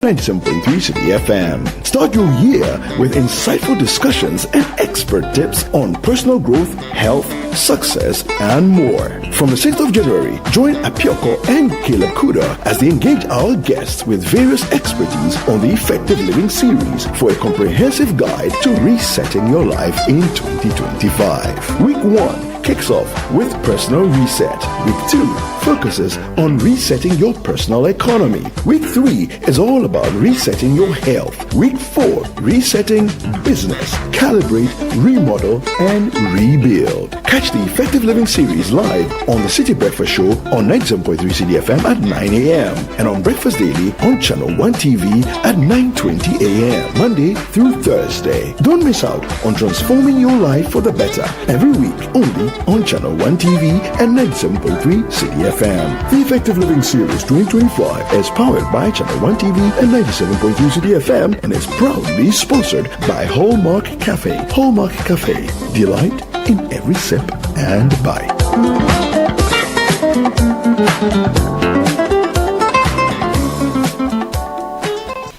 97.3 Citi FM. Start your year with insightful discussions and expert tips on personal growth, health, success, and more. From the 6th of January, join Apioko and Caleb Kuda as they engage our guests with various expertise on the Effective Living series for a comprehensive guide to resetting your life in 2025. Week 1 kicks off with Personal Reset. Week 2 focuses on resetting your personal economy. Week 3 is all about resetting your health. Week 4, resetting business. Calibrate, remodel, and rebuild. Catch the Effective Living series live on the Citi Breakfast Show on 97.3 Citi FM at 9 a.m. and on Breakfast Daily on Channel 1 TV at 9:20 a.m. Monday through Thursday. Don't miss out on transforming your life for the better every week only on Channel 1 TV and 97.3 Citi FM. The Effective Living Series 2025 is powered by Channel 1 TV and 97.3 Citi FM and is proudly sponsored by Hallmark Cafe. Hallmark Cafe. Delight in every sip and bite.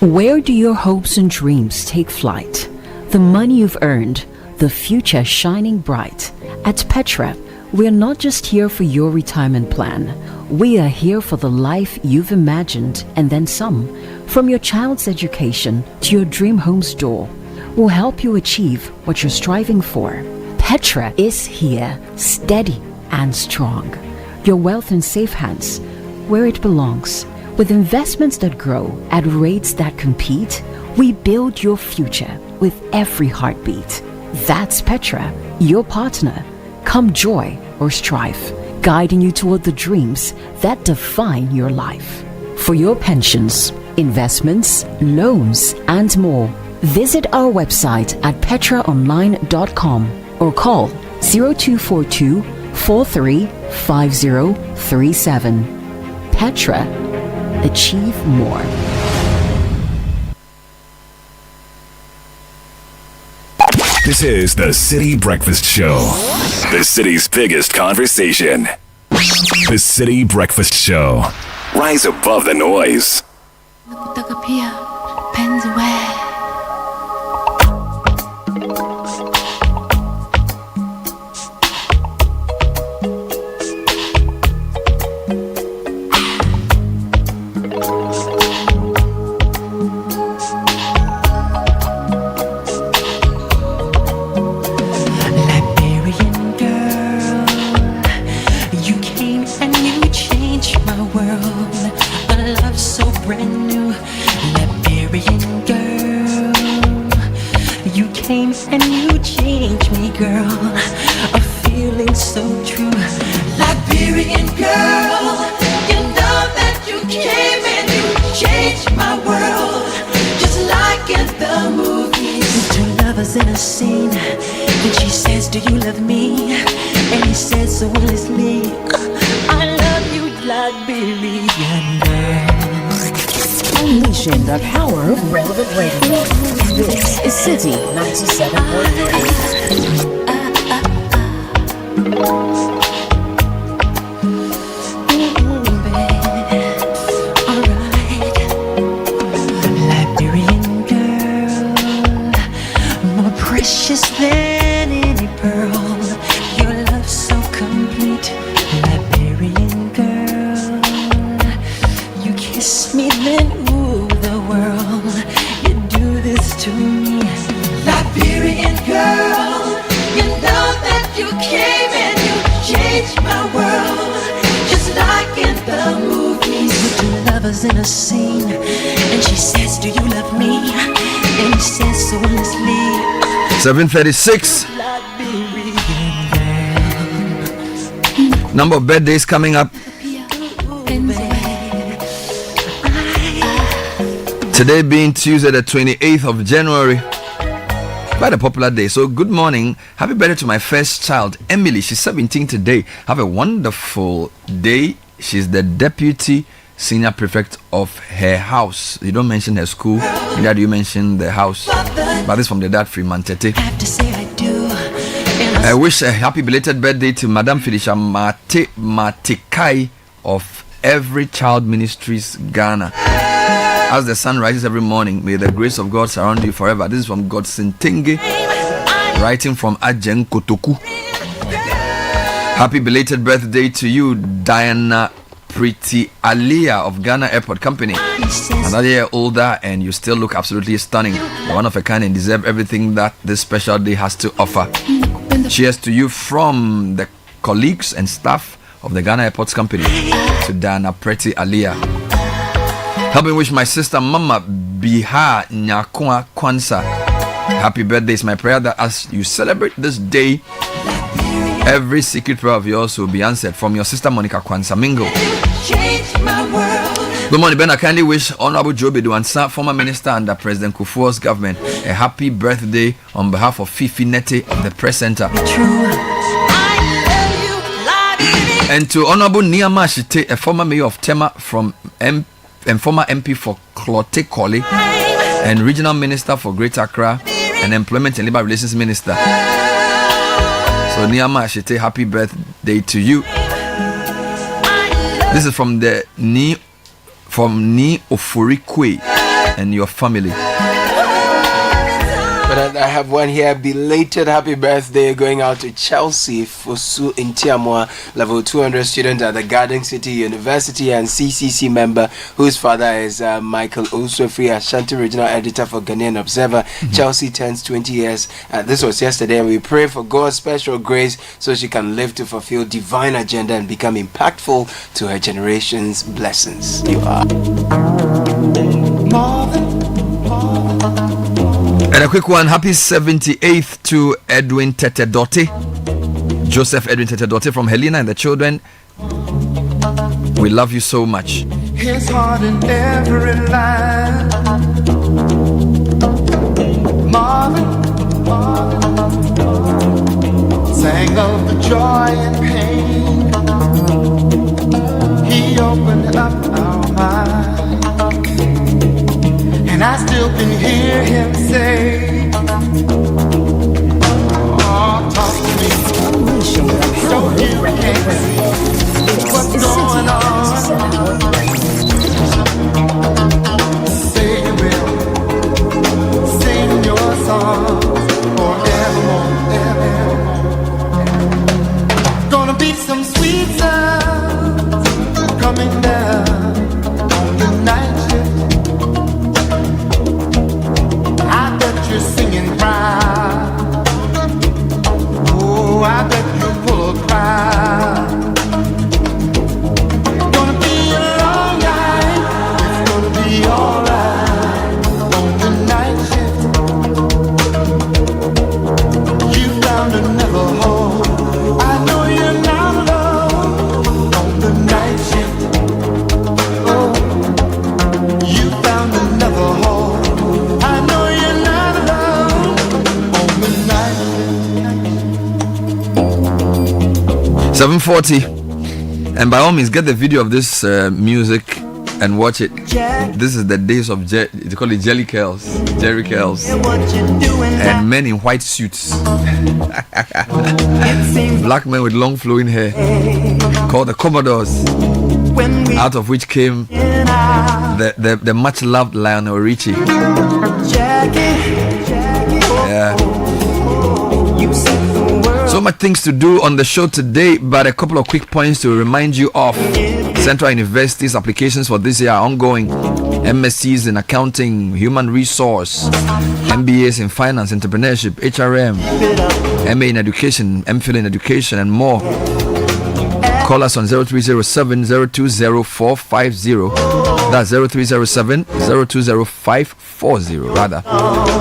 Where do your hopes and dreams take flight? The money you've earned, the future shining bright. At Petra, we're not just here for your retirement plan. We are here for the life you've imagined and then some. From your child's education to your dream home's door, we'll help you achieve what you're striving for. Petra is here, steady and strong. Your wealth in safe hands, where it belongs. With investments that grow at rates that compete, we build your future with every heartbeat. That's Petra, your partner. Come joy or strife, guiding you toward the dreams that define your life. For your pensions, investments, loans, and more, visit our website at petraonline.com or call 0242 435037. Petra, achieve more. This is the Citi Breakfast Show, the city's biggest conversation. The Citi Breakfast Show. Rise above the noise. Unleashing the power of relevant radio. This is Citi 97.3. In a scene, and she says, "Do you love me?" And he says so honestly. 7:36. Number of birthdays coming up. Today being Tuesday, the 28th of January. Quite a popular day. So good morning. Happy birthday to my first child, Emily. She's 17 today. Have a wonderful day. She's the deputy senior prefect of her house. You don't mention her school, neither do you mention the house, but this from the dad, Freeman Tete. I wish a happy belated birthday to Madam Felicia Matikai of Every Child Ministries, Ghana. As the sun rises every morning, may the grace of God surround you forever. This is from God Sintenge, writing from Ajen Kotoku. Happy belated birthday to you, Diana Pretty Alia of Ghana Airport Company. Another year older, and you still look absolutely stunning. You're one of a kind and deserve everything that this special day has to offer. Cheers to you from the colleagues and staff of the Ghana Airports Company, to Diana Pretty Alia. Help me wish my sister Mama Biha Nyakwa Kwansa happy birthday. It's my prayer that as you celebrate this day, every secret prayer of yours will be answered. From your sister Monica Kwansa Mingo. Good morning, Ben. I kindly wish Honorable Joe Beduansa, former minister under President Kufuor's government, a happy birthday on behalf of Fifi Nete of the Press Center. And to Honorable Niama Shite, a former mayor of Tema and former MP for Klote Kole, and regional minister for Greater Accra, and employment and labor relations minister. So Niama Shite, happy birthday to you. This is from the Ni Ofurikwe and your family. But I have one here. Belated happy birthday going out to Chelsea Fosu Intiamwa, level 200 student at the Garden City University and CCC member whose father is Michael Osofri, Ashanti regional editor for Ghanaian Observer. Chelsea turns 20 years. This was yesterday, and we pray for God's special grace so she can live to fulfill divine agenda and become impactful to her generation's blessings. You are. And a quick one, happy 78th to Edwin Tetedote, Joseph Edwin Tetedote from Helena and the children. We love you so much. His heart in every line. Marvin sang of the joy and pain. He opened up our minds. And I still can hear him say, oh, talk to me. So you can see what's going on. Say you will sing your song forevermore, evermore. Gonna be some sweet sounds coming down on the night shift. You're singing proud. Oh, I bet you pull a crowd. Gonna be a long night. It's gonna be alright on the night shift. You found another home. I know you're not alone on the night shift. Oh, you found another home. I know you're not 7:40, and by all means get the video of this music and watch it. This is the days of they call it Jerry Curls, and men in white suits, black men with long flowing hair, called the Commodores, out of which came the much loved Lionel Richie. Yeah. So much things to do on the show today, but a couple of quick points to remind you of. Central University's applications for this year are ongoing. MScs in accounting, human resource, MBAs in finance, entrepreneurship, HRM, MA in education, MPhil in education, and more. Call us on 0307 020450. That's 0307 020540 rather.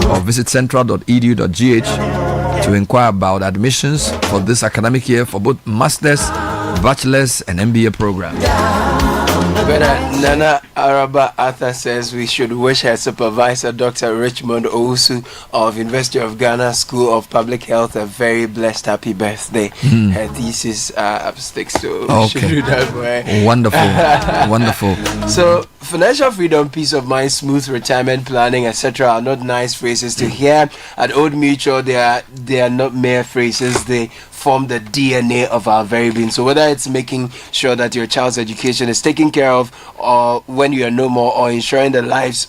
Or visit central.edu.gh to inquire about admissions for this academic year for both masters, bachelors, and MBA programs. Nana Araba Arthur says we should wish her supervisor, Dr. Richmond Owusu of University of Ghana School of Public Health, a very blessed happy birthday. Her thesis sticks, so we should do that for her. Wonderful. Wonderful. So, financial freedom, peace of mind, smooth retirement planning, etc. are not nice phrases to hear. At Old Mutual, they are not mere phrases. They form the DNA of our very being. So whether it's making sure that your child's education is taken care of, or when you are no more, or ensuring the lives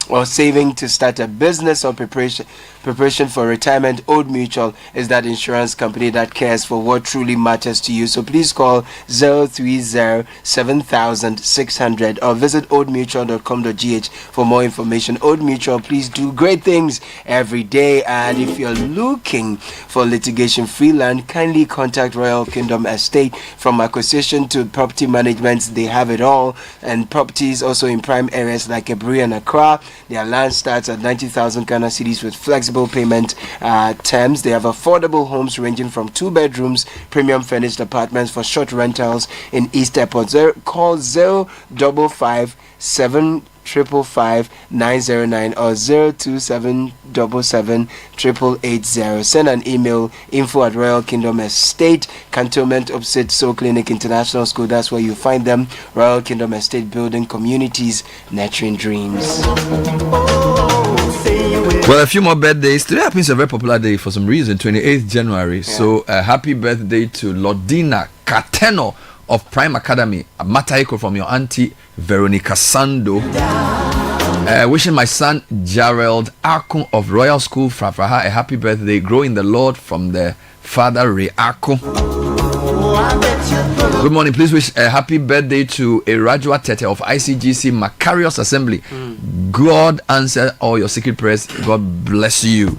or saving to start a business, or preparation for retirement, Old Mutual is that insurance company that cares for what truly matters to you. So please call 030-7600 or visit oldmutual.com.gh for more information. Old Mutual, please do great things every day. And if you're looking for litigation-free land, kindly contact Royal Kingdom Estate. From acquisition to property management, they have it all. And properties also in prime areas like Ebri and Accra. Their land starts at 90,000 Ghana cedis with flexible payment terms. They have affordable homes ranging from 2 bedrooms, premium furnished apartments for short rentals in East Airport. Call 055 755 909 or 02777 880. Send an email, info@Royal Kingdom Estate, Cantonment opposite Soul Clinic International School. That's where you find them. Royal Kingdom Estate, building communities, nurturing dreams. Well, a few more birthdays. Today happens a very popular day for some reason, 28th January. Yeah. So, happy birthday to Lordina Kateno of Prime Academy, a Mataiko from your auntie Veronica Sando. Wishing my son Gerald Akun of Royal School Frafraha a happy birthday. Grow in the Lord from the father Ray Akun. Good morning. Please wish a happy birthday to Erajua Tete of ICGC Macarius Assembly. God answer all your secret prayers. God bless you.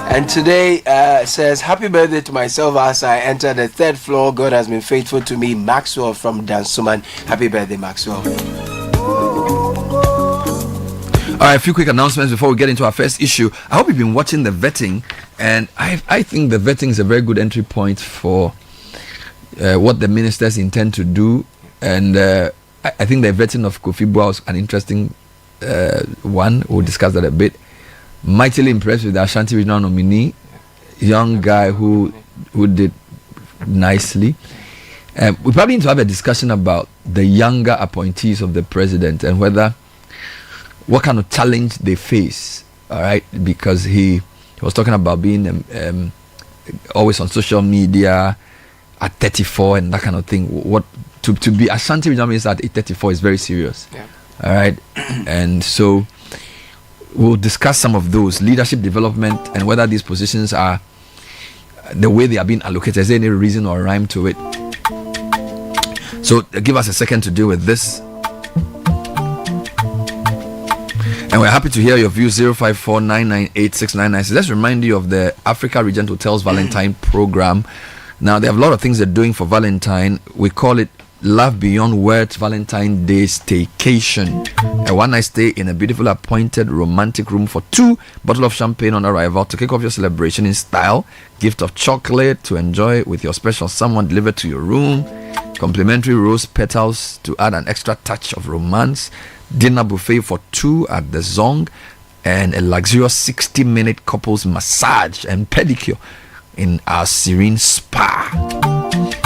And today says, happy birthday to myself as I enter the 3rd floor. God has been faithful to me. Maxwell from Dansuman. Happy birthday, Maxwell. All right, a few quick announcements before we get into our first issue. I hope you've been watching the vetting, and I think the vetting is a very good entry point for what the ministers intend to do. And I think the vetting of Kofi Boa was an interesting one. We'll discuss that a bit. Mightily impressed with the Ashanti Regional nominee, young guy who did nicely. We probably need to have a discussion about the younger appointees of the president and what kind of challenge they face. All right, because he was talking about being always on social media at 34 and that kind of thing. What to be Ashanti Regional Minister at 34 is very serious. Yeah. All right, and so we'll discuss some of those leadership development and whether these positions are the way they are being allocated. Is there any reason or rhyme to it? So give us a second to deal with this. And we're happy to hear your views. 054-998-6996. Let's remind you of the Africa Regent Hotels Valentine program. Now, they have a lot of things they're doing for Valentine. We call it Love Beyond Words Valentine Day Staycation. A one-night stay in a beautiful appointed romantic room for 2 bottles of champagne on arrival to kick off your celebration in style. Gift of chocolate to enjoy with your special someone delivered to your room. Complimentary rose petals to add an extra touch of romance. Dinner buffet for 2 at the Zong. And a luxurious 60-minute couples massage and pedicure in our serene spa.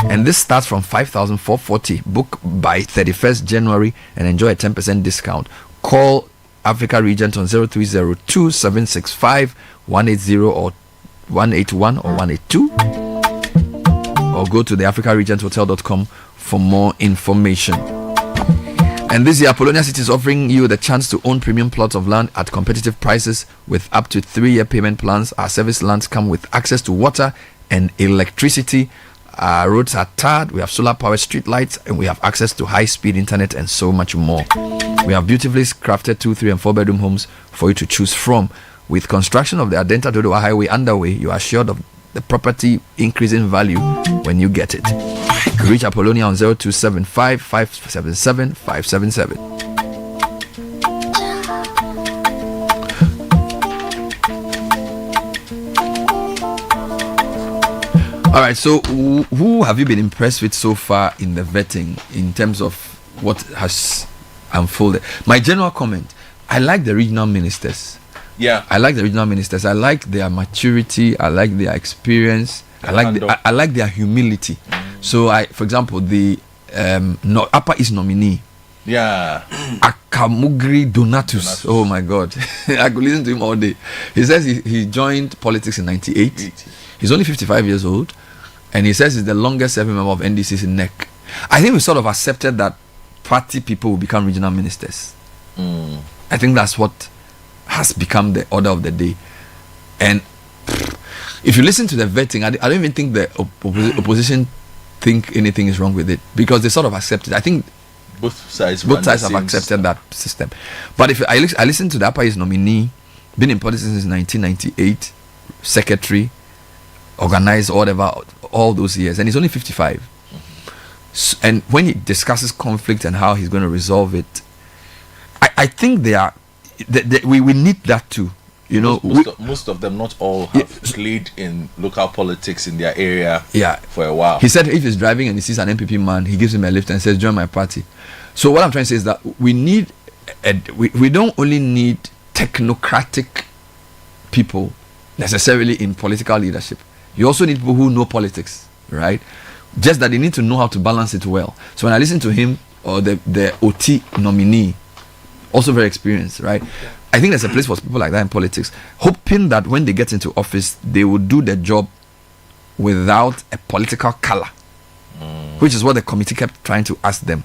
And this starts from 5,440. Book by 31st January and enjoy a 10% discount. Call Africa Regent on 0302-765-180 or 181 or 182. Or go to the africaregenthotel.com for more information. And this year, Apollonia City is offering you the chance to own premium plots of land at competitive prices with up to 3-year payment plans. Our service lands come with access to water and electricity. Our roads are tarred. We have solar powered street lights, and we have access to high-speed internet and so much more. We have beautifully crafted 2, 3, and 4-bedroom homes for you to choose from. With construction of the Adenta Dodowa Highway underway, you are assured of the property increasing value when you get it. Reach Apollonia on 0275 577 577. All right, so who have you been impressed with so far in the vetting in terms of what has unfolded? My general comment, I like the regional ministers. Yeah, I like the regional ministers. I like their maturity. I like their experience. I like their humility. So for example, the Upper East nominee. Yeah. Akamugri Donatus. Oh my God. I could listen to him all day. He says he joined politics in 98. He's only 55 years old, And he says he's the longest serving member of NDC's neck. I think we sort of accepted that party people will become regional ministers. I think that's what has become the order of the day. And if you listen to the vetting, I don't even think the opposition think anything is wrong with it, because they sort of accept it. I think both sides have accepted that system. But if I listen to the Upper East nominee, been in politics since 1998, secretary, organized, whatever, all those years, and he's only 55. And when he discusses conflict and how he's going to resolve it, I think we need that too. You know, most of them, not all, have played in local politics in their area for a while. He said if he's driving and he sees an MPP man, he gives him a lift and says, join my party. So what I'm trying to say is that we need, we don't only need technocratic people necessarily in political leadership. You also need people who know politics, right? Just that they need to know how to balance it well. So when I listen to him, or the OT nominee, also very experienced, right? I think there's a place for people like that in politics, hoping that when they get into office, they will do the job without a political color, which is what the committee kept trying to ask them.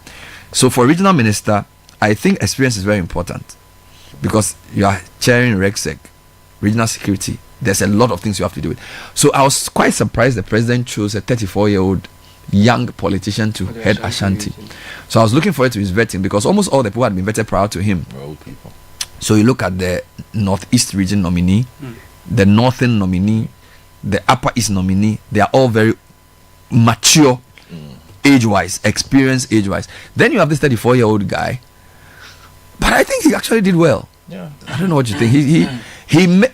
So for regional minister, I think experience is very important, because you are chairing RegSec, regional security. There's a lot of things you have to do with. So I was quite surprised the president chose a 34-year-old young politician to head Ashanti. So I was looking forward to his vetting, because almost all the people had been vetted prior to him. Old people. So you look at the Northeast region nominee, the Northern nominee, the Upper East nominee. They are all very mature age-wise, experienced age-wise. Then you have this 34-year-old guy, but I think he actually did well. Yeah. I don't know what you think.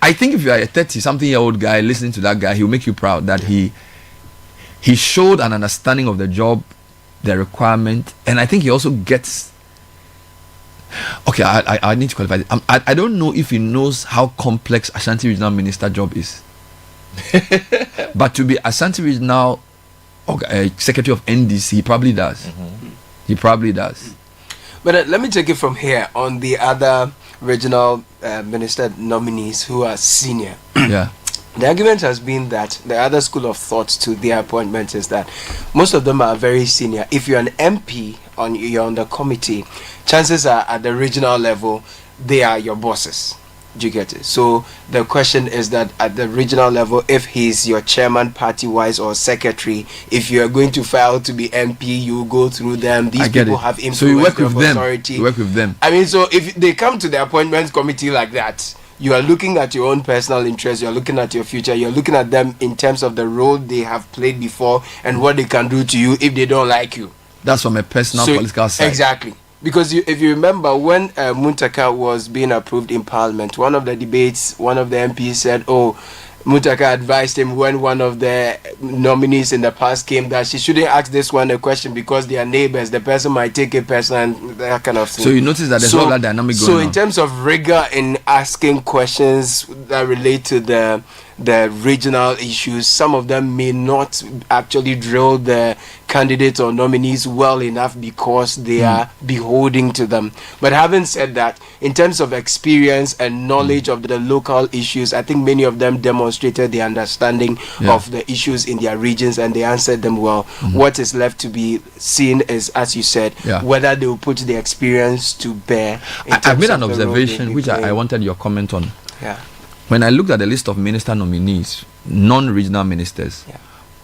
I think if you are a 30-something-year-old guy listening to that guy, he will make you proud that he showed an understanding of the job, the requirement, and I think he also gets. Okay, I need to qualify this. I don't know if he knows how complex Ashanti Regional Minister job is. But to be Ashanti Regional Secretary of NDC, he probably does. He probably does. But let me take it from here on the other regional minister nominees who are senior. Yeah. The argument has been that the other school of thought to their appointment is that most of them are very senior. If you're an MP, you're on the committee, chances are at the regional level, they are your bosses. Do you get it? So the question is that at the regional level, if he's your chairman party-wise or secretary, if you are going to file to be MP, you go through them. These people have influence, so you work with them. Authority. You work with them. I mean, so if they come to the appointments committee like that, you are looking at your own personal interests, you are looking at your future, you're looking at them in terms of the role they have played before and what they can do to you if they don't like you. That's from a personal political side. Exactly. Because if you remember, when Muntaka was being approved in Parliament, one of the debates, one of the MPs said, Muntaka advised him when one of the nominees in the past came that she shouldn't ask this one a question because they are neighbors. The person might take it personal and that kind of thing. So you notice that there's all that dynamic going on. So in terms of rigor in asking questions that relate to the regional issues, some of them may not actually drill the candidates or nominees well enough because they are beholden to them. But having said that, in terms of experience and knowledge of the local issues, I think many of them demonstrated the understanding of the issues in their regions and they answered them well. What is left to be seen is, as you said, whether they will put the experience to bear. I've made an observation which I wanted your comment on. Yeah. When I looked at the list of minister nominees, non-regional ministers,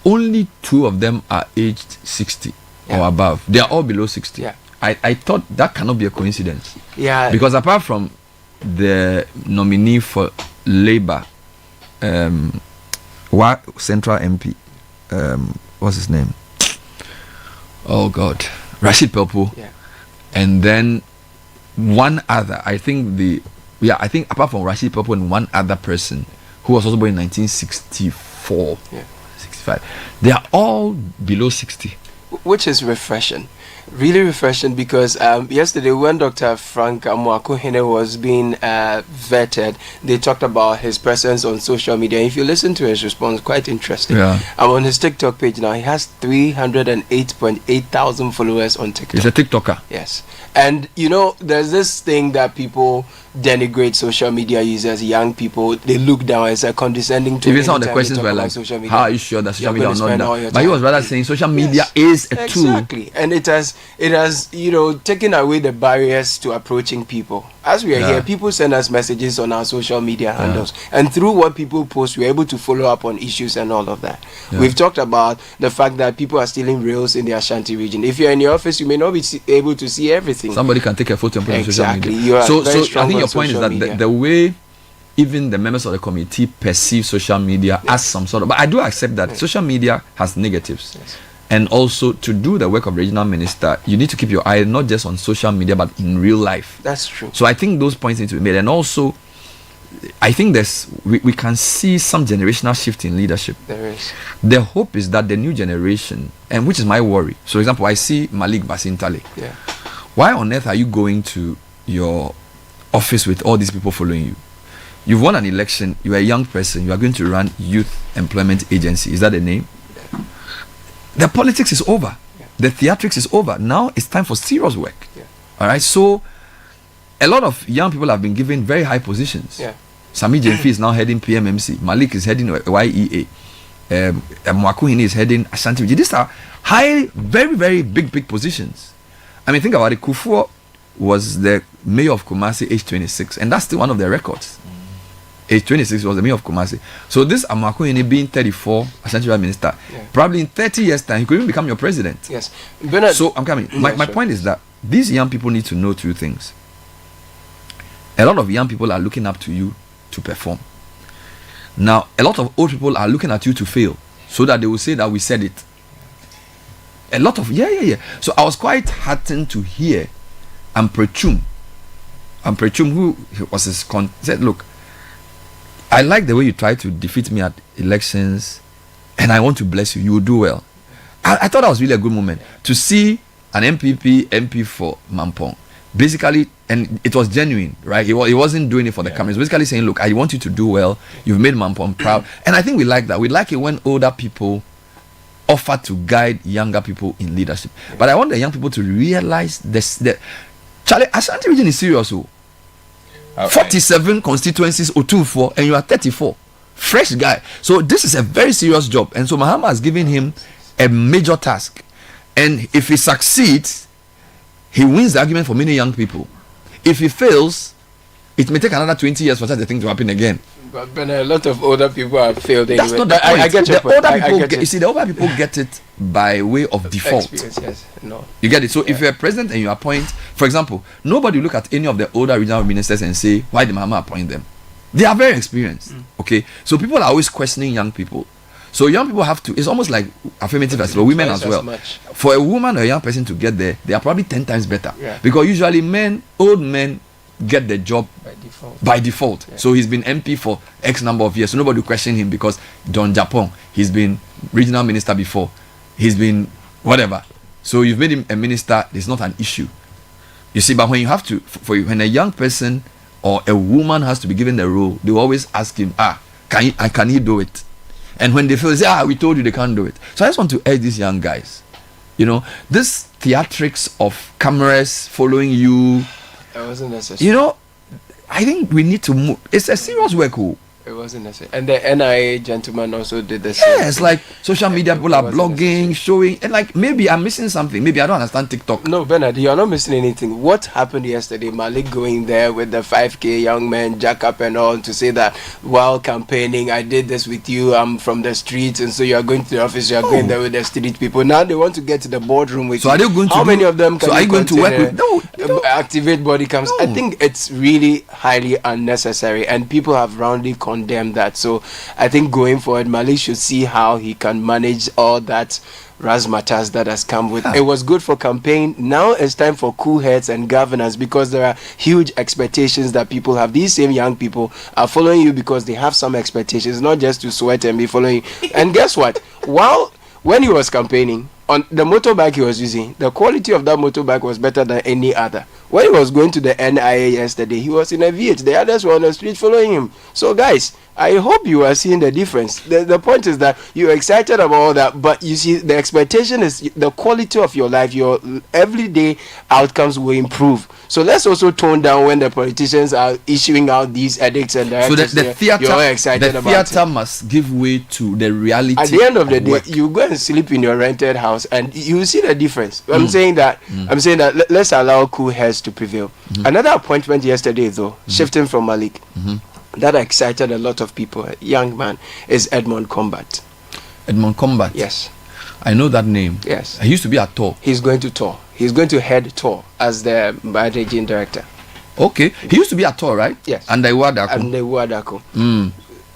only 2 of them are aged 60 or above. They are all below 60. I thought that cannot be a coincidence. Because apart from the nominee for Labour, Central MP, what's his name? Oh God, Rashid Pelpo. And then one other, I think apart from Rashid Pelpo and one other person who was also born in 1964, 65, they are all below 60. Which is refreshing. Really refreshing, because yesterday when Dr. Frank Amwakuhene was being vetted, they talked about his presence on social media. If you listen to his response, quite interesting. I'm on his TikTok page now. He has 308.8 thousand followers on TikTok. He's a TikToker. Yes. And you know, there's this thing that people denigrate social media users, young people. They look down as a condescending to. Even some of the questions were like, how are you sure that social media is not that? But he was rather saying social media is a tool. Exactly. And it has taken away the barriers to approaching people. As we are here, people send us messages on our social media handles, and through what people post, we're able to follow up on issues and all of that. We've talked about the fact that people are stealing rails in the Ashanti region. If you're in your office, you may not be able to see everything. Somebody can take a photo and put it on social media. You are so very I think your point is that the way even the members of the committee perceive social media as some sort of, but I do accept that social media has negatives. And also, to do the work of regional minister, you need to keep your eye not just on social media, but in real life. That's true. So I think those points need to be made. And also, I think we can see some generational shift in leadership. There is. The hope is that the new generation, and which is my worry. So, for example, I see Malik Basintale. Yeah. Why on earth are you going to your office with all these people following you? You've won an election. You are a young person. You are going to run Youth Employment Agency. Is that the name? The politics is over. The theatrics is over. Now it's time for serious work. All right. So a lot of young people have been given very high positions. Sami Jenfi is now heading PMMC. Malik is heading YEA. Mwakuhini is heading Ashanti. These are high, very, very big positions. I mean, think about it. Kufuor was the mayor of Kumasi, age 26, and that's still one of their records. Age 26 was the mayor of Kumasi. So this Amakuhini being 34, Ashanti minister, probably in 30 years' time, he could even become your president. Yes. Bernard, so I'm coming. My point is that these young people need to know two things. A lot of young people are looking up to you to perform. Now, a lot of old people are looking at you to fail, so that they will say that we said it. A lot of So I was quite heartened to hear Amprechum, who was his said, look, I like the way you try to defeat me at elections, and I want to bless you. You will do well. I thought that was really a good moment to see an MP for Mampong. Basically, and it was genuine, right? He wasn't doing it for the cameras. Basically saying, look, I want you to do well. You've made Mampong proud. And I think we like that. We like it when older people offer to guide younger people in leadership. But I want the young people to realize this, that Charlie, Ashanti region is serious. 47 constituencies, 2-4, and you are 34. Fresh guy. So this is a very serious job. And so Mahama has given him a major task. And if he succeeds, he wins the argument for many young people. If he fails, it may take another 20 years for such a thing to happen again. But a lot of older people have failed anyway. That's not the point. I get your point. The older people get it by way of default. Yes. No. You get it? So if you're president and you appoint, for example, nobody will look at any of the older regional ministers and say, why did Mahama appoint them? They are very experienced. Okay? So people are always questioning young people. So young people have to, it's almost like affirmative as well, women as well. For a woman or a young person to get there, they are probably 10 times better. Because usually old men get the job by default. So he's been MP for X number of years, so nobody will question him because Don Japon, he's been regional minister before, he's been whatever. So you've made him a minister, it's not an issue. You see, but when you have to, when a young person or a woman has to be given the role, they will always ask him, can he do it? And when they feel, they say, we told you they can't do it. So I just want to urge these young guys, this theatrics of cameras following you, it wasn't necessary. I think we need to move. It's a serious work. It wasn't necessary. And the NIA gentleman also did the same. Yes, like social media people are blogging, showing, and like maybe I'm missing something. Maybe I don't understand TikTok. No, Bernard, you're not missing anything. What happened yesterday? Malik going there with the 5K young men, jack up and all, to say that while campaigning, I did this with you. I'm from the streets, and so you are going to the office. You are going there with the street people. Now they want to get to the boardroom with you. Are they going to? How many of them? Are you going to work with? No. Activate body cams. I think it's really highly unnecessary, and people have roundly condemn that. So I think going forward, Malik should see how he can manage all that razzmatazz that has come with. It was good for campaign. Now it's time for cool heads and governance, because there are huge expectations that people have. These same young people are following you because they have some expectations, not just to sweat and be following you. And guess what? When he was campaigning, on the motorbike he was using, the quality of that motorbike was better than any other. When he was going to the NIA yesterday, he was in a V8. The others were on the street following him. So, guys, I hope you are seeing the difference. The point is that you're excited about all that, but you see, the expectation is the quality of your life, your everyday outcomes will improve. So let's also tone down when the politicians are issuing out these edicts and directives. So the theater, you're excited the about theater it. must give way to the reality. At the end of the day, work. you go and sleep in your rented house, and you see the difference. I'm saying that. Let's allow cool heads to prevail. Another appointment yesterday, though, shifting from Malik, that excited a lot of people. A young man is Edmond Combat. Edmond Combat. Yes, I know that name. Yes, he used to be at Tor. He's going to Tor. He's going to head Tor as the managing director. Okay, he used to be at Tor, right? Yes. And the Wadako.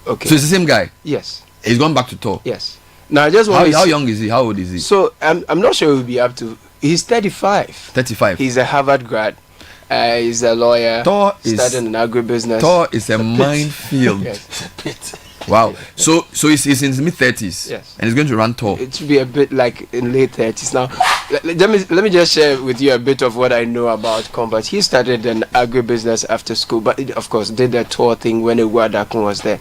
Okay. So it's the same guy. Yes. He's gone back to Tor. Yes. Now I just want how young is he? How old is he? So I'm not sure he'll be up to. He's 35. 35. He's a Harvard grad. He's a lawyer. Tor is studying in agribusiness. Tor is a minefield. Yes. Wow. So he's in his mid-30s. Yes. And he's going to run Tor. It should be a bit like in late 30s. Now, let me just share with you a bit of what I know about Combat. He started an agribusiness after school, but of course did the Tor thing when Wadakun was there.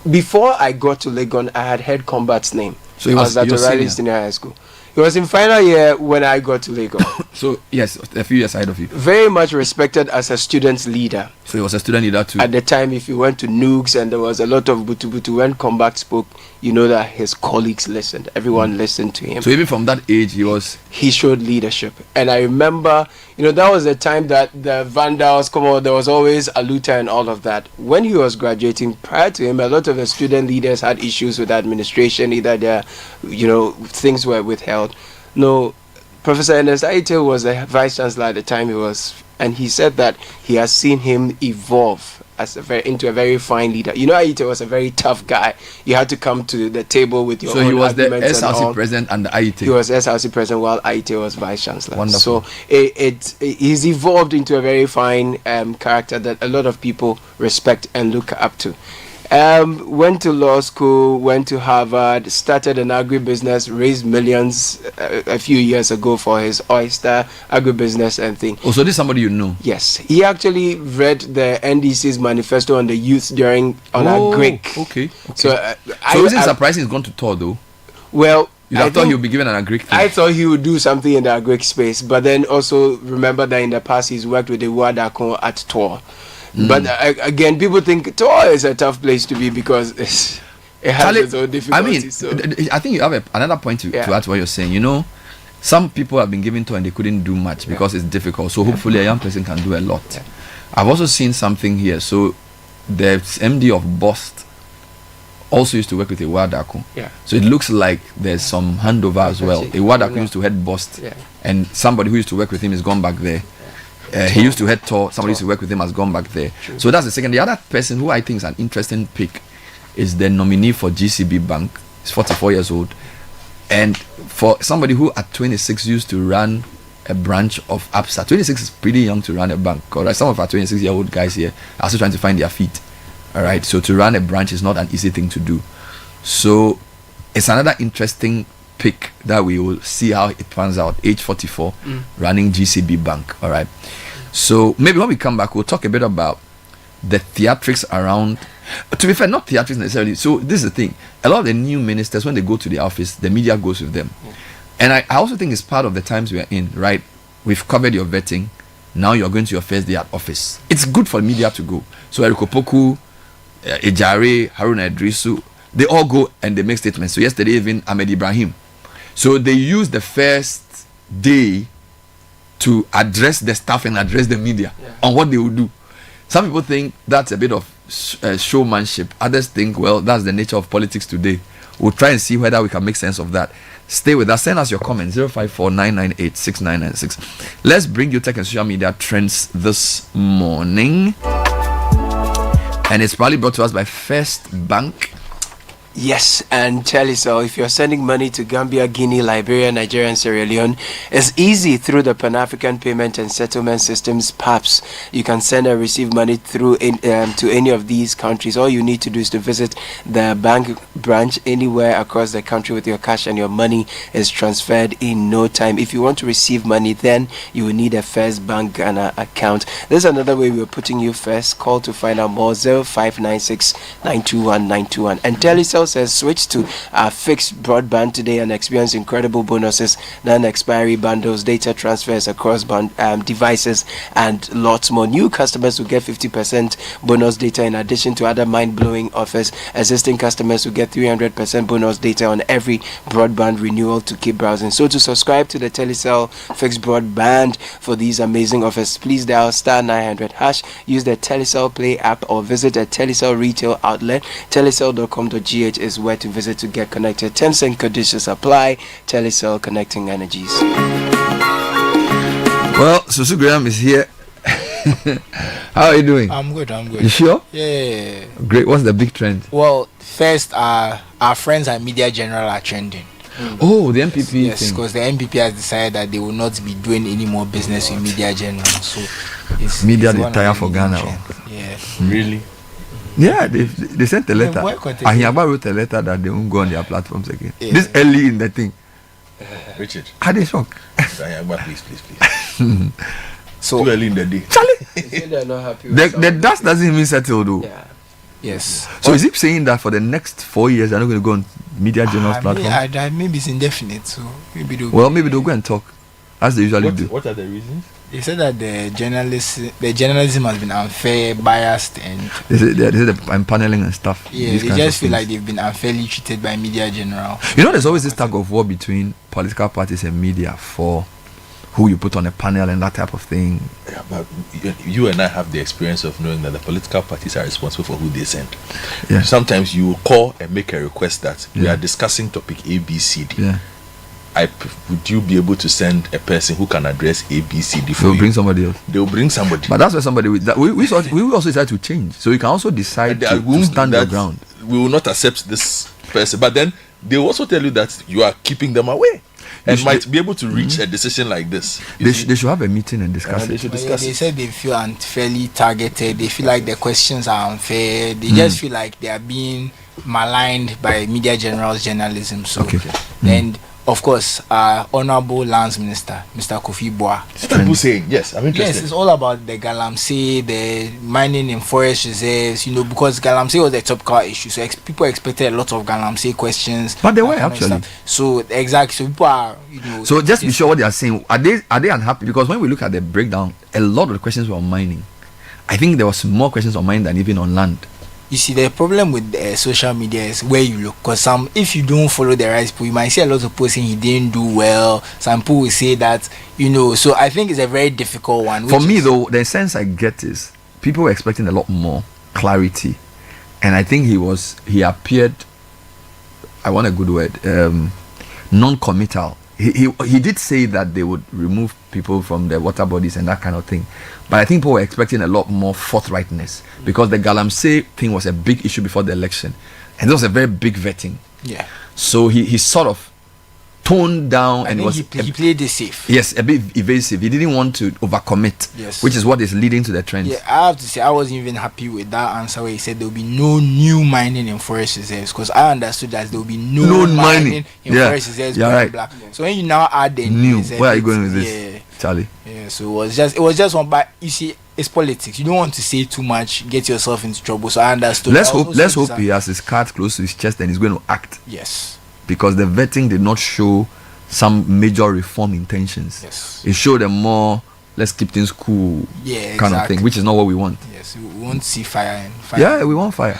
Before I got to Legon, I had heard Combat's name. So he was at O'Reilly Senior High School. He was in final year when I got to Lagos. So, yes, a few years ahead of you. Very much respected as a student leader. So he was a student leader too. At the time, if you went to Nooks and there was a lot of butu-butu, when Combat spoke, you know that his colleagues listened. Everyone listened to him. So even from that age, he showed leadership. And I remember, that was the time that the Vandals come out. There was always Aluta and all of that. When he was graduating, prior to him, a lot of the student leaders had issues with administration. Either their, things were withheld. No, Professor Ernest Aite was the vice chancellor at the time he was, and he said that he has seen him evolve into a very fine leader. Aite was a very tough guy. You had to come to the table with your own arguments. So he was the SRC president and the Aite. He was SRC president while Aite was vice chancellor. Wonderful. So he's evolved into a very fine character that a lot of people respect and look up to. Went to law school, went to Harvard, started an agribusiness, raised millions a few years ago for his oyster agribusiness and thing. Oh, so this is somebody you know? Yes. He actually read the NDC's manifesto on the youth on Agric. Okay. So, isn't it surprising he's gone to Tor though? Well, I thought he would be given an Agric thing. I thought he would do something in the Agric space, but then also remember that in the past he's worked with the Wadakon at Tor. But again, people think Tor is a tough place to be because it has its own difficulties. I think you have another point to add to what you're saying. Some people have been given Tor and they couldn't do much because it's difficult. So hopefully a young person can do a lot. Yeah. I've also seen something here. So the MD of Bost also used to work with a Wadako. Yeah. So it looks like there's some handover as well. A Wadako used to head Bost, and somebody who used to work with him has gone back there. He used to head Tor. Somebody used to work with him has gone back there. True. So that's the second. The other person who I think is an interesting pick is the nominee for GCB Bank. He's 44 years old, and for somebody who at 26 used to run a branch of APSA. 26 is pretty young to run a bank. Alright, some of our 26-year-old guys here are also trying to find their feet. Alright, so to run a branch is not an easy thing to do. So it's another interesting pick that we will see how it pans out. Age 44, running GCB Bank. All right. So maybe when we come back, we'll talk a bit about the theatrics around. To be fair, not theatrics necessarily. So this is the thing. A lot of the new ministers, when they go to the office, the media goes with them. And I also think it's part of the times we are in, right? We've covered your vetting. Now you're going to your first day at office. It's good for media to go. So Eriko Poku, Ejare, Haruna Idrisu, they all go and they make statements. So yesterday even Ahmed Ibrahim. So they use the first day to address the staff and address the media on what they will do. Some people think that's a bit of showmanship. Others think, well, that's the nature of politics today. We'll try and see whether we can make sense of that. Stay with us. Send us your comments. 054-998-6996. Let's bring you tech and social media trends this morning. And it's probably brought to us by First Bank. Yes, and Telecel, if you're sending money to Gambia, Guinea, Liberia, Nigeria, and Sierra Leone, it's easy through the Pan-African Payment and Settlement Systems, PAPS. You can send and receive money through to any of these countries. All you need to do is to visit the bank branch anywhere across the country with your cash, and your money is transferred in no time. If you want to receive money, then you will need a First Bank Ghana account. There's another way we're putting you first. Call to find out more, 0596 921 921. And Telecel says switch to our fixed broadband today and experience incredible bonuses, non-expiry bundles, data transfers across devices, and lots more. New customers will get 50% bonus data in addition to other mind-blowing offers. Existing customers will get 300% bonus data on every broadband renewal to keep browsing. So to subscribe to the Telecel fixed broadband for these amazing offers, please dial *900#, use the Telecel Play app, or visit a Telecel retail outlet. Telecel.com.gh is where to visit to get connected. Terms and conditions apply. Telecel, connecting energies. Well, Susu Graham is here. How are you doing? I'm good. You sure? Yeah. Great. What's the big trend? Well, first, our friends at Media General are trending. Oh, the MPP. Yes, because the MPP has decided that they will not be doing any more business with Media General. So it's Media they tire for Ghana. Yeah. Really? Yeah, they sent a letter. Ahiaba wrote a letter that they won't go on their platforms again. Yeah. This early in the thing. Richard. Had they shock? Ahiaba, please. So too early in the day. Charlie. They're not happy with the dust doesn't even settle though. Yeah. Yes. So is he saying that for the next 4 years they're not going to go on Media General's platform? Maybe it's indefinite. So maybe they'll go and talk, as they usually do. What are the reasons? They said that the journalism has been unfair, biased, and they said I'm paneling and stuff. Yeah, they just feel like they've been unfairly treated by Media General. You know, there's always this tug of war between political parties and media for who you put on a panel and that type of thing. Yeah, but you and I have the experience of knowing that the political parties are responsible for who they send. Yeah. Sometimes you call and make a request that we are discussing topic A, B, C, D. Yeah. Would you be able to send a person who can address A, B, C, D for They'll bring somebody else. They'll bring somebody. But that's where somebody we also decide to change. So you can also decide to stand your ground. We will not accept this person. But then they will also tell you that you are keeping them away and might be able to reach a decision like this. They should have a meeting and discuss it. They should discuss They said they feel unfairly targeted. They feel like the questions are unfair. They just feel like they are being maligned by Media General's journalism. So and of course, Honorable Lands Minister, Mr. Kofi Boah. People saying, yes, I'm interested. Yes, it's all about the Galamsey, the mining in forest reserves, because Galamsey was the topical issue. So people expected a lot of Galamsey questions. But they were actually. So, exactly. So people are, So just be sure what they are saying. Are they unhappy? Because when we look at the breakdown, a lot of the questions were on mining. I think there was more questions on mining than even on land. You see, the problem with social media is where you look. Because if you don't follow the right people, you might see a lot of people saying he didn't do well. Some people will say that, So I think it's a very difficult one. For me, though, the sense I get is people were expecting a lot more clarity. And I think he appeared, I want a good word, non-committal. He did say that they would remove people from the water bodies and that kind of thing. But I think people were expecting a lot more forthrightness because the Galamsey thing was a big issue before the election. And there was a very big vetting. Yeah. So he sort of toned down he played it safe. Yes, a bit evasive. He didn't want to overcommit, which is what is leading to the trend. Yeah, I have to say I wasn't even happy with that answer where he said there will be no new mining in forest reserves, because I understood that there will be no mining in forest reserves. Right. Blah. So when you now add the new, where are you going with this, Charlie? Yeah, so it was just one. But you see, it's politics. You don't want to say too much, get yourself into trouble. So I understood. Let's hope he has his cards close to his chest and he's going to act. Yes. Because the vetting did not show some major reform intentions. Yes. It showed a more let's keep things cool kind of thing, which is not what we want. Yes, we won't see fire. Yeah, we want fire.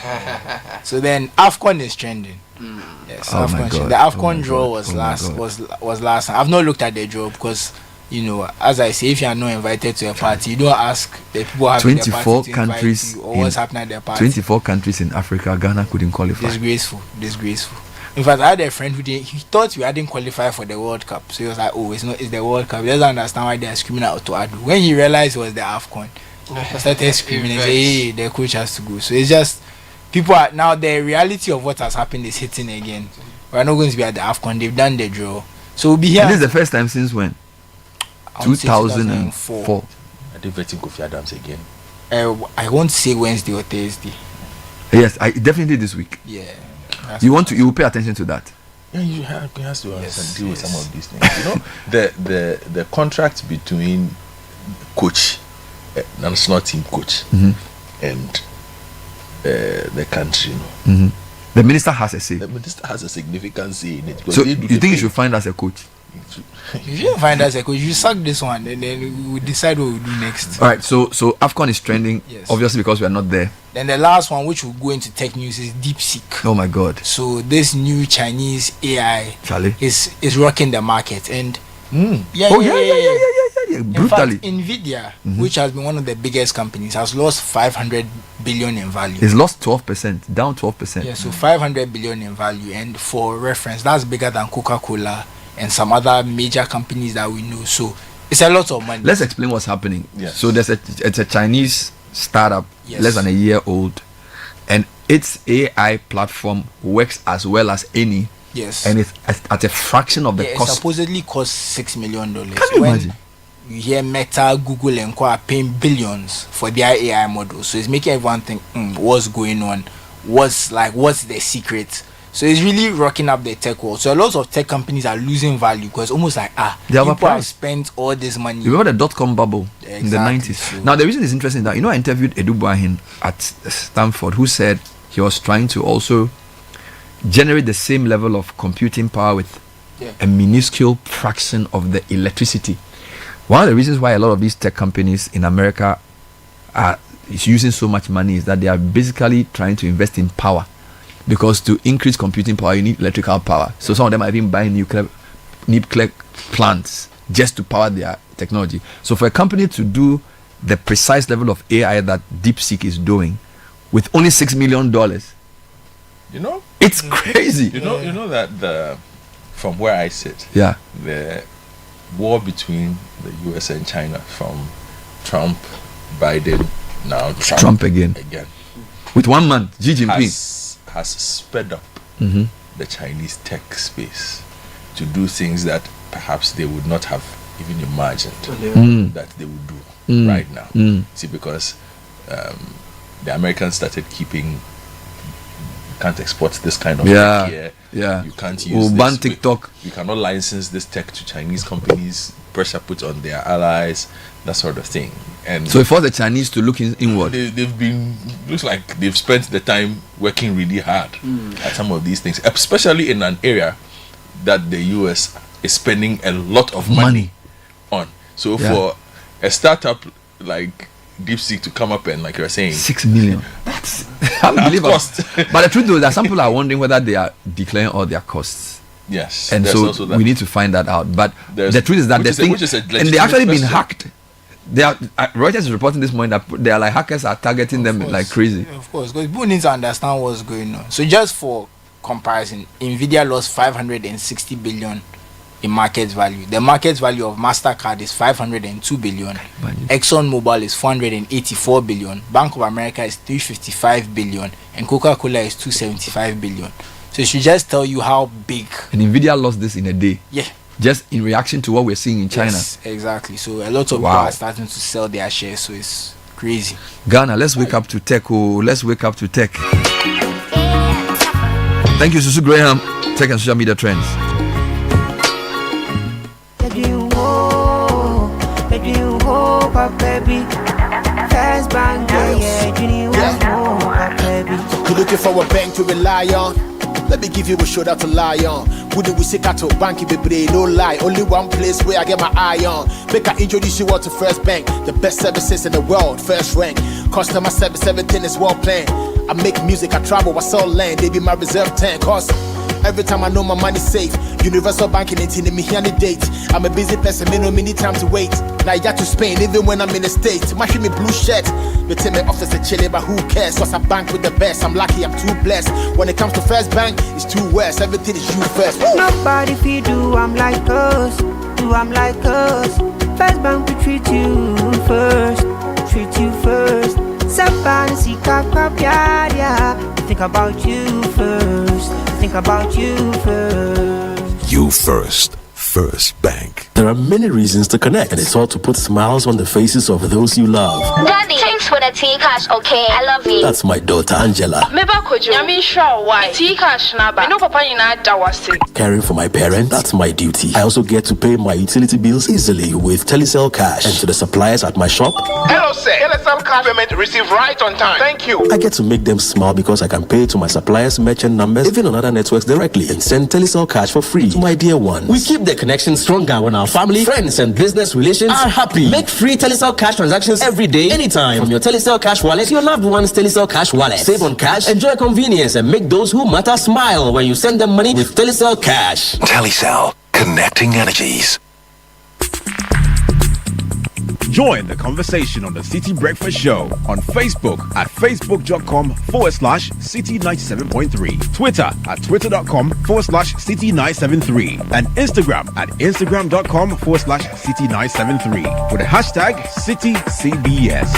So then AFCON is trending. Yes, oh my God. The AFCON draw was last time. I've not looked at the draw because as I say, if you are not invited to a party, you don't ask the people having the party to countries invite you or what's happening at the party. 24 countries in Africa, Ghana couldn't qualify. Disgraceful. In fact, I had a friend he thought we hadn't qualified for the World Cup. So he was like, it's the World Cup. He doesn't understand why they are screaming out to Adu. When he realized it was the AFCON, he started screaming and say, hey, the coach has to go. So it's just, people are now, the reality of what has happened is hitting again. We're not going to be at the AFCON. They've done the draw, so we'll be here. And this is the first time since when? 2004. Are they vetting Kofi Adams again? I won't say Wednesday or Thursday. Yes, I definitely this week. Yeah. You will pay attention to that. Yeah, you have to deal with some of these things. You know, the contract between coach, national team coach, and the country. The minister has a say. The minister has a significant say in it. So you think you should find us a coach? You shouldn't find us a coach. You suck this one, and then we'll decide what we'll do next. All right. So AFCON is trending, obviously because we are not there. Then the last one, which will go into tech news, is DeepSeek. Oh my God! So this new Chinese AI Charlie is rocking the market, and yeah, brutally. In fact, Nvidia, which has been one of the biggest companies, has lost 500 billion in value. It's lost 12%, down 12%. Yeah, so 500 billion in value, and for reference, that's bigger than Coca-Cola and some other major companies that we know. So it's a lot of money. Let's explain what's happening. Yes. So it's a Chinese startup, less than a year old, and its AI platform works as well as any. Yes. And it's at a fraction of the cost. It supposedly costs $6 million. Can you imagine? You hear Meta, Google, and Co are paying billions for their AI models, so it's making everyone think, what's going on? What's the secret? So it's really rocking up the tech world. So a lot of tech companies are losing value because almost like people have spent all this money. You remember the dot-com bubble in the 90s? So now the reason is interesting that I interviewed Edu Buahin at Stanford, who said he was trying to also generate the same level of computing power with a minuscule fraction of the electricity. One of the reasons why a lot of these tech companies in America are using so much money is that they are basically trying to invest in power, because to increase computing power you need electrical power. So some of them are even buying nuclear plants just to power their technology. So for a company to do the precise level of AI that DeepSeek is doing with only $6 million, it's crazy. You know that from where I sit, the war between the US and China, from Trump, Biden, now Trump again. With 1 month, Xi Jinping has sped up the Chinese tech space to do things that perhaps they would not have even imagined that they would do right now. See, because the Americans started keeping, you can't export this kind of tech here. You can't use ban TikTok. You cannot license this tech to Chinese companies. Pressure put on their allies, that sort of thing. And so for the Chinese to look inward, looks like they've spent the time working really hard at some of these things, especially in an area that the US is spending a lot of money on. So for a startup like DeepSeek to come up and, like you were saying, $6 million. That's unbelievable. But the truth is that some people are wondering whether they are declaring all their costs. Yes, and so we need to find that out. But the truth is that and they actually been hacked. They are Reuters is reporting this morning that they are like hackers are targeting them like crazy. Yeah, of course, because people need to understand what's going on. So just for comparison, Nvidia lost 560 billion in market value. The market value of MasterCard is 502 billion. ExxonMobil is 484 billion. Bank of America is 355 billion, and Coca-Cola is 275 billion. So it should just tell you how big. And Nvidia lost this in a day. Yeah. Just in reaction to what we're seeing in China. Yes, exactly. So a lot of people are starting to sell their shares. So it's crazy. Ghana, let's wake up to tech. Let's wake up to tech. Thank you, Susu Graham. Tech and social media trends. You're looking for a bank to rely on? Let me give you a shoulder to lie on. Wouldn't we seek out to bank if it no lie? Only one place where I get my eye on. Make I introduce you all to First Bank, the best services in the world, first rank. Customer service, everything is well planned. I make music, I travel, I sell land. They be my reserve tank. Cause every time I know my money's safe. Universal banking ain't in me here on the date. I'm a busy person, me no need time to wait. Now I got to Spain, even when I'm in the States. My me blue shirt. They tell me office a chilly, but who cares? Cause I bank with the best. I'm lucky, I'm too blessed. When it comes to First Bank, it's too west. Everything is you first. Nobody feed do I'm like us. Do I'm like us. First Bank we treat you first. Treat you first. Somebody see crap, yeah. think about you first. Think about you first. You first. First Bank. There are many reasons to connect, and it's all to put smiles on the faces of those you love. Daddy, thanks for the tea cash, okay? I love you. That's my daughter Angela. Caring for my parents, that's my duty. I also get to pay my utility bills easily with Telecel Cash. And to the suppliers at my shop, hello sir, Telecel Cash payment received right on time. Thank you. I get to make them smile because I can pay to my suppliers' merchant numbers, even on other networks directly, and send Telecel Cash for free to my dear ones. We keep the connection stronger when our family, friends, and business relations are happy. Make free Telecel Cash transactions every day, anytime, from your Telecel Cash wallet to your loved one's Telecel Cash wallet. Save on cash, enjoy convenience, and make those who matter smile when you send them money with Telecel Cash. Telecel, connecting energies. Join the conversation on the Citi Breakfast Show on Facebook at facebook.com/Citi97.3, Twitter at twitter.com/Citi973, and Instagram at instagram.com/Citi973 with the hashtag CitiCBS.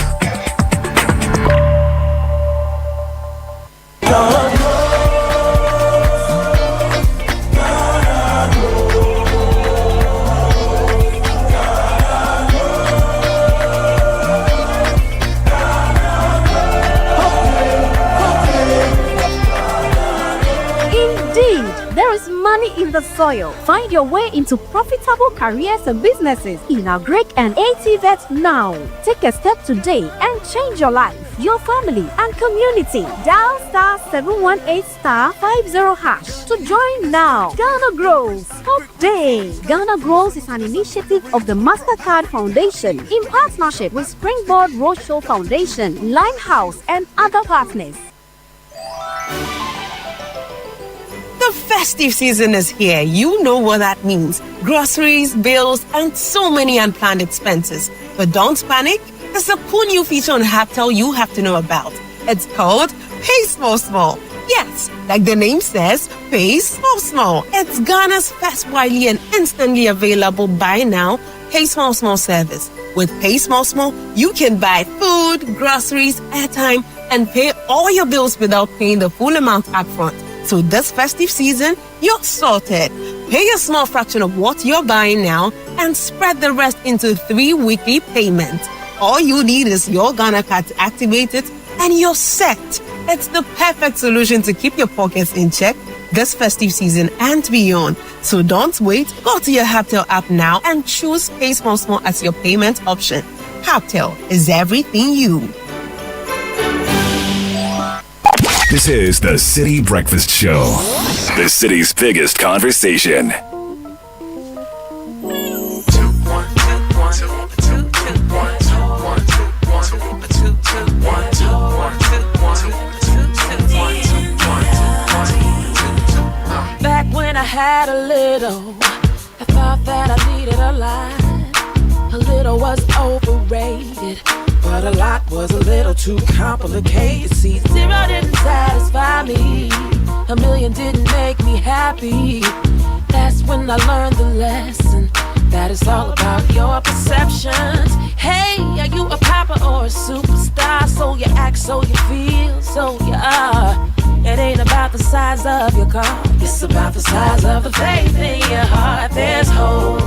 In the soil. Find your way into profitable careers and businesses in Agric and ATVET now. Take a step today and change your life, your family, and community. Dial *718*50# to join now. Ghana Grows. Hope Day. Ghana Grows is an initiative of the MasterCard Foundation in partnership with Springboard Roadshow Foundation, Limehouse, and other partners. The festive season is here. You know what that means. Groceries, bills, and so many unplanned expenses. But don't panic. There's a cool new feature on Haptel you have to know about. It's called Pay Small Small. Yes, like the name says, Pay Small Small. It's Ghana's first widely and instantly available buy now, Pay Small Small service. With Pay Small Small, you can buy food, groceries, airtime, and pay all your bills without paying the full amount upfront. So this festive season, you're sorted. Pay a small fraction of what you're buying now and spread the rest into 3 weekly payments. All you need is your Ghana card to activate it and you're set. It's the perfect solution to keep your pockets in check this festive season and beyond. So don't wait. Go to your Haptel app now and choose Pay Small Small as your payment option. Haptel is everything you. This is the Citi Breakfast Show, the city's biggest conversation. Back when I had a little, I thought that I needed a lot. A little was overrated, but a lot was a little too complicated. See, 0 didn't satisfy me, a million didn't make me happy. That's when I learned the lesson, that it's all about your perceptions. Hey, are you a popper or a superstar? So you act, so you feel, so you are. It ain't about the size of your car, it's about the size of the faith in your heart. There's hope,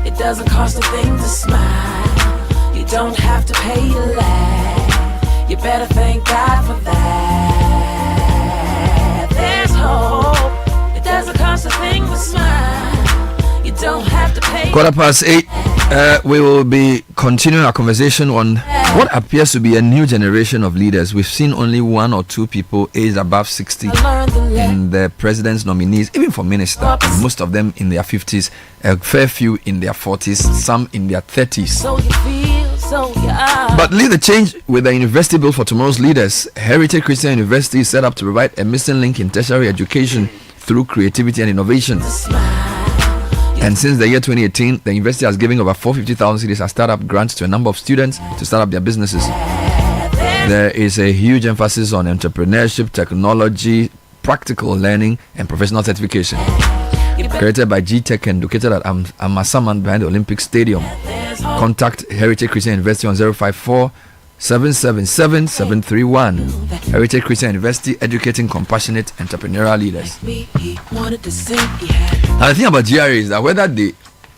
it doesn't cost a thing to smile. You don't have to pay your laugh. You better thank God for that. There's hope. It doesn't cost a thing to smile. You don't have to pay. 8:15. We will be continuing our conversation on what appears to be a new generation of leaders. We've seen only 1 or 2 people aged above 60 in the president's nominees, even for minister. Most of them in their 50s, a fair few in their 40s, some in their 30s. So you feel, so you are. But lead the change with the university bill for tomorrow's leaders. Heritage Christian University is set up to provide a missing link in tertiary education through creativity and innovation. And since the year 2018, the university has given over 450,000 cedis as startup grants to a number of students to start up their businesses. There is a huge emphasis on entrepreneurship, technology, practical learning, and professional certification. Created by G-Tech and located at Amasaman behind the Olympic Stadium. Contact Heritage Christian University on 054 777-731. Heritage Christian University, educating compassionate entrepreneurial leaders. Now the thing about GRA is that whether they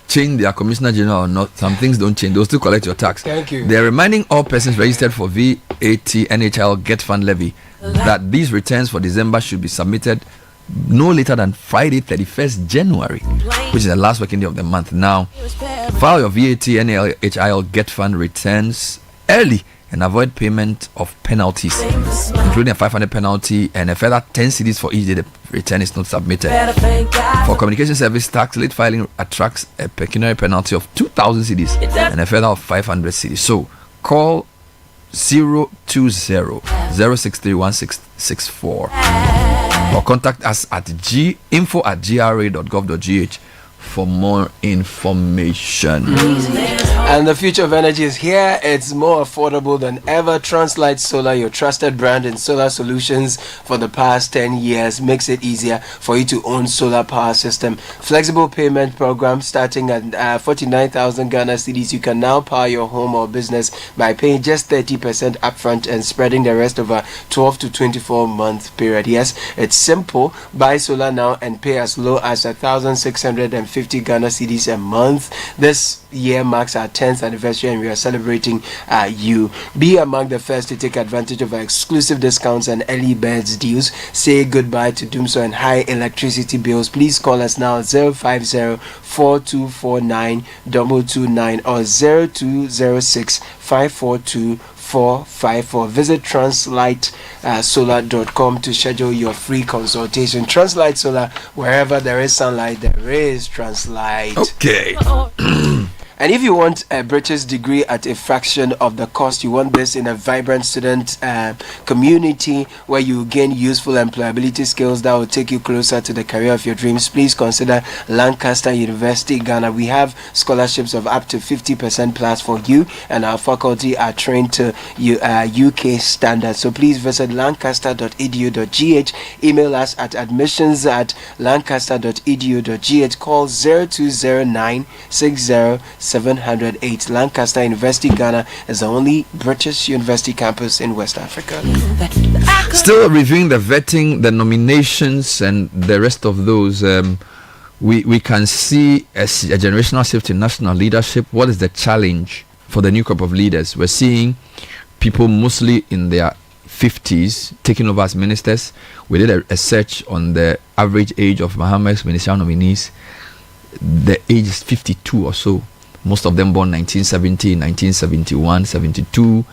change their Commissioner General or not, some things don't change. They'll still collect your tax. Thank you. They're reminding all persons registered for VAT, NHIL, Get Fund Levy that these returns for December should be submitted no later than Friday, 31st January, which is the last working day of the month. Now, file your VAT, NHIL, Get Fund returns early and avoid payment of penalties, including a 500 penalty and a further 10 cedis for each day the return is not submitted. For communication service tax, late filing attracts a pecuniary penalty of 2,000 cedis and a further of 500 cedis. So call 020-063-1664 or contact us at info@gra.gov.gh for more information. And the future of energy is here. It's more affordable than ever. Translight Solar, your trusted brand in solar solutions for the past 10 years, makes it easier for you to own solar power system. Flexible payment program starting at 49,000 Ghana cedis. You can now power your home or business by paying just 30% upfront and spreading the rest over 12 to 24 month period. Yes, it's simple. Buy solar now and pay as low as 1,650 Ghana cedis a month. This year marks our 10th anniversary and we are celebrating you. Be among the first to take advantage of our exclusive discounts and early birds deals. Say goodbye to doomsday and high electricity bills. Please call us now 050-4249-229 or 0206-542-454. Visit translightsolar.com to schedule your free consultation. Translight Solar, wherever there is sunlight, there is Translight. Okay. And if you want a British degree at a fraction of the cost, you want this in a vibrant student community where you gain useful employability skills that will take you closer to the career of your dreams, please consider Lancaster University, Ghana. We have scholarships of up to 50% plus for you, and our faculty are trained to UK standards. So please visit lancaster.edu.gh, email us at admissions@lancaster.edu.gh, call 0209-60-708. Lancaster University, Ghana is the only British university campus in West Africa. Still reviewing the vetting, the nominations, and the rest of those. We can see a generational shift in national leadership. What is the challenge for the new crop of leaders? We're seeing people mostly in their 50s taking over as ministers. We did a search on the average age of Mahamad's ministerial nominees. The age is 52 or so. Most of them born 1970, 1971, 72.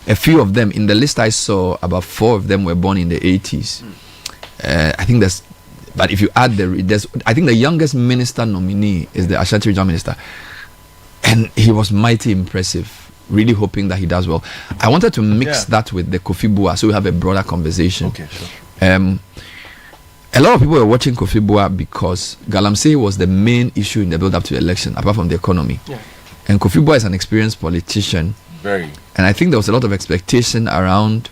A few of them, in the list I saw, about 4 of them were born in the 80s. I think that's, but if you add I think the youngest minister nominee is the Ashanti Regional Minister. And he was mighty impressive. Really hoping that he does well. I wanted to mix that with the Kofi Bua so we have a broader conversation. Okay, sure. A lot of people were watching Kofi Bua because Galamsey was the main issue in the build-up to the election, apart from the economy. Yeah. And Kofi Bua is an experienced politician. Very. And I think there was a lot of expectation around,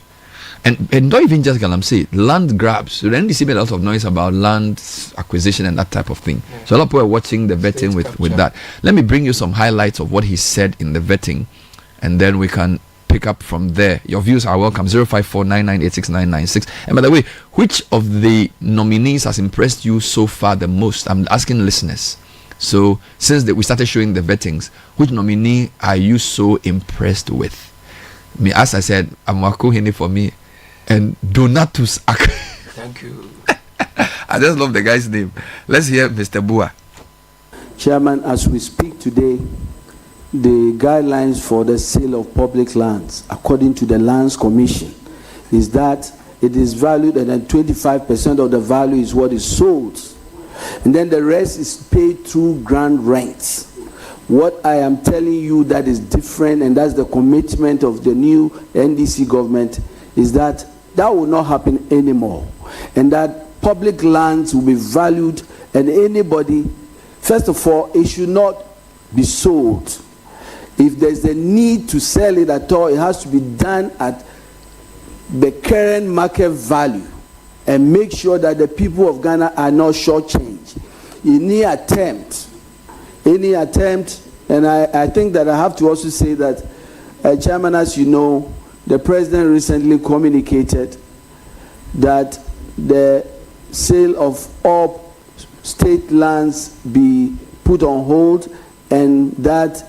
and not even just Galamsey, land grabs. So the NDC made a lot of noise about land acquisition and that type of thing. Yeah. So a lot of people were watching the vetting with that. Let me bring you some highlights of what he said in the vetting, and then we can pick up from there. Your views are welcome. 05499869996. And by the way, which of the nominees has impressed you so far the most? I'm asking listeners. So since we started showing the vettings, which nominee are you so impressed with? Me, as I said, Amwako Hene for me, and Donatus Ak. Thank you. I just love the guy's name. Let's hear Mr. Bua. Chairman, as we speak today, the guidelines for the sale of public lands, according to the Lands Commission, is that it is valued and then 25% of the value is what is sold. And then the rest is paid through grand rents. What I am telling you that is different, and that's the commitment of the new NDC government, is that will not happen anymore. And that public lands will be valued, and anybody, first of all, it should not be sold. If there's a need to sell it at all, it has to be done at the current market value and make sure that the people of Ghana are not shortchanged. Any attempt, and I think that I have to also say that Chairman, as you know, the President recently communicated that the sale of all state lands be put on hold, and that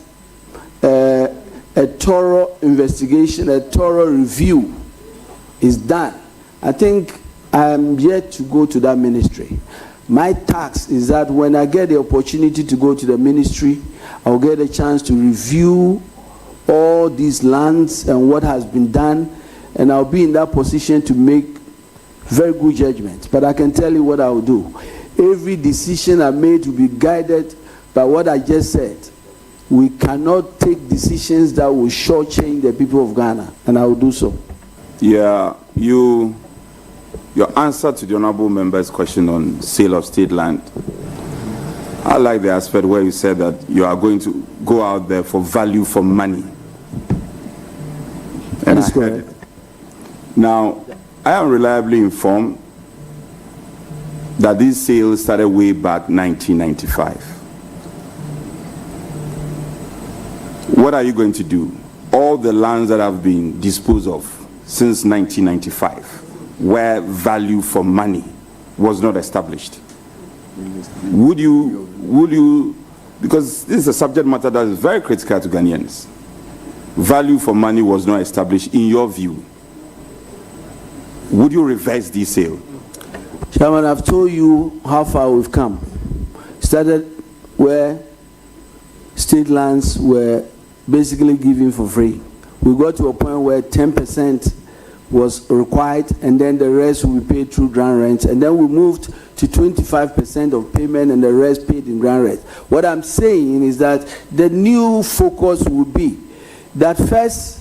a thorough investigation, a thorough review is done. I think I am yet to go to that ministry. My task is that when I get the opportunity to go to the ministry, I'll get a chance to review all these lands and what has been done, and I'll be in that position to make very good judgments. But I can tell you what I will do. Every decision I made will be guided by what I just said. We cannot take decisions that will shortchange the people of Ghana, and I will do so. Yeah, your answer to the honorable member's question on sale of state land, I like the aspect where you said that you are going to go out there for value for money. And That's correct. Now, I am reliably informed that these sales started way back 1995. What are you going to do? All the lands that have been disposed of since 1995, where value for money was not established, would you, because this is a subject matter that is very critical to Ghanaians, value for money was not established, in your view, would you reverse this sale? Chairman, I've told you how far we've come. Started where state lands were basically given for free. We got to a point where 10% was required, and then the rest will be paid through ground rent, and then we moved to 25% of payment and the rest paid in ground rent. What I'm saying is that the new focus will be that first,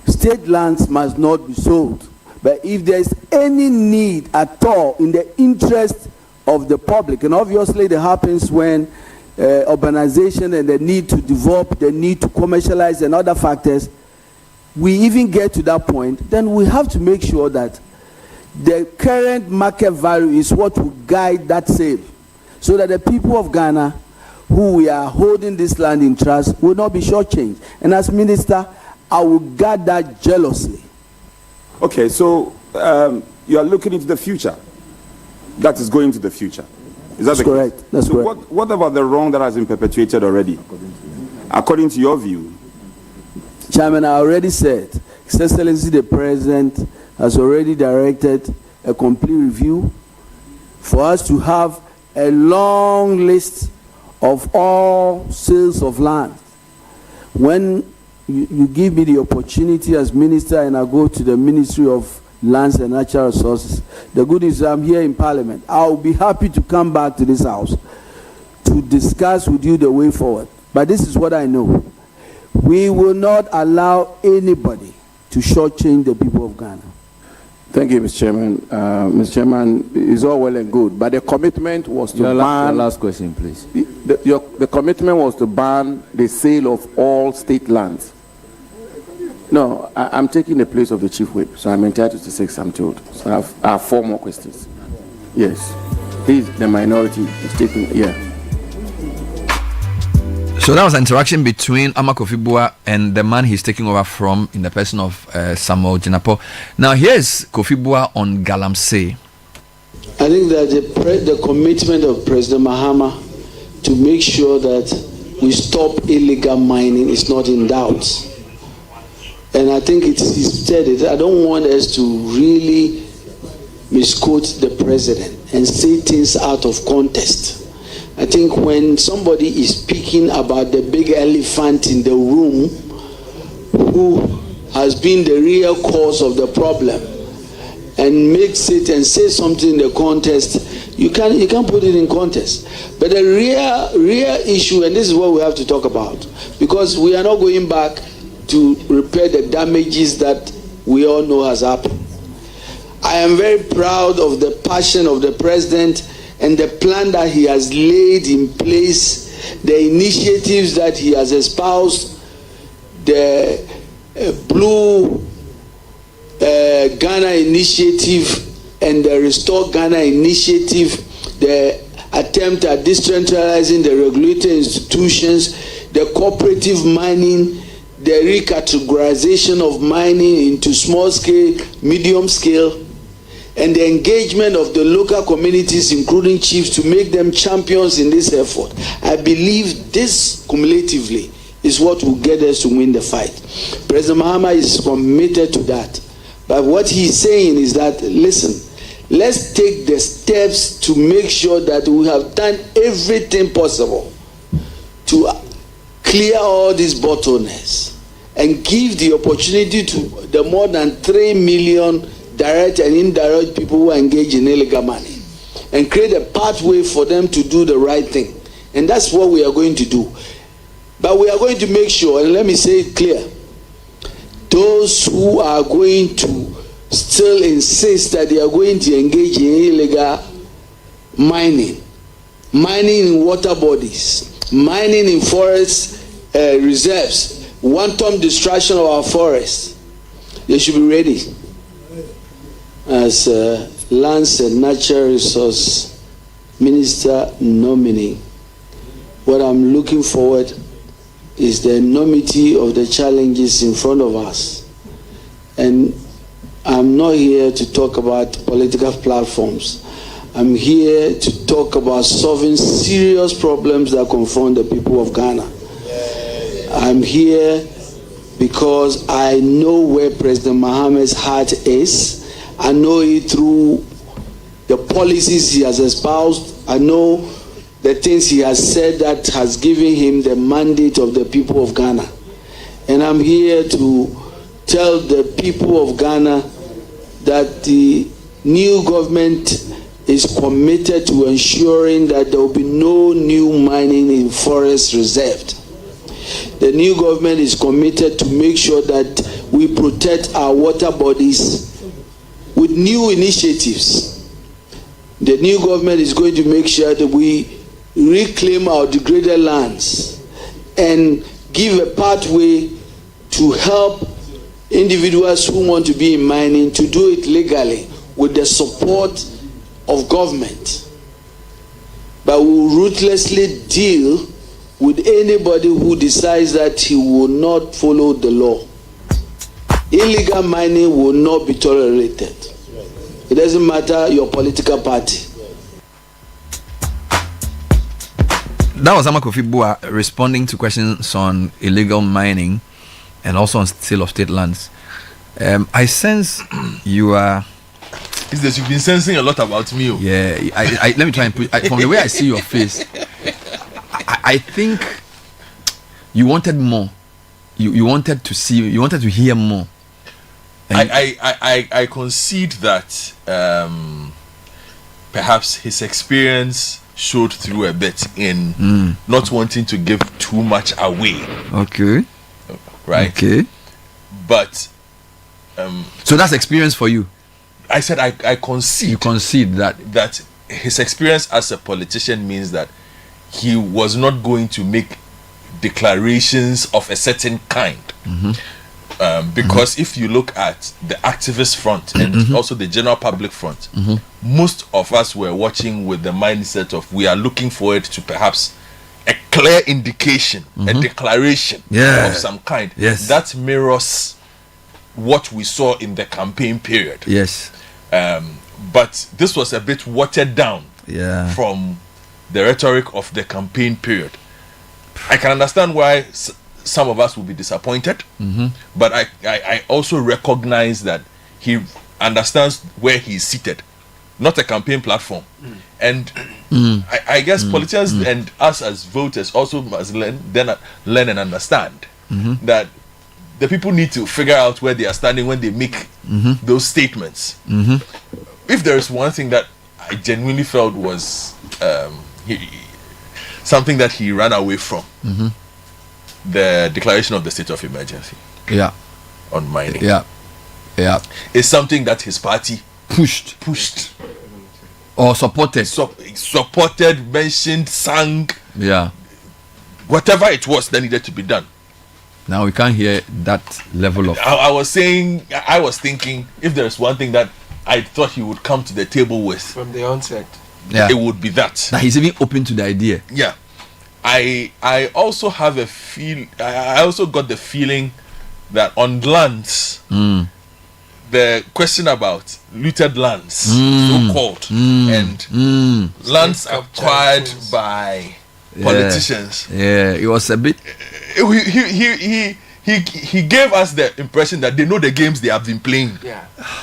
state lands must not be sold, but if there's any need at all in the interest of the public, and obviously that happens when urbanization and the need to develop, the need to commercialize and other factors, we even get to that point, then we have to make sure that the current market value is what will guide that sale, so that the people of Ghana who we are holding this land in trust will not be shortchanged. And as minister, I will guard that jealously. Okay, so you are looking into the future. That is going to the future. Is that correct? That's so correct. What about the wrong that has been perpetuated already? According to your view? Chairman, I already said, His Excellency the President has already directed a complete review for us to have a long list of all sales of land. When you give me the opportunity as minister and I go to the Ministry of Lands and Natural Resources, the good news is I'm here in Parliament. I'll be happy to come back to this house to discuss with you the way forward. But this is what I know. We will not allow anybody to shortchange the people of Ghana. Thank you, Mr. Chairman. Mr. Chairman, it's all well and good, but the commitment was to ban... Your last question, please. The commitment was to ban the sale of all state lands. No, I'm taking the place of the chief whip, so I'm entitled to 6, I'm told. So I have 4 more questions. Yes. Please, the minority is taking... Yeah. So that was an interaction between Ama Kofi Bua and the man he's taking over from in the person of Samuel Jinapo. Now here's Kofi Bua on Galamsey. I think that the commitment of President Mahama to make sure that we stop illegal mining is not in doubt. And I think he said it. I don't want us to really misquote the president and say things out of context. I think when somebody is speaking about the big elephant in the room who has been the real cause of the problem and makes it and says something in the context, you can't put it in context. But the real issue, and this is what we have to talk about, because we are not going back to repair the damages that we all know has happened. I am very proud of the passion of the president and the plan that he has laid in place, the initiatives that he has espoused, the Blue Ghana initiative and the Restore Ghana initiative, the attempt at decentralizing the regulatory institutions, the cooperative mining, the recategorization of mining into small scale, medium scale, and the engagement of the local communities, including chiefs, to make them champions in this effort. I believe this cumulatively is what will get us to win the fight. President Mahama is committed to that. But what he's saying is that, listen, let's take the steps to make sure that we have done everything possible to clear all these bottlenecks and give the opportunity to the more than 3 million direct and indirect people who engage in illegal money and create a pathway for them to do the right thing. And that's what we are going to do. But we are going to make sure, and let me say it clear, those who are going to still insist that they are going to engage in illegal mining in water bodies, mining in forest reserves, wanton destruction of our forests, they should be ready. As Lands and Natural Resource Minister nominee, what I'm looking forward is the enormity of the challenges in front of us. And I'm not here to talk about political platforms. I'm here to talk about solving serious problems that confront the people of Ghana. I'm here because I know where President Mahama's heart is. I know it through the policies he has espoused. I know the things he has said that has given him the mandate of the people of Ghana. And I'm here to tell the people of Ghana that the new government is committed to ensuring that there will be no new mining in forest reserved. The new government is committed to make sure that we protect our water bodies with new initiatives. The new government is going to make sure that we reclaim our degraded lands and give a pathway to help individuals who want to be in mining to do it legally with the support of government. But we will ruthlessly deal with anybody who decides that he will not follow the law. Illegal mining will not be tolerated. It doesn't matter your political party. That was Ama Kofi Bua responding to questions on illegal mining and also on sale of state lands. I sense you are... Is this, you've been sensing a lot about me. Yeah, let me try and put... from the way I see your face, I think you wanted more. You wanted to see... You wanted to hear more. I concede that perhaps his experience showed through a bit in not wanting to give too much away. Okay. Right? Okay. But... so that's experience for you? I said I concede. You concede that his experience as a politician means that he was not going to make declarations of a certain kind. Because if you look at the activist front and also the general public front, most of us were watching with the mindset of we are looking forward to perhaps a clear indication, a declaration of some kind that mirrors what we saw in the campaign period. Yes. But this was a bit watered down from the rhetoric of the campaign period. I can understand why some of us will be disappointed, but I also recognize that he understands where he is seated, not a campaign platform. And I guess politicians and us as voters also must learn and understand that the people need to figure out where they are standing when they make those statements. If there is one thing that I genuinely felt was something that he ran away from, the declaration of the state of emergency on mining is something that his party pushed or supported, mentioned, sang, whatever it was that needed to be done. Now we can't hear that level of... I was thinking, if there's one thing that I thought he would come to the table with from the onset, it would be that he's even open to the idea. I also have I also got the feeling that on lands, the question about looted lands, so-called, and lands acquired by politicians. Yeah, it was a bit. He gave us the impression that they know the games they have been playing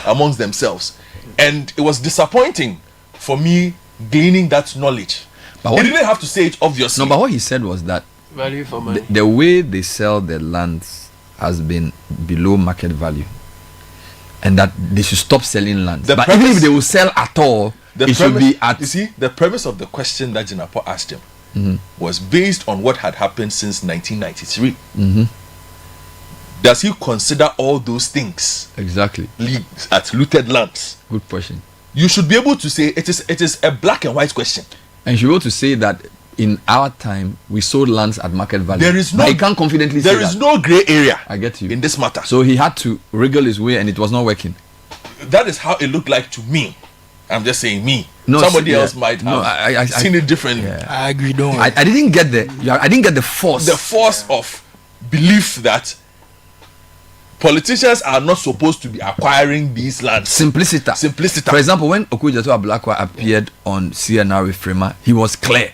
amongst themselves, and it was disappointing for me gleaning that knowledge. But he didn't have to say it obviously. No, but what he said was that value for money. The way they sell the lands has been below market value, and that they should stop selling lands. But even if they will sell at all, it should be at. You see, the premise of the question that Jinapo asked him was based on what had happened since 1993. Does he consider all those things exactly at looted lands? Good question. You should be able to say it is a black and white question. And you should be able to say that in our time we sold lands at market value. There is no. But he can't confidently say there is no gray area. I get you in this matter. So he had to wriggle his way, and it was not working. That is how it looked like to me. I'm just saying me. No, somebody else might have seen it differently. I agree. Don't. I didn't get I didn't get the force. The force of belief that politicians are not supposed to be acquiring these lands. Simplicita. For example, when Okujato Ablakwa appeared on CNR with Frema, he was clear.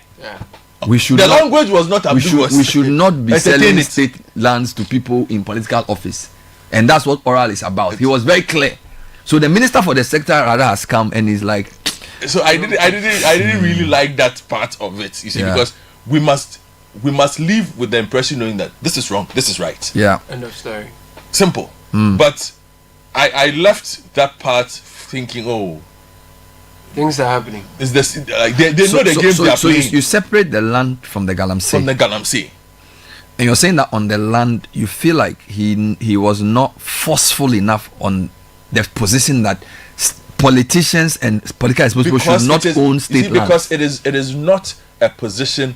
We should the language was not ambiguous. We should not be selling state lands to people in political office, and that's what oral is about. He was very clear. So the minister for the sector rather has come and he's like. So I didn't really like that part of it. You see, because we must live with the impression knowing that this is wrong, this is right. Yeah. End of story. Simple. But I left that part thinking, oh, things are happening. Is this like they know the games they are playing? So you separate the land from the galamsey. And you're saying that on the land you feel like he was not forceful enough on the position that politicians and political people should not own state land. Because it is not a position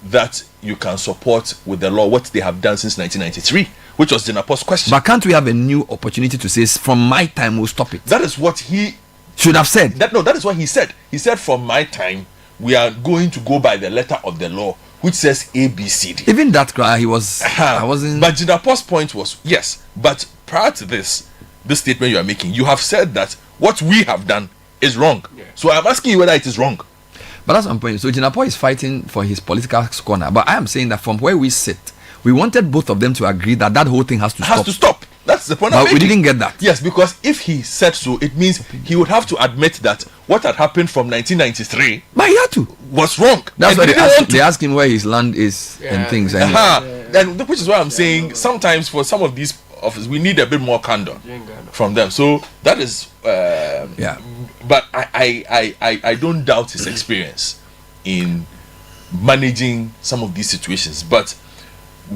that you can support with the law what they have done since 1993, which was Jinapo's question. But can't we have a new opportunity to say from my time we'll stop it? That is what he should have said. That is what he said. He said from my time we are going to go by the letter of the law, which says ABCD. Even that cry, he was. I wasn't. But Jinapo's point was yes. But prior to this statement you are making, you have said that what we have done is wrong. So I'm asking you whether it is wrong. But that's one point. So Jinapo is fighting for his political corner. But I am saying that from where we sit, we wanted both of them to agree that whole thing has to stop. That's the point. But we didn't get that. Yes, because if he said so, it means he would have to admit that what had happened from 1993, but he had to, was wrong. That's why they ask him where his land is and things. And which is why I'm saying sometimes for some of these offices we need a bit more candor from them. So that is But I don't doubt his experience in managing some of these situations, but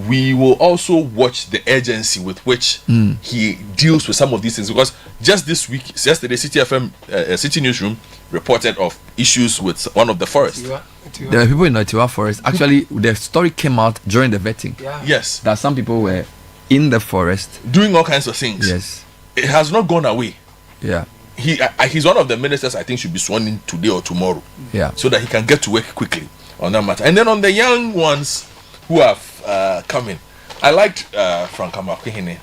we will also watch the urgency with which he deals with some of these things, because just this week, yesterday, Citi FM, Citi Newsroom reported of issues with one of the forests. There are people in Otiwa Forest. Actually, the story came out during the vetting. Yes. That some people were in the forest doing all kinds of things. Yes. It has not gone away. Yeah. He's one of the ministers I think should be sworn in today or tomorrow. Yeah. So that he can get to work quickly on that matter. And then on the young ones who have come in, I liked Frank Amakwihine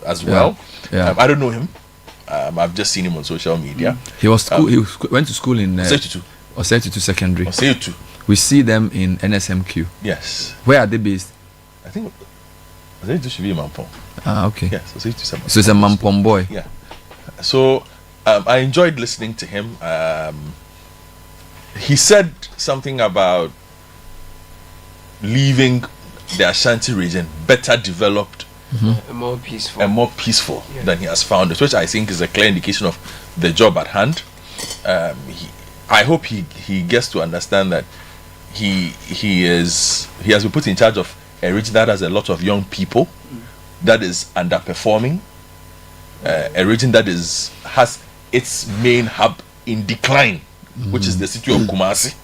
as well. Yeah. I don't know him. I've just seen him on social media. He was went to school in Citi Secondary. We see them in NSMQ. Yes. Where are they based? I think Citi should be in Mampong. Ah, okay. Yeah, so Citi. So it's a Mampong boy. Yeah. So I enjoyed listening to him. He said something about leaving the Ashanti region better developed, and more peaceful than he has found it, which I think is a clear indication of the job at hand. I hope he gets to understand that he has been put in charge of a region that has a lot of young people, that is underperforming, a region that has its main hub in decline, which is the city of Kumasi,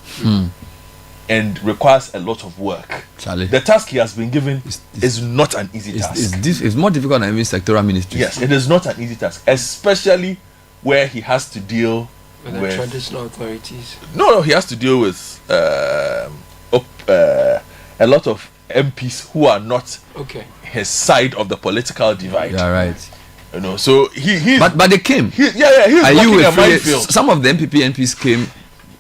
and requires a lot of work. Charlie. The task he has been given is not an easy task. It's more difficult than even sectoral ministry. Yes, it is not an easy task, especially where he has to deal with the traditional authorities. No, he has to deal with a lot of MPs who are not okay his side of the political divide. Yeah, right. You know, so he but they came. He's walking a minefield. Some of the MPs came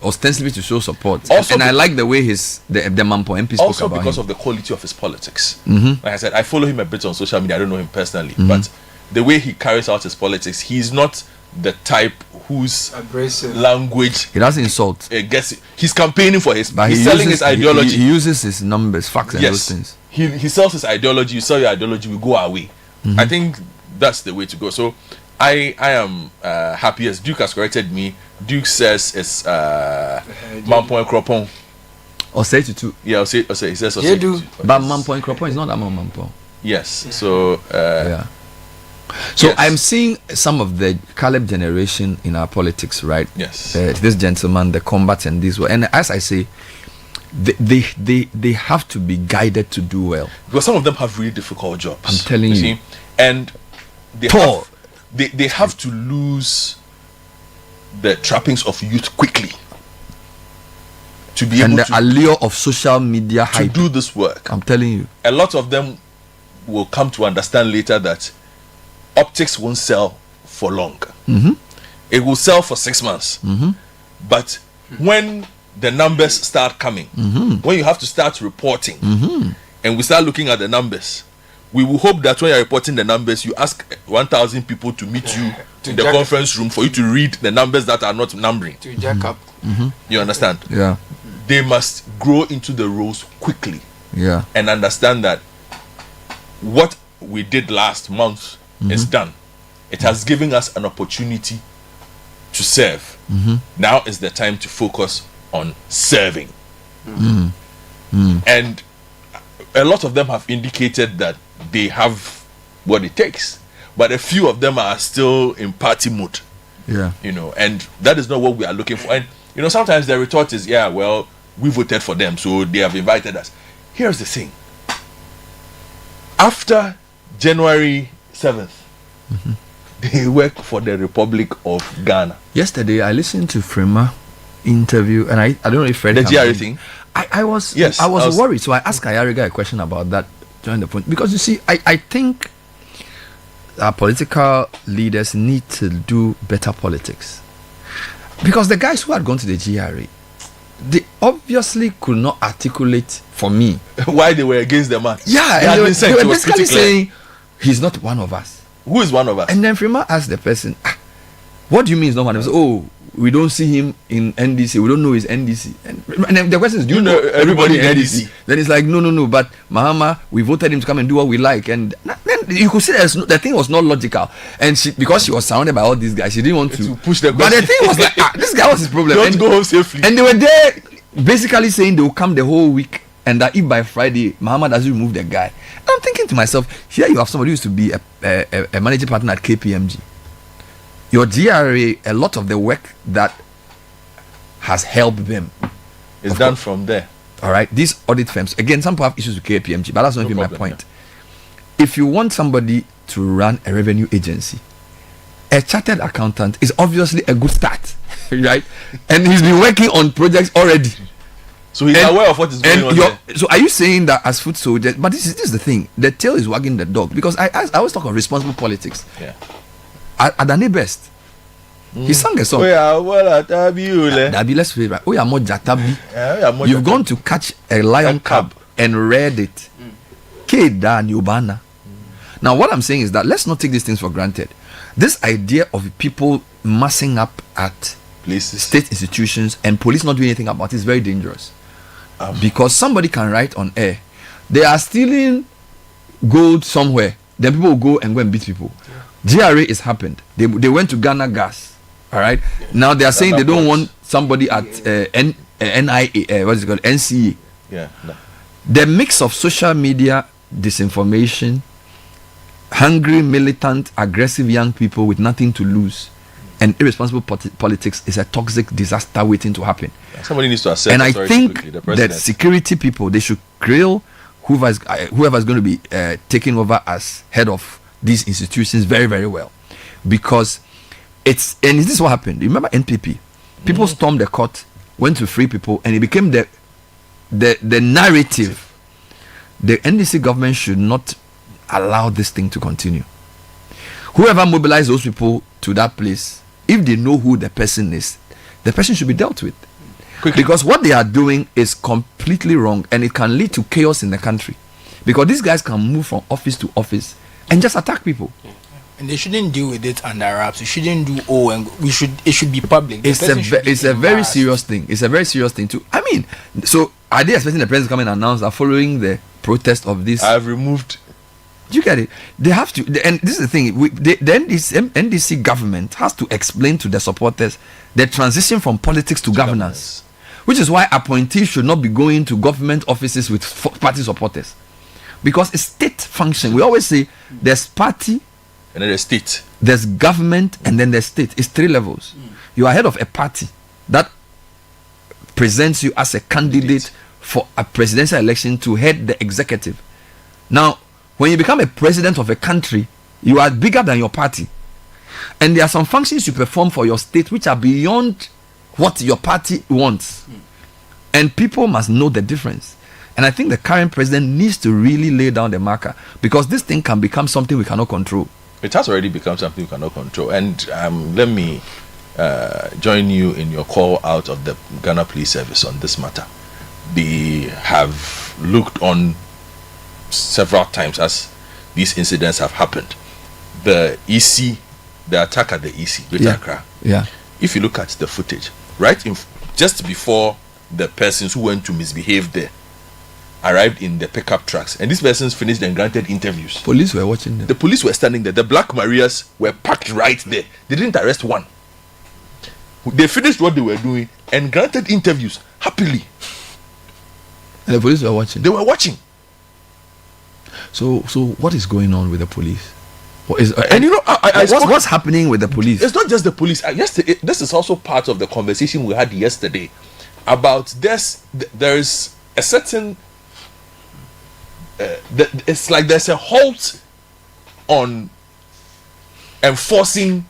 ostensibly to show support, also and I like the way the Mampo MP spoke also about because him. of the quality of his politics. Mm-hmm. Like I said, I follow him a bit on social media. I don't know him personally, but the way he carries out his politics, he's not the type whose abrasive language he doesn't insult. He's campaigning for his. But he's selling his ideology. He uses his numbers, facts, and those things. He sells his ideology. You sell your ideology, we go our way. I think that's the way to go. So I am happy, as Duke has corrected me. Duke says it's Mampo and Kropon. Or say to two. Yeah, he says yeah, do. But Mampo and Kropon is not Mampo. Yes. So yeah. So yes. I'm seeing some of the Caleb generation in our politics, right? Yes. This gentleman, the combatant, this way, and as I say, they have to be guided to do well. Because some of them have really difficult jobs. I'm telling you. See? And they have to lose the trappings of youth quickly to be able to allure of social media to do this work. I'm telling you. A lot of them will come to understand later that optics won't sell for long. It will sell for 6 months. But when the numbers start coming, when you have to start reporting, and we start looking at the numbers, we will hope that when you're reporting the numbers, you ask 1,000 people to meet you in the conference room for you to read the numbers that are not numbering. To jack up. You understand? Yeah. They must grow into the roles quickly. Yeah. And understand that what we did last month is done. It has given us an opportunity to serve. Now is the time to focus on serving. And a lot of them have indicated that they have what it takes, but a few of them are still in party mode. Yeah. You know, and that is not what we are looking for. And you know, sometimes the retort is, yeah, well, we voted for them, so they have invited us. Here's the thing. After January 7th, they work for the Republic of Ghana. Yesterday, I listened to Frema interview, and I don't know if Fred the GRA thing. I was yes, I was worried, so I asked Ayariga a question about that during the point, because you see, I think our political leaders need to do better politics, because the guys who had gone to the GRA, they obviously could not articulate for me why they were against the man. Yeah, they were basically saying he's not one of us. Who is one of us? And then Frema asked the person, what do you mean he's not one of us? Oh, we don't see him in NDC. We don't know his NDC. And then the question is, do you know everybody in NDC? Then it's like, no. But Mahama, we voted him to come and do what we like. And then you could see the thing was not logical. And because she was surrounded by all these guys, she didn't want to push the question. But the thing was like, this guy was his problem. Don't go home safely. And they were there basically saying they will come the whole week, and that if by Friday Mahama doesn't remove the guy. And I'm thinking to myself, here you have somebody who used to be a managing partner at KPMG. Your GRA, a lot of the work that has helped them is done from there. All right, these audit firms, again, some people have issues with KPMG, but that's not even my point. If you want somebody to run a revenue agency, a chartered accountant is obviously a good start, right? And he's been working on projects already. So he's aware of what is going on there. So are you saying that as foot soldiers? But this is the thing. The tail is wagging the dog, because I always talk of responsible politics. Yeah. Adane Best, he sang a song. Let's play right. You've gone to catch a lion cub and read it. Now what I'm saying is that let's not take these things for granted. This idea of people massing up at places, state institutions, and police not doing anything about it is very dangerous. Because somebody can write on air, they are stealing gold somewhere, then people will go and beat people. GRA is happened. They went to Ghana Gas. All right. Now they are saying they don't want somebody at NIA. What is it called? NCA. Yeah. No. The mix of social media disinformation, hungry, militant, aggressive young people with nothing to lose, and irresponsible politics is a toxic disaster waiting to happen. Somebody needs to assess. And I think that security people, they should grill whoever's going to be taking over as head of these institutions very, very well, because this is what happened. Remember NPP? People stormed the court, went to free people, and it became the the narrative, the NDC government should not allow this thing to continue. Whoever mobilized those people to that place, if they know who the person is, the person should be dealt with. Quickly. Because what they are doing is completely wrong, and it can lead to chaos in the country. Because these guys can move from office to office and just attack people. And they shouldn't deal with it under wraps. We shouldn't do it should be public. It's a very serious thing. It's a very serious thing too. I mean, so are they expecting the president to come and announce that following the protest of this? I've removed. Do you get it? They have to, and this is the thing. The NDC government has to explain to the supporters the transition from politics to governance, which is why appointees should not be going to government offices with party supporters, because it's state function. We always say there's party, and then there's state, there's government, and then there's state. It's 3 levels. You are head of a party that presents you as a candidate for a presidential election to head the executive. Now, when you become a president of a country, you are bigger than your party, and there are some functions you perform for your state which are beyond what your party wants, and people must know the difference. And I think the current president needs to really lay down the marker, because this thing can become something we cannot control. It has already become something we cannot control. And let me join you in your call out of the Ghana Police Service on this matter. They have looked on several times as these incidents have happened. The EC, the attack at the EC, Greater Accra. Yeah. If you look at the footage, right just before the persons who went to misbehave there arrived in the pickup trucks, and these persons finished and granted interviews. Police were watching them. The police were standing there. The Black Marias were parked right there. They didn't arrest one. They finished what they were doing and granted interviews happily. And the police were watching. They were watching. So what is going on with the police? And you know, what's happening with the police? It's not just the police. Yesterday, this is also part of the conversation we had yesterday about this. There is a certain. It's like there's a halt on enforcing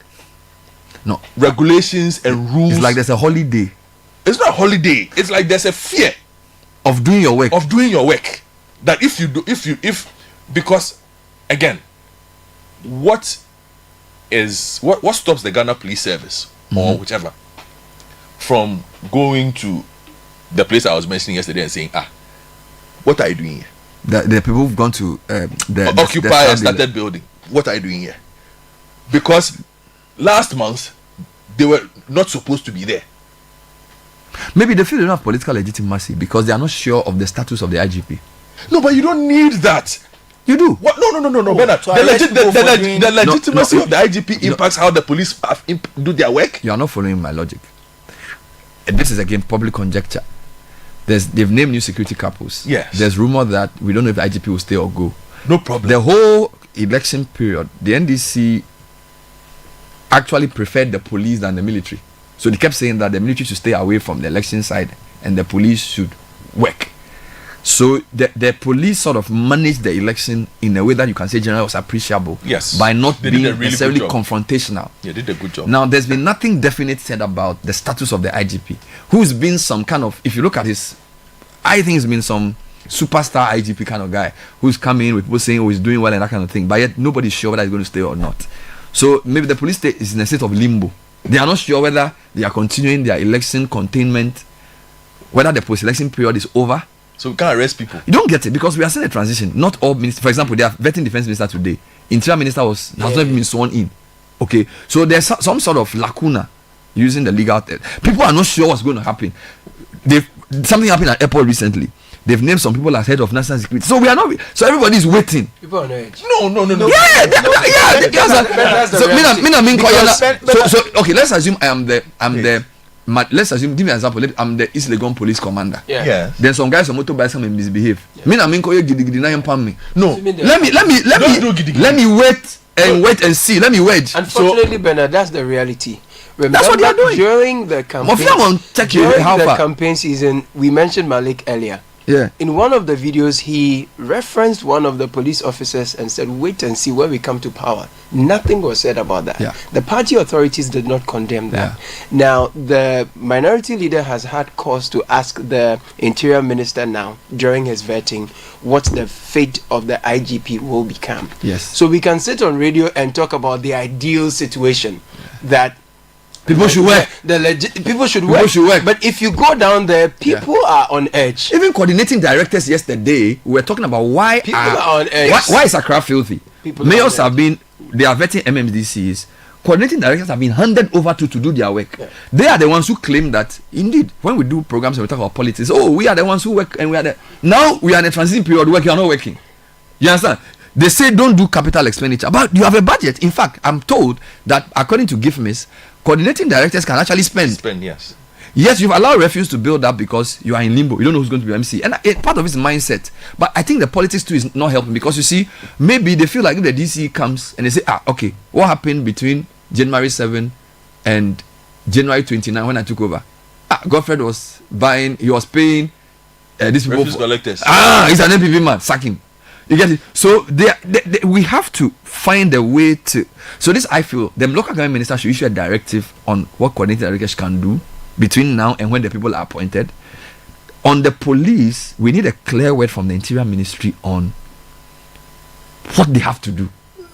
regulations and rules. It's like there's a holiday. It's not a holiday. It's like there's a fear of doing your work. That because again, what stops the Ghana Police Service or whichever from going to the place I was mentioning yesterday and saying, what are you doing here? The people who've gone to the occupy and started building. What are you doing here? Because last month they were not supposed to be there. Maybe they feel they don't have political legitimacy because they are not sure of the status of the IGP. No, but you don't need that. You do. What? No, Bernard. So the legitimacy of the IGP impacts how the police do their work. You are not following my logic. And this is again public conjecture. They've named new security couples. Yes. There's rumor that we don't know if the IGP will stay or go. No problem. The whole election period, the NDC actually preferred the police than the military. So they kept saying that the military should stay away from the election side and the police should work. So the police sort of managed the election in a way that you can say generally was appreciable. Yes. By not They being did a really necessarily good job. confrontational. Yeah, they did a good job. Now, there's been nothing definite said about the status of the IGP, who's been some kind of, if you look at his, I think he's been some superstar IGP kind of guy who's coming in with people saying, oh, he's doing well and that kind of thing, but yet nobody's sure whether he's going to stay or not. So maybe the police state is in a state of limbo. They are not sure whether they are continuing their election containment, whether the post-election period is over. So we can't arrest people. You don't get it because we are still in a transition. Not all ministers, for example, they are vetting defense minister today. Interior minister has not even been sworn in. Okay, so there's some sort of lacuna using the legal. People are not sure what's going to happen. Something happened at airport recently. They've named some people as head of national security. So we are not. So everybody's waiting. People on edge. No. Yeah. So okay, let's assume let's assume. Give me an example. I'm the East Legon police commander. Yeah. Then some guys on motorbikes come and misbehave. Me na minko you gidi na yempam me. No. Let me wait and see. Let me wait. Unfortunately, Bernard, that's the reality. Remember, that's what they are doing during the campaign. During the campaign season, we mentioned Malik earlier. Yeah. In one of the videos, he referenced one of the police officers and said, "Wait and see when we come to power." Nothing was said about that. Yeah. The party authorities did not condemn that. Now, the minority leader has had cause to ask the interior minister now, during his vetting, what the fate of the IGP will become. Yes. So we can sit on radio and talk about the ideal situation that people should work. People should work. But if you go down there, people are on edge. Even coordinating directors yesterday, we were talking about why people are on edge. Why is Accra filthy? Mayors have been, they are vetting MMDCs. Coordinating directors have been handed over to do their work. Yeah. They are the ones who claim that, indeed, when we do programs and we talk about politics, we are the ones who work and we are the... Now we are in a transition period where you are not working. You understand? They say don't do capital expenditure, but you have a budget. In fact, I'm told that according to GIFMIS, coordinating directors can actually spend. Yes. Yes, you've allowed refuse to build up because you are in limbo. You don't know who's going to be MC. And part of it is mindset. But I think the politics too is not helping because you see, maybe they feel like if the DC comes and they say, okay, what happened between January 7 and January 29 when I took over? Godfred was buying, he was paying these people. Refuse collectors. He's an MPP man, sack him. You get it? So we have to find a way to. So this, I feel, the local government minister should issue a directive on what coordinating directors can do between now and when the people are appointed. On the police, we need a clear word from the Interior Ministry on what they have to do.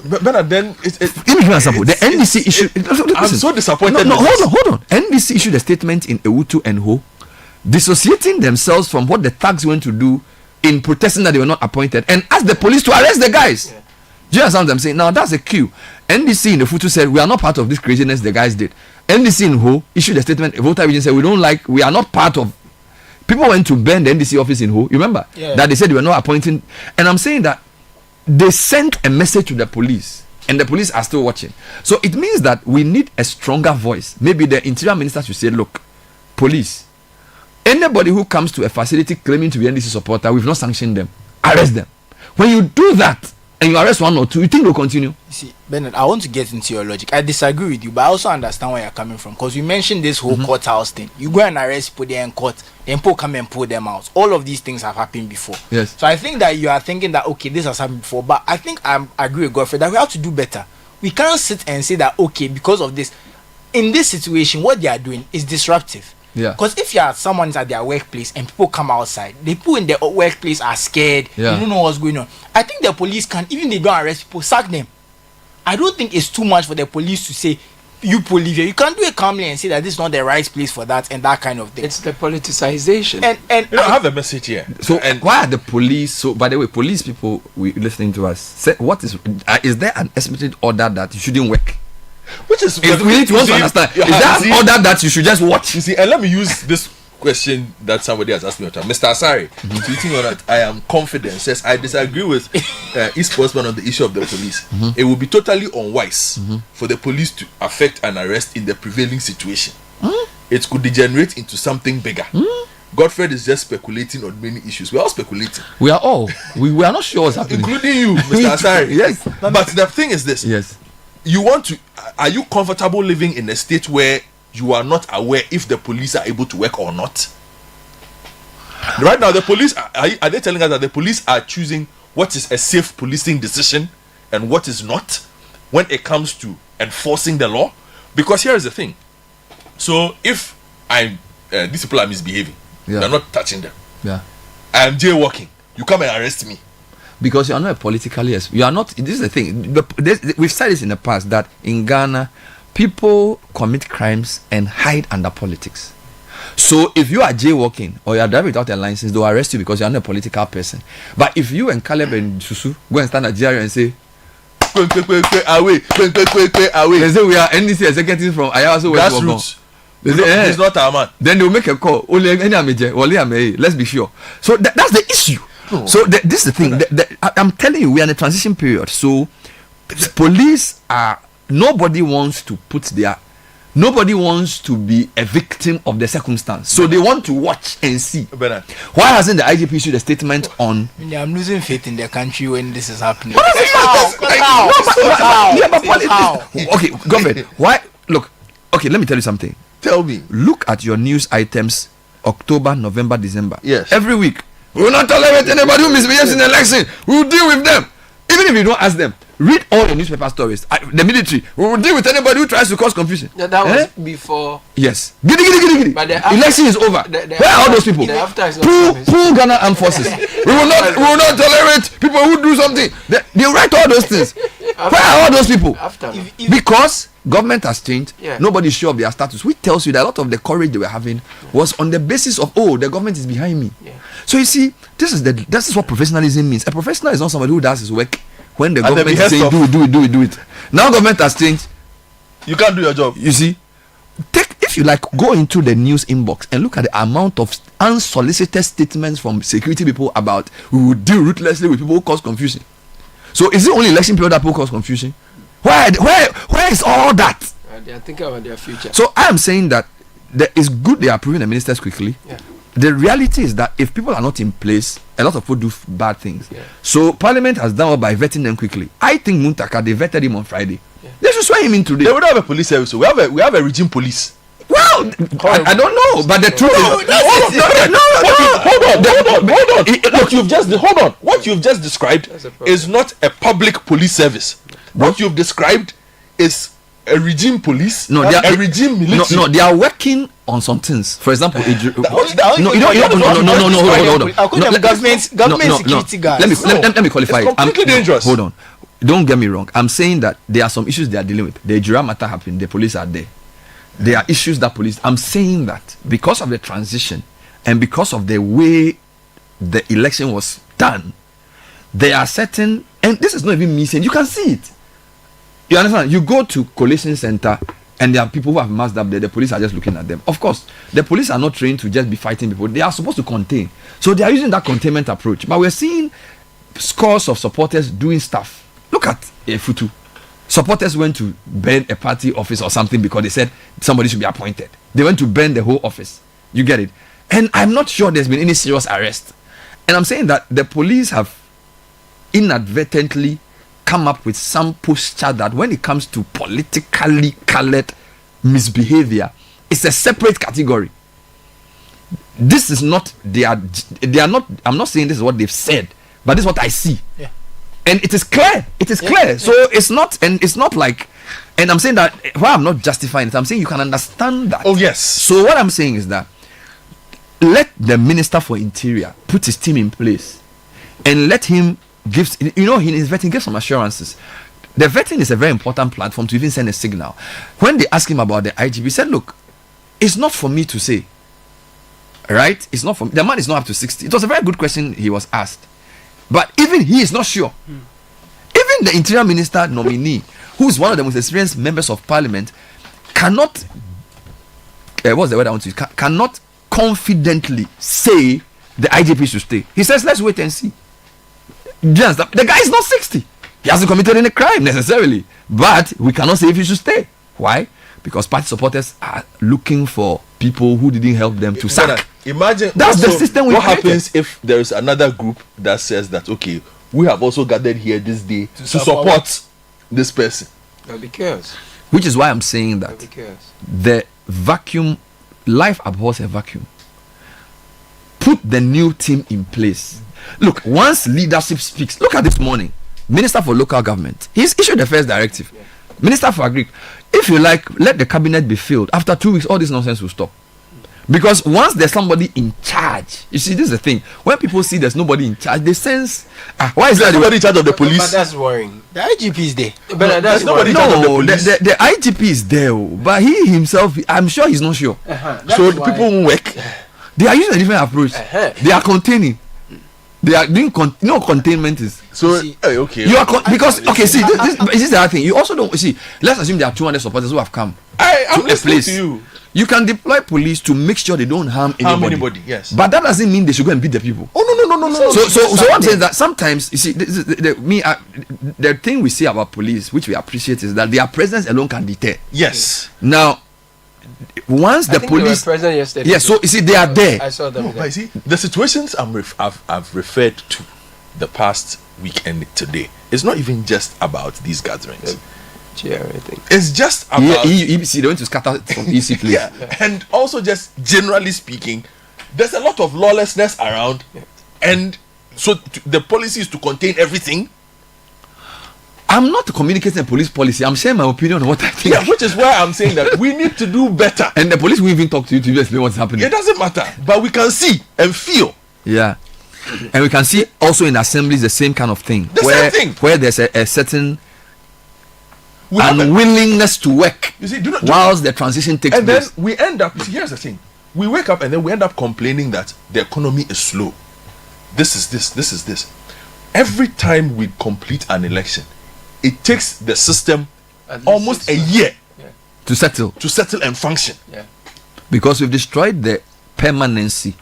But then, let me give you an example. The NDC issued. I'm so disappointed. No, hold on. NDC issued a statement in Ewutu and Ho, dissociating themselves from what the thugs went to do in protesting that they were not appointed, and asked the police to arrest the guys. Yeah. Do you understand what I'm saying? Now that's a cue. NDC in the Futu said we are not part of this craziness the guys did. NDC in Ho issued a statement. Volta region said we are not part of. People went to burn the NDC office in Ho. You remember that they said they were not appointing. And I'm saying that they sent a message to the police, and the police are still watching. So it means that we need a stronger voice. Maybe the Interior Minister should say, look, police, anybody who comes to a facility claiming to be NDC supporter, we've not sanctioned them. Arrest them. When you do that and you arrest one or two, you think they'll continue? You see, Bernard, I want to get into your logic. I disagree with you, but I also understand where you're coming from. Because you mentioned this whole courthouse thing. You go and arrest people there in court, then people come and pull them out. All of these things have happened before. Yes. So I think that you are thinking that, okay, this has happened before. But I think I agree with Godfrey that we have to do better. We can't sit and say that, okay, because of this, in this situation, what they are doing is disruptive. Yeah. Because if you are someone's at their workplace and people come outside, the people in their workplace are scared. Yeah. They don't know what's going on. I think the police can, even if they don't arrest people, sack them. I don't think it's too much for the police to say, you police here. You can do it calmly and say that this is not the right place for that and that kind of thing. It's the politicization. And I have a message here. So and why are the police? So by the way, police people listening to us, say, what is there an estimated order that you shouldn't work? Which is we need to understand. Is there an order that you should just watch? You see, and let me use this question that somebody has asked me on time. Mr. Asari, tweeting on that, I am confident, says I disagree with East Sportsman on the issue of the police. It would be totally unwise for the police to affect an arrest in the prevailing situation. It could degenerate into something bigger. Godfred is just speculating on many issues. We are all speculating. We are all. We are not sure what's happening. Including you, Mr. Asari. Yes. But the thing is this. Yes. Are you comfortable living in a state where you are not aware if the police are able to work or not? Right now, the police, are they telling us that the police are choosing what is a safe policing decision and what is not when it comes to enforcing the law? Because here is the thing. So if these people are misbehaving, you're not touching them. Yeah. I am jaywalking. You come and arrest me. Because you are not a politically, you are not. This is the thing. We've said this in the past that in Ghana, people commit crimes and hide under politics. So if you are jaywalking or you are driving without a license, they'll arrest you because you are not a political person. But if you and Caleb and Susu go and stand at GRA and say, away, they say we are NDC executives from Ayawaso West Grassroots. He's not our man. Then they'll make a call. Let's be sure. So that's the issue. Oh. So this is the thing. I'm telling you, we are in a transition period. So police are. Nobody wants to be a victim of the circumstance. So they want to watch and see. Bernard. Why hasn't the IGP issued a statement on? I'm losing faith in the country when this is happening. Okay, government. Why? Look. Okay, let me tell you something. Tell me. Look at your news items. October, November, December. Yes. Every week. We will not tolerate anybody who misbehaves in the election. We will deal with them. Even if you don't ask them, read all the newspaper stories. The military, we will deal with anybody who tries to cause confusion. Yeah, that was before. Yes. Giddy. But the election is over. Where are all those people? Pull Ghana Armed Forces. we will not tolerate people who do something. They write all those things. Where are all those people? Because government has changed. Yeah. Nobody is sure of their status. Which tells you that a lot of the courage they were having was on the basis of, the government is behind me. Yeah. So you see, this is what professionalism means. A professional is not somebody who does his work when the government is saying do it. Now government has changed. You can't do your job. You see, if you like, go into the news inbox and look at the amount of unsolicited statements from security people about we will deal ruthlessly with people who cause confusion. So is it only election period that people cause confusion? Where is all that? They are thinking about their future. So I am saying that it's good they are approving the ministers quickly. Yeah. The reality is that if people are not in place, a lot of people do bad things. Yeah. So Parliament has done well by vetting them quickly. I think Muntaka, they vetted him on Friday. Yeah. They should swear him in today. They would have a police service. So we have a regime police. Well, I don't know, but the truth is, hold on. What you've just described is not a public police service. What you've described is a regime police, regime military. No, they are working on some things. For example, hold on. Government security guys. Let me qualify. It's completely dangerous. Hold on. Don't get me wrong. I'm saying that there are some issues they are dealing with. The Ejura matter happened. The police are there. There are issues that police. I'm saying that because of the transition and because of the way the election was done, there are certain, and this is not even me saying, you can see it. You understand? You go to collation center and there are people who have masked up there. The police are just looking at them. Of course, the police are not trained to just be fighting people. They are supposed to contain. So they are using that containment approach. But we're seeing scores of supporters doing stuff. Look at Futu. Supporters went to burn a party office or something because they said somebody should be appointed. They went to burn the whole office. You get it? And I'm not sure there's been any serious arrest. And I'm saying that the police have inadvertently come up with some posture that when it comes to politically colored misbehavior, it's a separate category. This is not, they are not, I'm not saying this is what they've said, but this is what I see. Yeah. And it is clear. It is clear. Yeah. So it's not like, and I'm saying that why I'm not justifying it, I'm saying you can understand that. Oh yes. So what I'm saying is that let the Minister for Interior put his team in place and let him give, in his vetting, give some assurances. The vetting is a very important platform to even send a signal. When they asked him about the IGP, he said, look, it's not for me to say. Right? It's not for me. The man is not up to 60. It was a very good question he was asked. But even he is not sure. Even the Interior Minister nominee, who is one of the most experienced members of Parliament, cannot, what's the word I want to use? Cannot confidently say the IGP should stay. He says, let's wait and see. Just the guy is not 60. He hasn't committed any crime necessarily. But we cannot say if he should stay. Why? Because party supporters are looking for people who didn't help them to sack. Imagine that's the system. What happens if there is another group that says that, okay, we have also gathered here this day to support this person? Nobody cares. Which is why I'm saying that the vacuum, life abhors a vacuum. Put the new team in place. Look, once leadership speaks, look at this morning, Minister for Local Government, he's issued the first directive. Yeah. Minister for Agri, if you like, let the cabinet be filled. After 2 weeks, all this nonsense will stop. Because once there's somebody in charge, you see, this is the thing. When people see there's nobody in charge, they sense, why is there nobody in charge of the police? But that's worrying. The IGP is there. But that's nobody in charge of the police. The IGP is there, but he himself, I'm sure he's not sure. So the people won't work. They are using a different approach. They are containing. They are doing containment is so okay. You are because see this is the other thing. You also don't see. Let's assume there are 200 supporters who have come. I'm listening to you. You can deploy police to make sure they don't harm anybody. Yes, but that doesn't mean they should go and beat the people. Oh no. So what I'm saying is that sometimes you see the thing we say about police, which we appreciate, is that their presence alone can deter. Yes. Now, once the police they were present yesterday. Yeah, so you see they are there. I saw them. No, but you see the situations I've referred to the past week and today. It's not even just about these gatherings. It's just about EBC. They want to scatter from EC place. Yeah, and also just generally speaking, there's a lot of lawlessness around, And so the policy is to contain everything. I'm not communicating a police policy. I'm sharing my opinion on what I think. Yeah, which is why I'm saying that we need to do better. And the police will even talk to you to explain what's happening. It doesn't matter, but we can see and feel. Yeah. And we can see also in assemblies the same kind of thing. Same thing. Where there's a certain unwillingness to work whilst the transition takes place. And then we end up, here's the thing. We wake up and then we end up complaining that the economy is slow. This is this. Every time we complete an election, it takes the system almost a year to settle and function. Yeah. Because we've destroyed the permanency.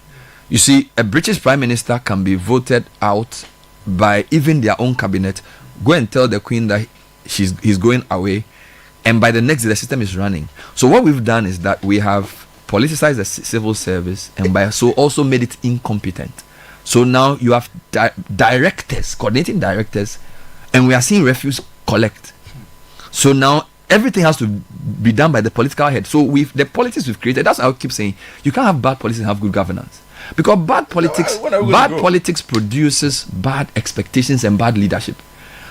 You see, a British Prime Minister can be voted out by even their own cabinet. Go and tell the Queen that he's going away, and by the next day the system is running. So what we've done is that we have politicized the civil service, and by so also made it incompetent. So now you have directors, coordinating directors, and we are seeing refuse collect. So now everything has to be done by the political head. So the politics we've created, that's how I keep saying, you can't have bad policies and have good governance. Because bad politics produces bad expectations and bad leadership.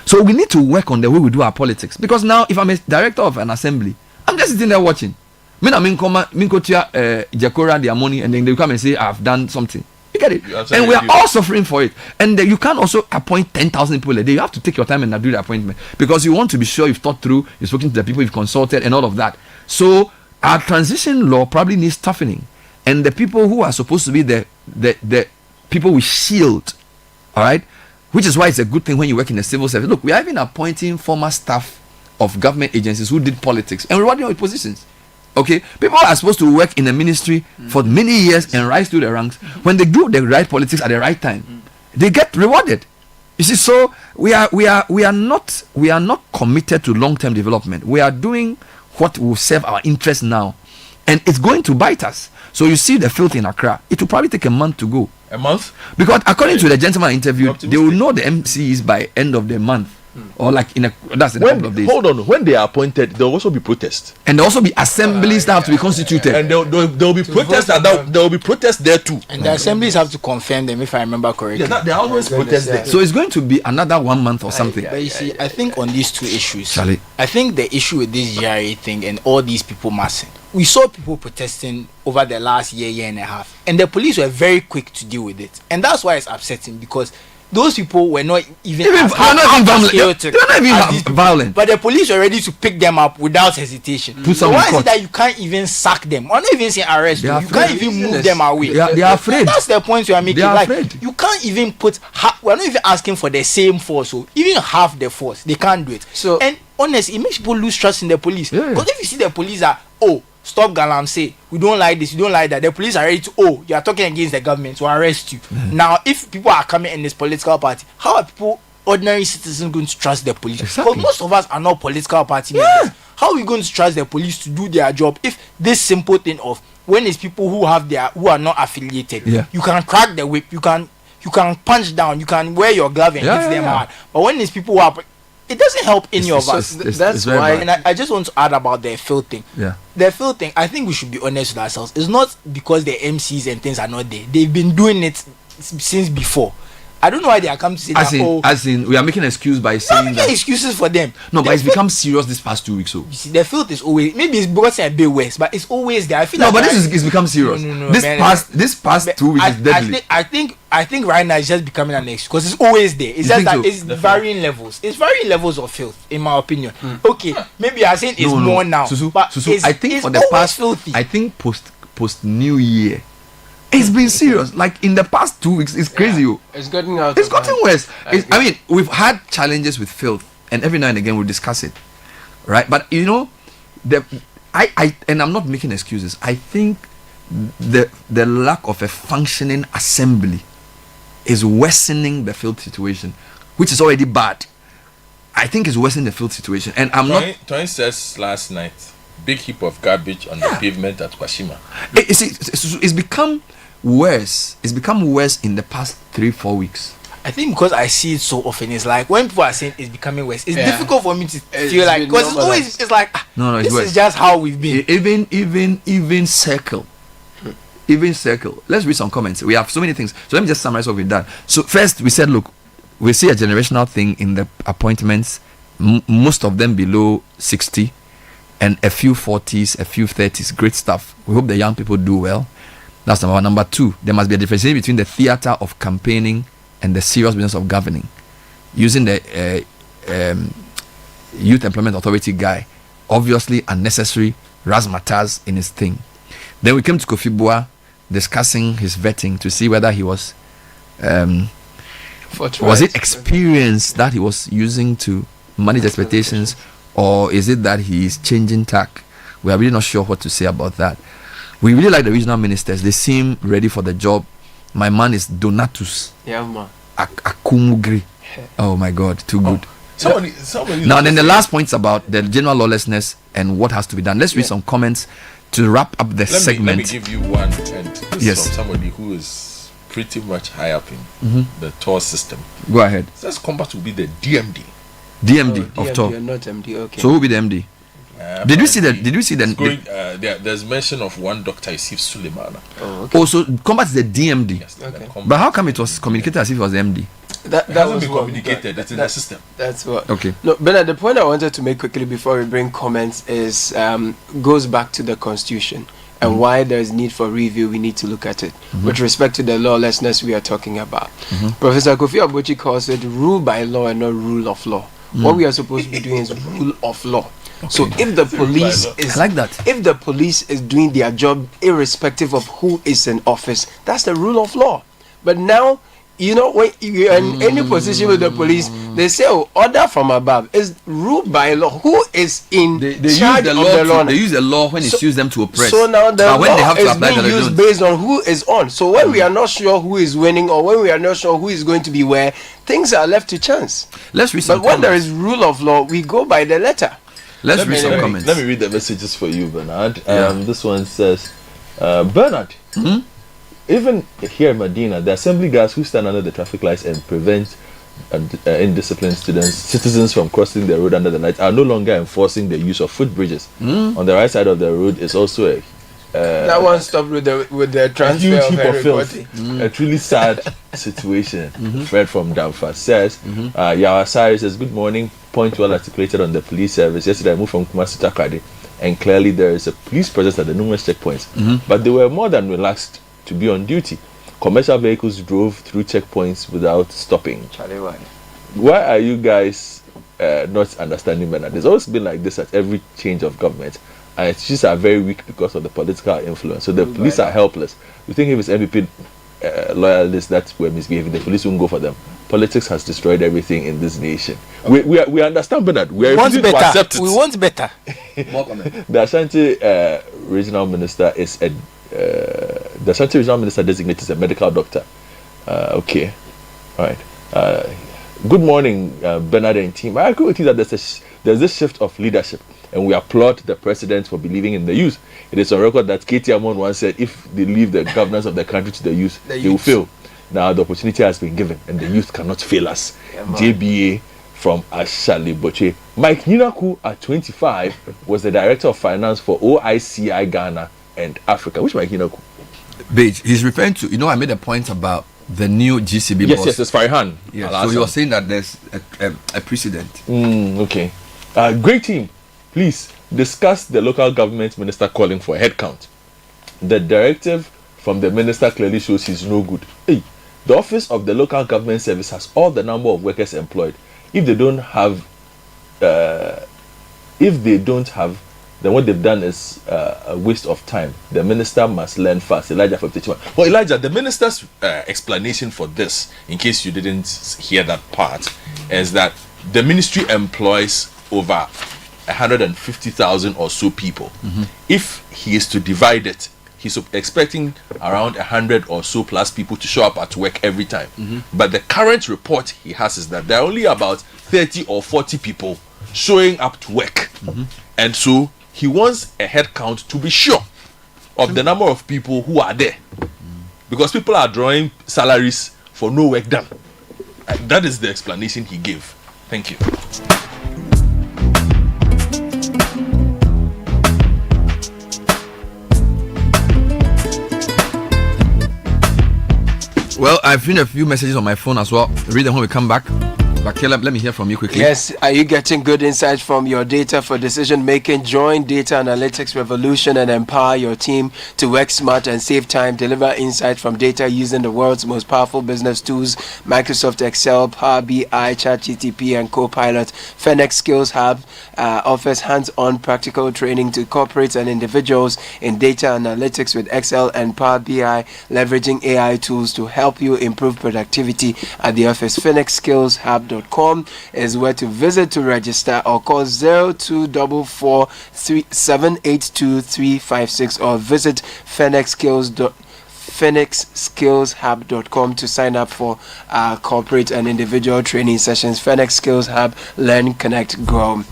So we need to work on the way we do our politics. Because now, if I'm a director of an assembly, I'm just sitting there watching. Jakora their money, and then they come and say, I've done something. You get it? And we are all suffering for it. And you can't also appoint 10,000 people a day. You have to take your time and do the appointment. Because you want to be sure you've thought through, you've spoken to the people, you've consulted, and all of that. So our transition law probably needs toughening. And the people who are supposed to be the people we shield, all right, which is why it's a good thing when you work in the civil service. Look, we are even appointing former staff of government agencies who did politics and rewarding with positions. Okay, people are supposed to work in the ministry for many years and rise through the ranks. When they do the right politics at the right time, they get rewarded. You see, so we are not committed to long-term development. We are doing what will serve our interests now, and it's going to bite us. So you see the filth in Accra. It will probably take a month to go. A month? Because according to the gentleman interviewed, they will know the MCs by end of the month. Or like in a couple of days. Hold on, when they are appointed, there will also be protests. And there will also be assemblies that have to be constituted. And there will be protests there will be protests there too. And the assemblies have to confirm them, if I remember correctly. Yeah, there are always protests there. So it's going to be another 1 month or something. But you see, I think on these two issues, Charlie, I think the issue with this GRA thing and all these people massing, we saw people protesting over the last year and a half, and the police were very quick to deal with it. And that's why it's upsetting, because those people were not even violent. But the police were ready to pick them up without hesitation. So why is it that you can't even sack them? Or not even say arrest them. You can't even move them away. They are afraid. That's the point you are making. They are like, afraid. you can't even we're not even asking for the same force. So even half the force, they can't do it. So, and honestly, it makes people lose trust in the police. Because if you see the police are, stop galamsey, we don't like this, we don't like that, the police are ready to, you are talking against the government, to arrest you. Now if people are coming in this political party, how are people, ordinary citizens, going to trust the police? Because most of us are not political party members. How are we going to trust the police to do their job if this simple thing of when it's people who are not affiliated, you can crack the whip, you can punch down, you can wear your glove and hit them hard, but when it's people who are, it doesn't help any of us. That's why, and I just want to add about the filth thing. The filth thing, I think we should be honest with ourselves. It's not because the MCs and things are not there. They've been doing it since before. I don't know why they are coming to say as in we are making an excuse by saying that excuses for them. No, but it's become serious this past 2 weeks. So you see, the filth is always, maybe it's because a bit worse, but it's always there. I feel but it's become serious. No, this past 2 weeks is deadly. I think right now it's just becoming an excuse because it's always there. It's just that it's varying levels. It's varying levels of filth, in my opinion. Okay, maybe I think it's more now. But I think for the past filthy. I think post New Year, it's been serious. Like in the past 2 weeks, it's crazy. It's gotten out. It's gotten worse. I mean, we've had challenges with filth, and every now and again we discuss it, right? But you know, and I'm not making excuses. I think the lack of a functioning assembly is worsening the filth situation, which is already bad. I think it's worsening the filth situation, and I'm not. Twain says last night, big heap of garbage on the pavement at Kwashima. It's become worse. It's become worse in the past 3-4 weeks. I think because I see it so often, it's like when people are saying it's becoming worse, it's difficult for me to feel like, because it's always, it's like no, this worse. Is just how we've been. Even circle. even circle. Let's read some comments. We have so many things. So let me just summarize what we've done. So first, we said, look, we see a generational thing in the appointments. Most of them below 60, and a few 40s, a few 30s. Great stuff. We hope the young people do well. That's number one. Number two, there must be a difference between the theater of campaigning and the serious business of governing. Using the Youth Employment Authority guy, obviously unnecessary razzmatazz in his thing. Then we came to Kofi Boa discussing his vetting to see whether he was it experience that he was using to manage expectations, or is it that he is changing tack? We are really not sure what to say about that. We really like the regional ministers. They seem ready for the job. My man is Donatus. Yeah, man. Akumugri. Oh my God, too good. Somebody Now, then the last point's about the general lawlessness and what has to be done. Let's read some comments to wrap up the segment. Let me give you one, and this is from somebody who is pretty much high up in the TOR system. Go ahead. Says combat will be the DMD. DMD of TOR. You're not MD, okay. So who will be the MD? Did you see the? There's mention of one Dr. Isif Suleimana. Oh, okay. So combat is the DMD. Yes, okay. But how come it was communicated as if it was the MD? That hasn't was been communicated. That's in the system. That's what. Okay. No, Bernard, the point I wanted to make quickly before we bring comments is goes back to the Constitution and why there is need for review. We need to look at it with respect to the lawlessness we are talking about. Professor Kofi Abuchi calls it rule by law and not rule of law. What we are supposed to be doing is rule of law. Okay. So if the police is if the police is doing their job irrespective of who is in office, that's the rule of law. But now, you know, when you're in any position with the police, they say, oh, order from above is ruled by law. Who is in charge of the law? They use the law when it's used them to oppress. So now the law when they have to is apply being used based on who is on. So when we are not sure who is winning, or when we are not sure who is going to be where, things are left to chance. Let's read some But when there is rule of law, we go by the letter. Let's read some comments. Let me read the messages for you, Bernard. This one says, Bernard, even here in Medina, the assembly guards who stand under the traffic lights and prevent indisciplined citizens from crossing the road under the lights are no longer enforcing the use of footbridges. On the right side of the road is also that one stopped with the transfer of everybody. A truly sad situation. Fred from Damfast says, Yawasari says, good morning. Point well articulated on the police service. Yesterday I moved from Kumasi to Takoradi, and clearly there is a police presence at the numerous checkpoints. But they were more than relaxed to be on duty. Commercial vehicles drove through checkpoints without stopping. Why are you guys not understanding better? There's always been like this at every change of government, and its chiefs are very weak because of the political influence. So the police are helpless. You think if it's MPP loyalists that were misbehaving, the police won't go for them. Politics has destroyed everything in this nation. Okay. We understand, Bernard. We want better. To accept it. We want better. The Ashanti regional minister is the Ashanti regional minister designated as a medical doctor. Okay, all right. Good morning, Bernard and team. I agree with you that there's this shift of leadership, and we applaud the president for believing in the youth. It is on record that Katie Amon once said, if they leave the governance of the country to the youth, they will fail. Now the opportunity has been given, and the youth cannot fail us. JBA from Ashali Boche. Mike Ninaku, at 25, was the director of finance for OICI Ghana and Africa. Which Mike Ninaku? Beige. He's referring to, I made a point about the new GCB boss. Yes, it's Farhan. Yes, so he was saying that there's a precedent. Okay. Great team. Please discuss the local government minister calling for a headcount. The directive from the minister clearly shows he's no good. Hey, the office of the local government service has all the number of workers employed. If they don't have, then what they've done is a waste of time. The minister must learn fast. Elijah 51. Well, Elijah, the minister's explanation for this, in case you didn't hear that part, is that the ministry employs over 150,000 or so people. If he is to divide it, he's expecting around 100 or so plus people to show up at work every time. But the current report he has is that there are only about 30 or 40 people showing up to work. And so he wants a head count to be sure of the number of people who are there. Because people are drawing salaries for no work done. And that is the explanation he gave. Thank you. Well, I've seen a few messages on my phone as well. Read them when we come back. But Caleb, let me hear from you quickly. Yes, are you getting good insights from your data for decision making? Join data analytics revolution and empower your team to work smart and save time. Deliver insights from data using the world's most powerful business tools: Microsoft Excel, Power BI, ChatGPT, and Copilot. Phoenix Skills Hub offers hands-on practical training to corporates and individuals in data analytics with Excel and Power BI, leveraging AI tools to help you improve productivity at the office. PhoenixSkillsHub.com is where to visit to register, or call 0244 782 356 or visit phoenixskillshub.com to sign up for corporate and individual training sessions. Phoenix Skills Hub, learn, connect, grow.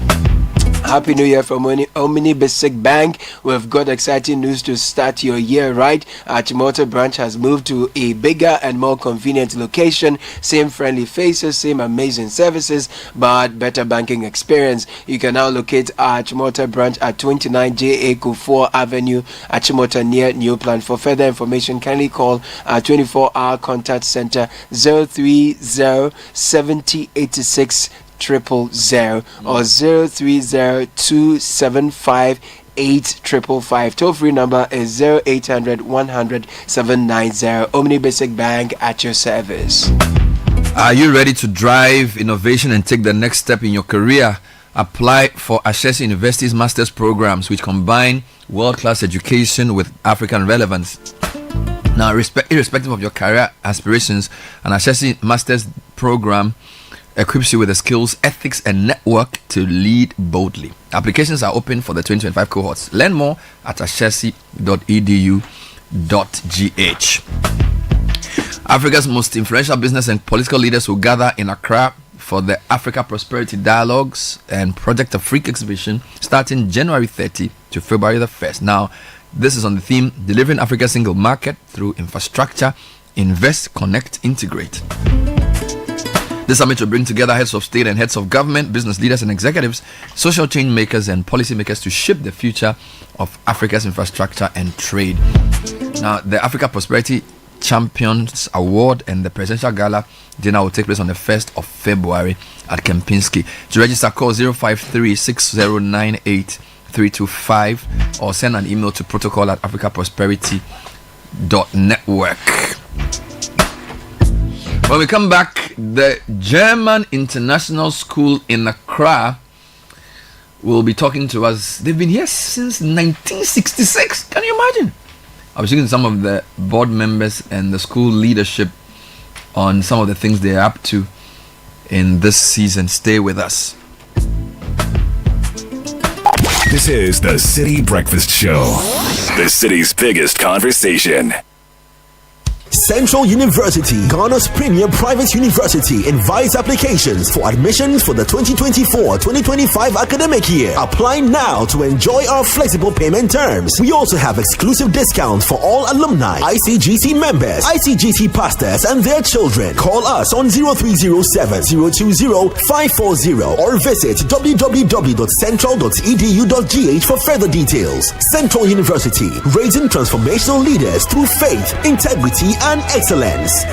Happy New Year from Omni Basic Bank. We've got exciting news to start your year right. Our Chimoto branch has moved to a bigger and more convenient location. Same friendly faces, same amazing services, but better banking experience. You can now locate our Chimoto branch at 29J Kufuor Avenue, Achimota near New Plant. For further information, kindly call our 24-hour contact center 030 70 86 000 or 030-275-8555. Toll free number is 0800 100 790. Omni Basic Bank at your service. Are you ready to drive innovation and take the next step in your career? Apply for Ashesi University's master's programs, which combine world-class education with African relevance. Now, irrespective of your career aspirations, an Ashesi master's program equips you with the skills, ethics, and network to lead boldly. Applications are open for the 2025 cohorts. Learn more at ashesi.edu.gh. Africa's most influential business and political leaders will gather in Accra for the Africa Prosperity Dialogues and Project Afrique exhibition starting January 30 to February the 1st. Now, this is on the theme Delivering Africa's Single Market Through Infrastructure, Invest, Connect, Integrate. This summit will bring together heads of state and heads of government, business leaders and executives, social change makers and policy makers to shape the future of Africa's infrastructure and trade. Now, the Africa Prosperity Champions Award and the Presidential Gala dinner will take place on the 1st of February at Kempinski. To register, call 053-6098-325 or send an email to protocol@africaprosperity.network. When we come back, the German International School in Accra will be talking to us. They've been here since 1966. Can you imagine? I was speaking to some of the board members and the school leadership on some of the things they're up to in this season. Stay with us. This is the Citi Breakfast Show, the city's biggest conversation. Central University, Ghana's premier private university, invites applications for admissions for the 2024-2025 academic year. Apply now to enjoy our flexible payment terms. We also have exclusive discounts for all alumni, ICGC members, ICGC pastors and their children. Call us on 0307-020-540 or visit www.central.edu.gh for further details. Central University, raising transformational leaders through faith, integrity and excellence.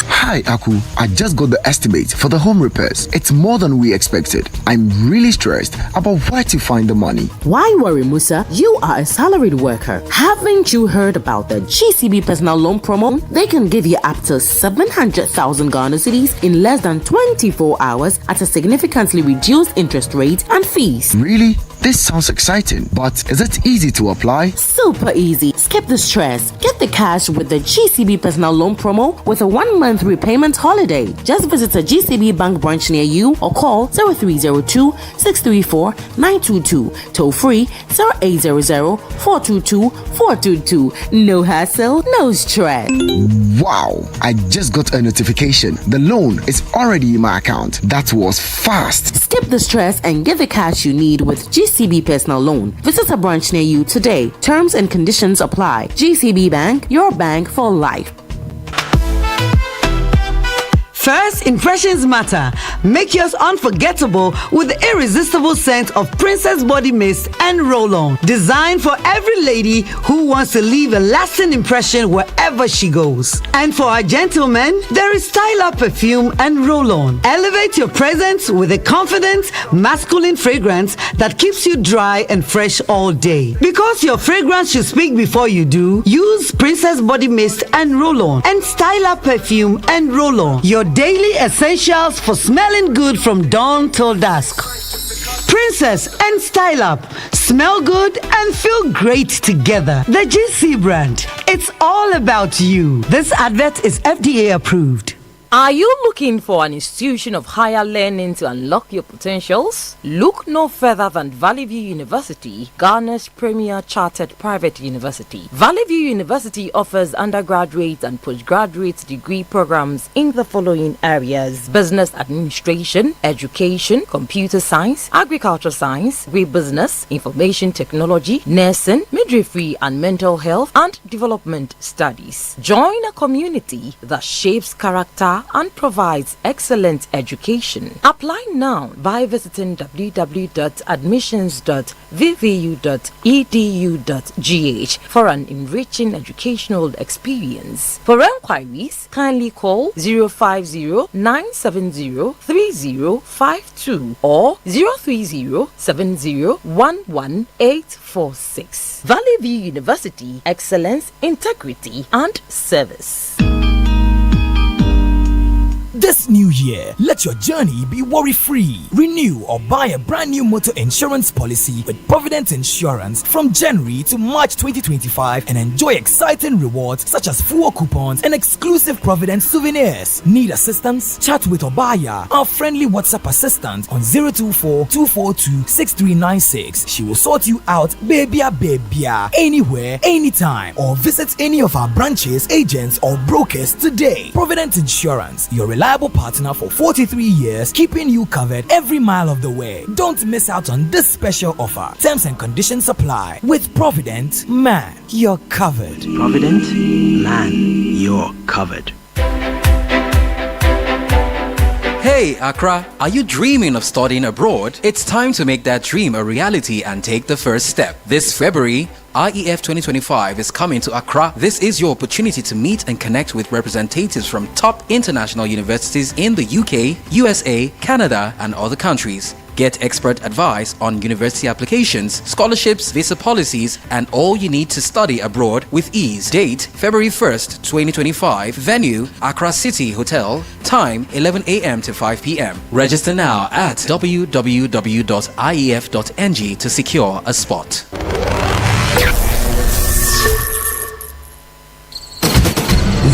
Hi Aku, I just got the estimate for the home repairs. It's more than we expected. I'm really stressed about where to find the money. Why worry, Musa? You are a salaried worker. Haven't you heard about the GCB personal loan promo? They can give you up to 700,000 Ghana cedis in less than 24 hours at a significantly reduced interest rate and fees. Really? This sounds exciting, but is it easy to apply? Super easy. Skip the stress. Get the cash with the GCB personal loan promo with a 1-month repayment holiday. Just visit a GCB bank branch near you or call 0302-634-922. Toll free 0800-422-422. No hassle, no stress. Wow, I just got a notification. The loan is already in my account. That was fast. Skip the stress and get the cash you need with GCB personal loan. Visit a branch near you today. Terms and conditions apply. GCB Bank, your bank for life. First impressions matter. Make yours unforgettable with the irresistible scent of Princess Body Mist and Roll-On. Designed for every lady who wants to leave a lasting impression wherever she goes. And for our gentlemen, there is Style Up Perfume and Roll-On. Elevate your presence with a confident, masculine fragrance that keeps you dry and fresh all day. Because your fragrance should speak before you do, use Princess Body Mist and Roll-On and Style Up Perfume and Roll-On. Your daily essentials for smelling good from dawn till dusk. Princess and Style Up. Smell good and feel great together. The GC brand. It's all about you. This advert is FDA approved. Are you looking for an institution of higher learning to unlock your potentials? Look no further than Valley View University, Ghana's premier chartered private university. Valley View University offers undergraduate and postgraduate degree programs in the following areas: business administration, education, computer science, agriculture science, agribusiness, information technology, nursing, midwifery and mental health, and development studies. Join a community that shapes character and provides excellent education. Apply now by visiting www.admissions.vvu.edu.gh for an enriching educational experience. For enquiries, kindly call 050-970-3052 or 030-7011-846. Valley View University, excellence, integrity, and service. This new year, let your journey be worry-free. Renew or buy a brand new motor insurance policy with Provident Insurance from January to March 2025 and enjoy exciting rewards such as fuel coupons and exclusive Provident souvenirs. Need assistance? Chat with Obaya, our friendly WhatsApp assistant on 024-242-6396. She will sort you out babia, anywhere, anytime, or visit any of our branches, agents, or brokers today. Provident Insurance, your reliable partner for 43 years, keeping you covered every mile of the way. Don't miss out on this special offer. Terms and conditions apply. With Provident, man, you're covered. Provident, man, you're covered. Hey Accra, are you dreaming of studying abroad? It's time to make that dream a reality and take the first step. This February, IEF 2025 is coming to Accra. This is your opportunity to meet and connect with representatives from top international universities in the UK, USA, Canada, and other countries. Get expert advice on university applications, scholarships, visa policies, and all you need to study abroad with ease. Date, February 1st, 2025. Venue, Accra City Hotel. Time, 11 a.m. to 5 p.m. Register now at www.ief.ng to secure a spot.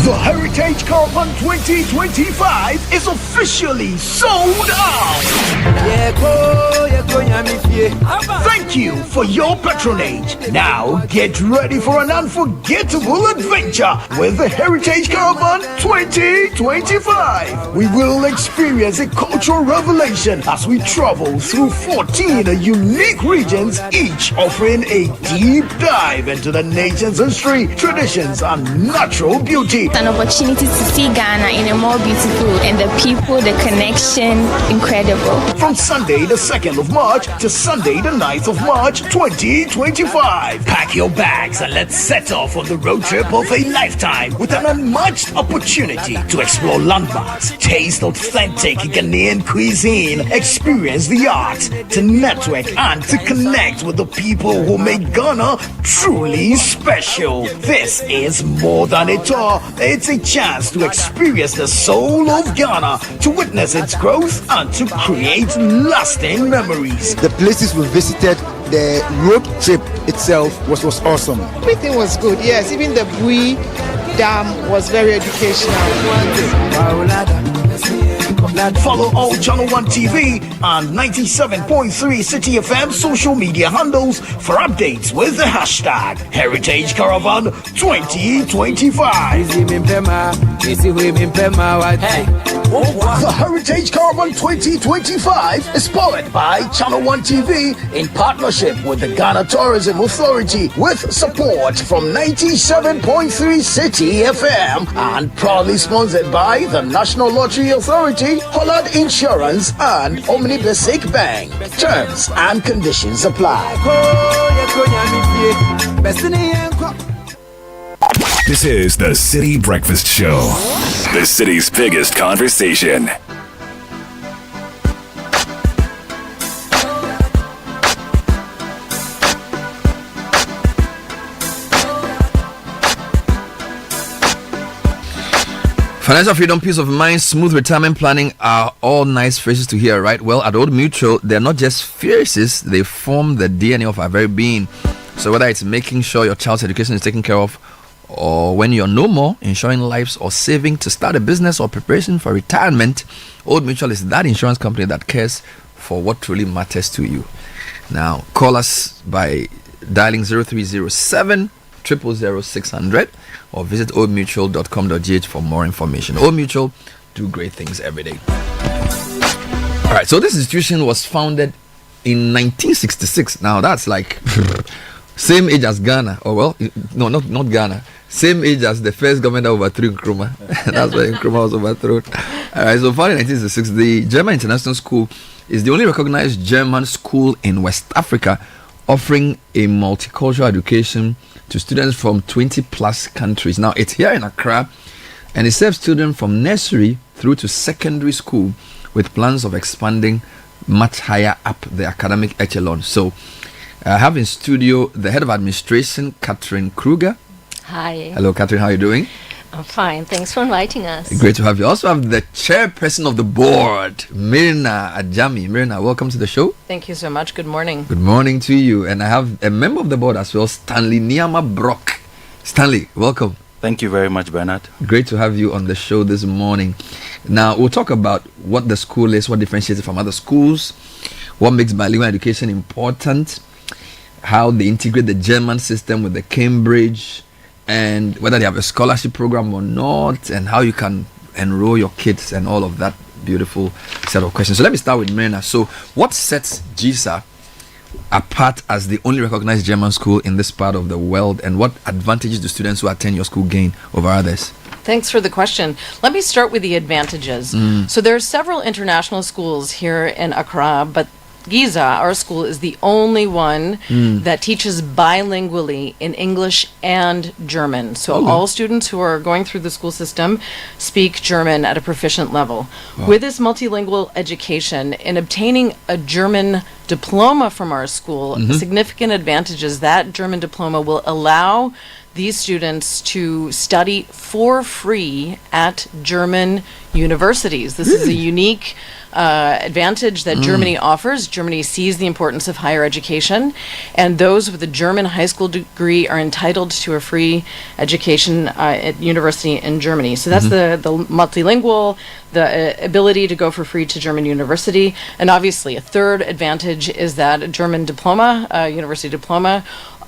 The Heritage Caravan 2025 is officially sold out! Thank you for your patronage. Now get ready for an unforgettable adventure with the Heritage Caravan 2025. We will experience a cultural revelation as we travel through 14 unique regions, each offering a deep dive into the nation's history, traditions, and natural beauty. An opportunity to see Ghana in a more beautiful, and the people, the connection, incredible. From Sunday the 2nd of March to Sunday the 9th of March 2025. Pack your bags and let's set off on the road trip of a lifetime with an unmatched opportunity to explore landmarks, taste authentic Ghanaian cuisine, experience the arts, to network and to connect with the people who make Ghana truly special. This is more than a tour. It's a chance to experience the soul of Ghana, to witness its growth and to create lasting memories. The places we visited, the road trip itself was awesome. Everything was good, yes. Even the Bui Dam was very educational. Follow all Channel 1 TV and 97.3 Citi FM social media handles for updates with the hashtag Heritage Caravan 2025. The Heritage Caravan 2025 is powered by Channel 1 TV in partnership with the Ghana Tourism Authority with support from 97.3 Citi FM and proudly sponsored by the National Lottery Authority Security, Pollard Insurance, and Omni Basic Bank. Terms and conditions apply. This is the Citi Breakfast Show, the city's biggest conversation. Financial freedom, peace of mind, smooth retirement planning are all nice phrases to hear, right? Well, at Old Mutual, they're not just phrases, they form the DNA of our very being. So whether it's making sure your child's education is taken care of, or when you're no more, ensuring lives or saving to start a business or preparation for retirement, Old Mutual is that insurance company that cares for what truly matters to you. Now, call us by dialing 0307 000 600 or visit oldmutual.com.gh for more information. Old Mutual do great things every day. All right, so this institution was founded in 1966. Now that's like same age as Ghana, or well, no, not Ghana. Same age as the first government that overthrew Nkrumah. That's why Nkrumah was overthrown. All right, so founded in 1966, the German International School is the only recognized German school in West Africa offering a multicultural education to students from 20 plus countries. Now it's here in Accra and it serves children from nursery through to secondary school with plans of expanding much higher up the academic echelon. So I have in studio the head of administration, Catherine Kruger. Hi. Hello Catherine, how are you doing? I'm fine. Thanks for inviting us. Great to have you. Also have the chairperson of the board, Myrna Ajami. Myrna, welcome to the show. Thank you so much. Good morning. Good morning to you. And I have a member of the board as well, Stanley Niama Brock. Stanley, welcome. Thank you very much, Bernard. Great to have you on the show this morning. Now, we'll talk about what the school is, what differentiates it from other schools, what makes bilingual education important, how they integrate the German system with the Cambridge, and whether they have a scholarship program or not, and how you can enroll your kids and all of that beautiful set of questions. So let me start with Myrna. So what sets GISA apart as the only recognized German school in this part of the world, and what advantages do students who attend your school gain over others? Thanks for the question. Let me start with the advantages. So there are several international schools here in Accra, but Giza, our school, is the only one that teaches bilingually in English and German. So all students who are going through the school system speak German at a proficient level. Wow. With this multilingual education, in obtaining a German diploma from our school, a significant advantage is that German diploma will allow these students to study for free at German universities. This is a unique advantage that Germany offers. Germany sees the importance of higher education, and those with a German high school degree are entitled to a free education at university in Germany. So that's the multilingual, the ability to go for free to German university. And obviously a third advantage is that a German diploma, university diploma,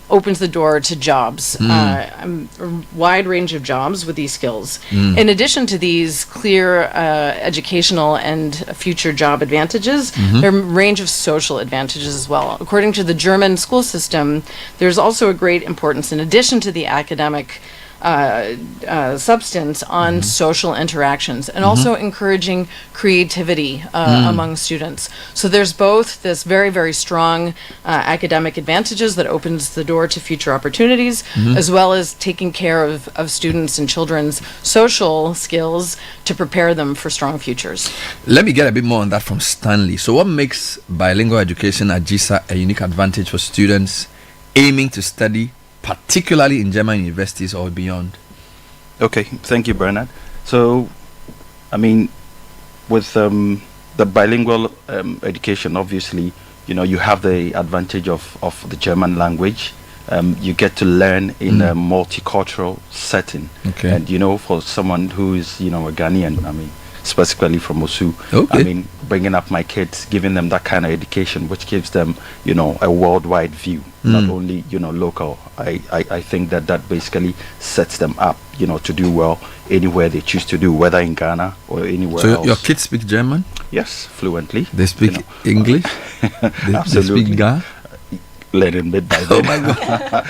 opens the door to jobs, a wide range of jobs with these skills. In addition to these clear educational and future job advantages, there are a range of social advantages as well. According to the German school system, there's also a great importance, in addition to the academic substance, on social interactions, and also encouraging creativity among students. So there's both this very, very strong academic advantages that opens the door to future opportunities, as well as taking care of students and children's social skills to prepare them for strong futures. Let me get a bit more on that from Stanley. So what makes bilingual education at GISA a unique advantage for students aiming to study particularly in German universities or beyond? Okay, thank you, Bernard. So, I mean, with the bilingual education, obviously, you know, you have the advantage of the German language. You get to learn in a multicultural setting. Okay. And, you know, for someone who is, you know, a Ghanaian, I mean, specifically from Osu, I mean, bringing up my kids, giving them that kind of education, which gives them, you know, a worldwide view, not only, you know, local. I think that basically sets them up, you know, to do well anywhere they choose to do, whether in Ghana or anywhere else. So your kids speak German? Yes, fluently. They speak English? They Absolutely. speak Ga? learning bit by bit. Oh my God.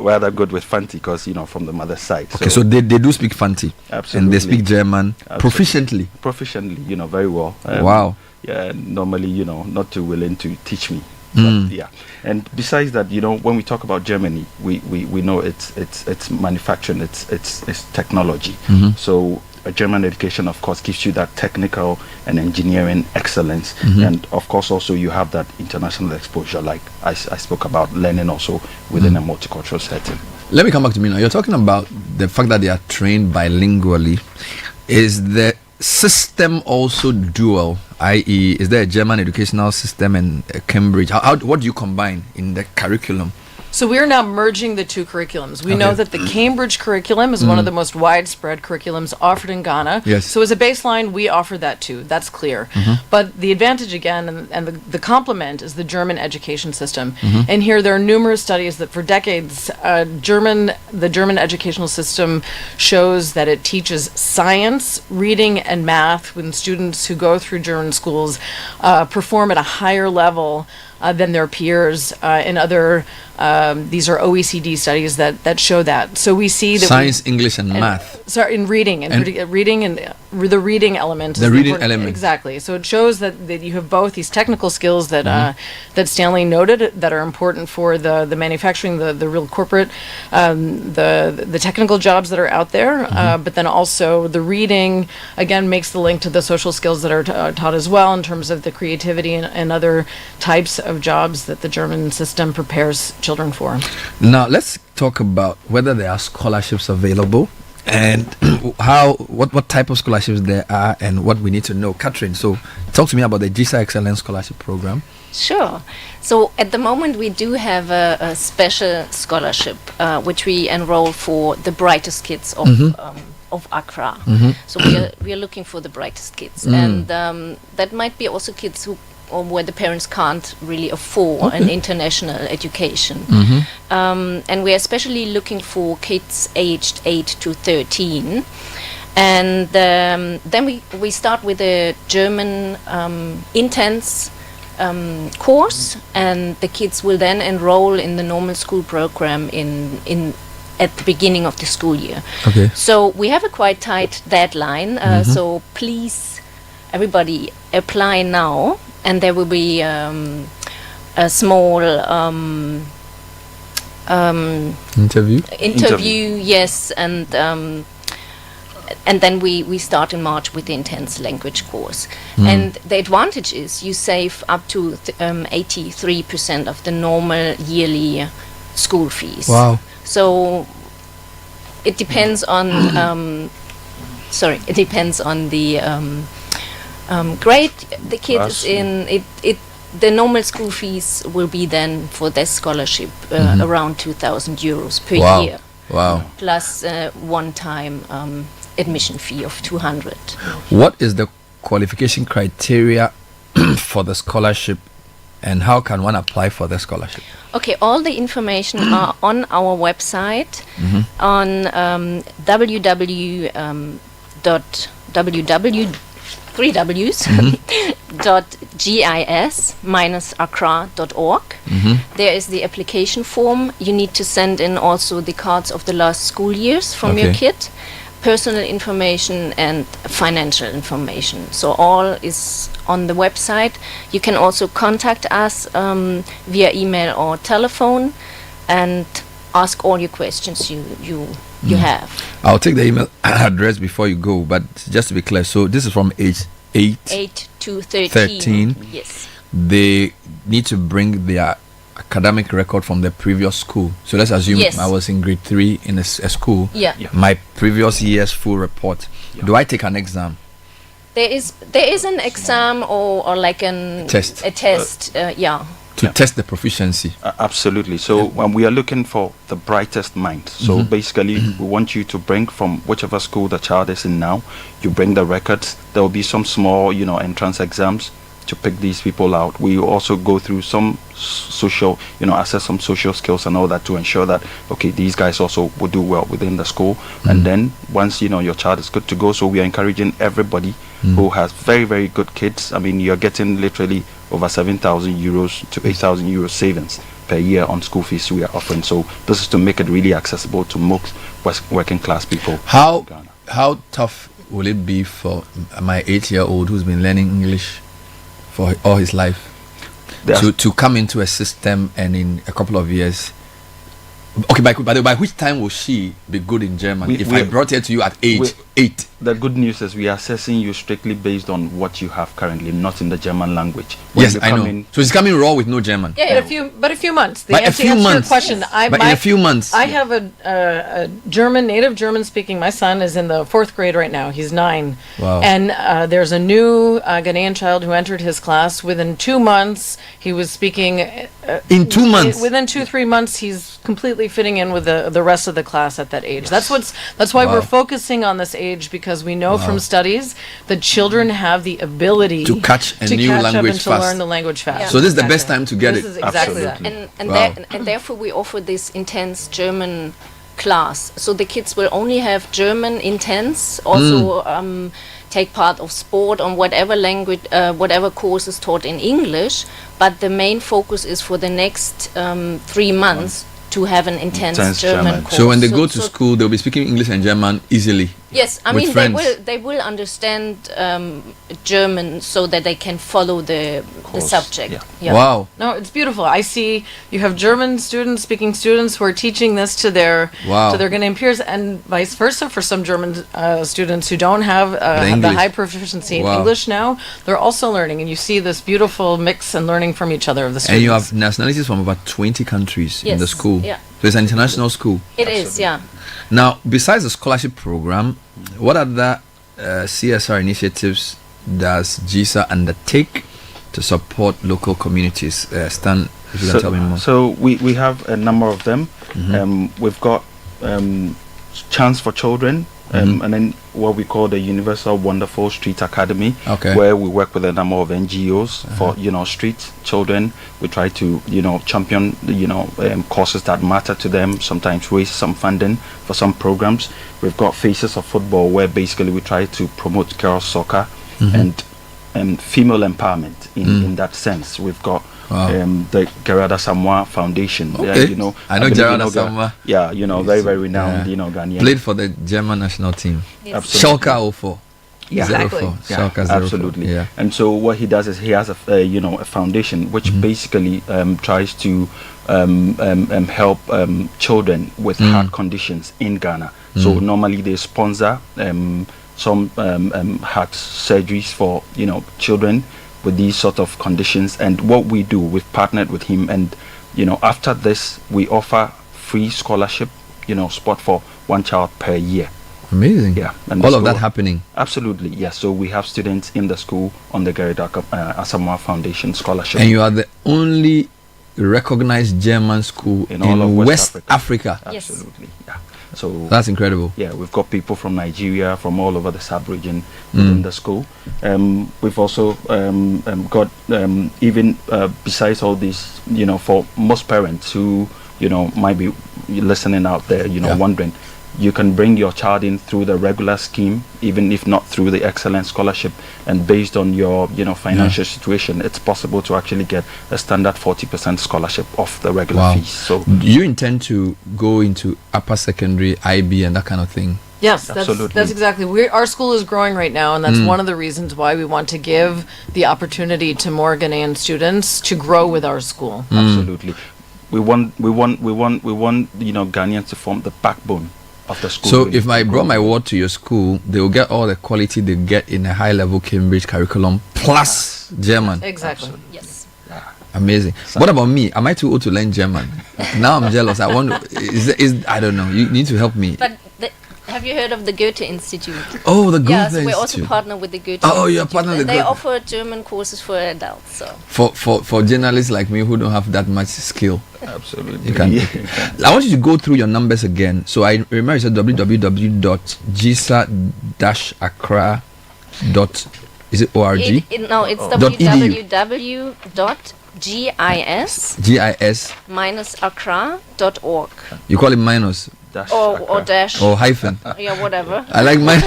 rather good with Fanti, because from the mother's side. Okay, so they do speak Fanti. Absolutely. And they speak German proficiently. Proficiently, very well. Wow. Yeah, normally, not too willing to teach me. But, yeah. And besides that, when we talk about Germany, we know it's manufacturing, it's technology. So a German education, of course, gives you that technical and engineering excellence. And of course, also you have that international exposure, like I spoke about, learning also within a multicultural setting. Let me come back to me now. You're talking about the fact that they are trained bilingually. Is the system also dual, i.e., is there a German educational system and Cambridge? What do you combine in the curriculum? So we're now merging the two curriculums. We know that the Cambridge curriculum is one of the most widespread curriculums offered in Ghana. Yes. So as a baseline, we offer that too. That's clear. But the advantage again and the complement is the German education system. And here there are numerous studies that for decades, the German educational system shows that it teaches science, reading, and math when students who go through German schools perform at a higher level than their peers in other. These are OECD studies that show that. So we see that science, English, and math. Sorry, in reading and reading and the reading element. The reading element, exactly. So it shows that you have both these technical skills that that Stanley noted that are important for the manufacturing, the real corporate, the technical jobs that are out there. But then also the reading again makes the link to the social skills that are taught as well in terms of the creativity and other types of jobs that the German system prepares children for. Now let's talk about whether there are scholarships available and what type of scholarships there are and what we need to know. Catherine, so talk to me about the GISA Excellence Scholarship Program. Sure. So at the moment we do have a special scholarship which we enroll for the brightest kids of Accra. So we are looking for the brightest kids, and that might be also kids where the parents can't really afford an international education. And we are especially looking for kids aged 8 to 13. And then we start with a German intense course, and the kids will then enroll in the normal school program at the beginning of the school year. Okay. So we have a quite tight deadline, so please, everybody, apply now. And there will be a small interview, yes, and then we start in March with the intense language course. And the advantage is you save up to 83% of the normal yearly school fees. Wow! So it depends on it depends on the grade the kid is in. The normal school fees will be then for this scholarship around 2,000 euros per year. Wow. Plus one-time admission fee of 200. What is the qualification criteria for the scholarship, and how can one apply for the scholarship? Okay, all the information are on our website on www.gis-accra.org. There is the application form. You need to send in also the cards of the last school years from your kid, personal information and financial information. So all is on the website. You can also contact us via email or telephone and ask all your questions you have. I'll take the email address before you go, but just to be clear, so this is from age 8 to 13. Yes. They need to bring their academic record from the previous school. So let's assume I was in grade 3 in a school. My previous year's full report. Do I take an exam? There is an exam or like a test. To test the proficiency. Absolutely. So when we are looking for the brightest mind, so basically we want you to bring from whichever school the child is in now, you bring the records. There will be some small, entrance exams to pick these people out. We also go through some social, assess some social skills and all that to ensure that, okay, these guys also will do well within the school. And then once, your child is good to go, so we are encouraging everybody who has very, very good kids. I mean, you're getting literally over 7,000 euros to 8,000 euros savings per year on school fees we are offering. So this is to make it really accessible to most working class people. How tough will it be for my 8-year-old who's been learning English for all his life to come into a system and in a couple of years? Okay, by which time will she be good in German? If I brought her to you at age 8. The good news is we are assessing you strictly based on what you have currently, not in the German language. Yes, I know. So she's coming raw with no German. Yeah, a few months. To answer your question, in a few months. I have a native German speaking. My son is in the 4th grade right now. He's 9. Wow. And there's a new Ghanaian child who entered his class. Within 2 months, he was speaking. In 2 months? Within 2-3 months, he's completely fitting in with the rest of the class at that age. That's why we're focusing on this age, because we know from studies that children have the ability to catch a new language fast, to learn the language fast. Yeah. So this is the best time to get this it. Is exactly Absolutely. that. And therefore we offer this intense German class. So the kids will only have German intense, also take part of sport on whatever language, whatever course is taught in English. But the main focus is for the next 3 months to have an intense German course. So when they go to school, they'll be speaking English and German easily. Yes, I mean they will understand German so that they can follow the subject. Yeah. Wow. No, it's beautiful. I see you have German students, speaking students, who are teaching this to their Ghanaian peers, and vice versa for some German students who don't have the high proficiency in English now. They're also learning, and you see this beautiful mix and learning from each other of the students. And you have nationalities from about 20 countries in the school. Yeah. So it's an international school. It is, yeah. Now, besides the scholarship program, what other CSR initiatives does GISA undertake to support local communities? Stan, if you can tell me more. So we have a number of them. We've got Chance for Children, and then what we call the Universal Wonderful Street Academy, where we work with a number of NGOs for street children. We try to champion causes that matter to them. Sometimes raise some funding for some programs. We've got Faces of Football, where basically we try to promote girls soccer and female empowerment in that sense. We've got the Gerarda Samoa Foundation. I know Gerarda Samoa. Yeah, very, very renowned, Ghanaian. Played for the German national team. Yes. Schalke 04. Yeah, exactly. Yeah, absolutely. Yeah. And so what he does is he has a foundation which basically tries to help children with heart conditions in Ghana. So normally they sponsor some heart surgeries for children with these sort of conditions. And what we do, we've partnered with him, and after this we offer free scholarship spot for one child per year. Amazing. Yeah. And all of that happening? Absolutely, yes. So we have students in the school on the Gerarda Samoa Foundation scholarship. And you are the only recognized German school in all of West Africa. Absolutely, yeah. So that's incredible. Yeah, we've got people from Nigeria, from all over the sub-region within the school. We've also got even besides all this, for most parents who might be listening out there, wondering, you can bring your child in through the regular scheme, even if not through the excellence scholarship, and based on your financial situation, it's possible to actually get a standard 40% scholarship off the regular fees. So do you intend to go into upper secondary, IB, and that kind of thing? Yes, that's exactly. Our school is growing right now, and that's one of the reasons why we want to give the opportunity to more Ghanaian students to grow with our school. Absolutely, we want Ghanaians to form the backbone of the school. So if I brought my ward to your school, they will get all the quality they get in a high-level Cambridge curriculum plus German. Exactly. Absolutely. Yes. Amazing. What about me? Am I too old to learn German? Now I'm jealous. I want. I don't know. You need to help me. But have you heard of the Goethe Institute? Oh, the Goethe Institute. Yes, we also partner with the Goethe Institute. You're partner with They offer German courses for adults. So for journalists like me who don't have that much skill. Absolutely. You can. I want you to go through your numbers again. So I remember it's www.gisa-accra. Is it org? No, it's www.gis-accra.org. You call it minus? or dash. Or hyphen. Yeah, whatever. I like mine.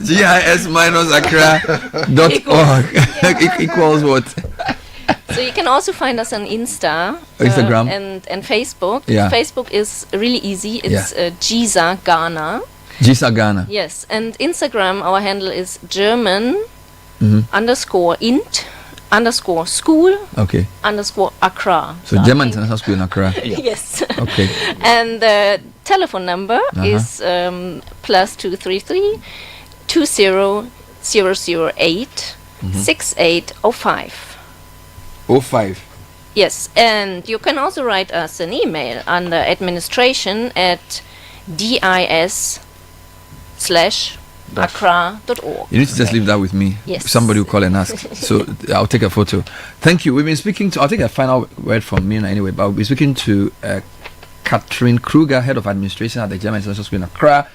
GIS-Accra.org equals what? So you can also find us on Instagram and Facebook. Yeah. Facebook is really easy. It's GISA Ghana. GISA Ghana. Yes, and Instagram, our handle is German underscore int underscore school underscore Accra. So German International School in Accra. Yes. Okay. And the telephone number is +233 20008 6805. 05. Yes, and you can also write us an email under administration at dis/accra.org. You need to just leave that with me. Yes. Somebody will call and ask. So I'll take a photo. Thank you. We've been speaking to, I'll take a final word from Mina anyway, but we'll be speaking to Catherine Kruger, Head of Administration at the German International School in Accra,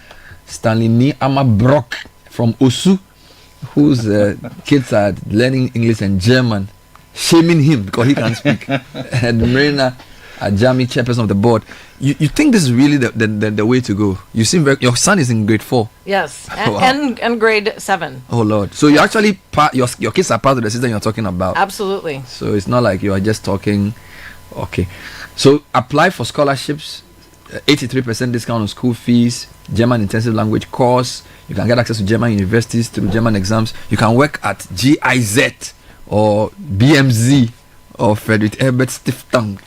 Stanley Niama Brock from Osu, whose kids are learning English and German, shaming him because he can't speak. And Marina Ajami, chairperson of the board. You think this is really the way to go? You seem your son is in grade 4. Yes, Wow. and grade 7. Oh Lord! So you actually your kids are part of the system you're talking about. Absolutely. So it's not like you are just talking. Okay, so apply for scholarships. 83% discount on school fees. German intensive language course. You can get access to German universities through German exams. You can work at GIZ or BMZ or Frederick Herbert Stiftung.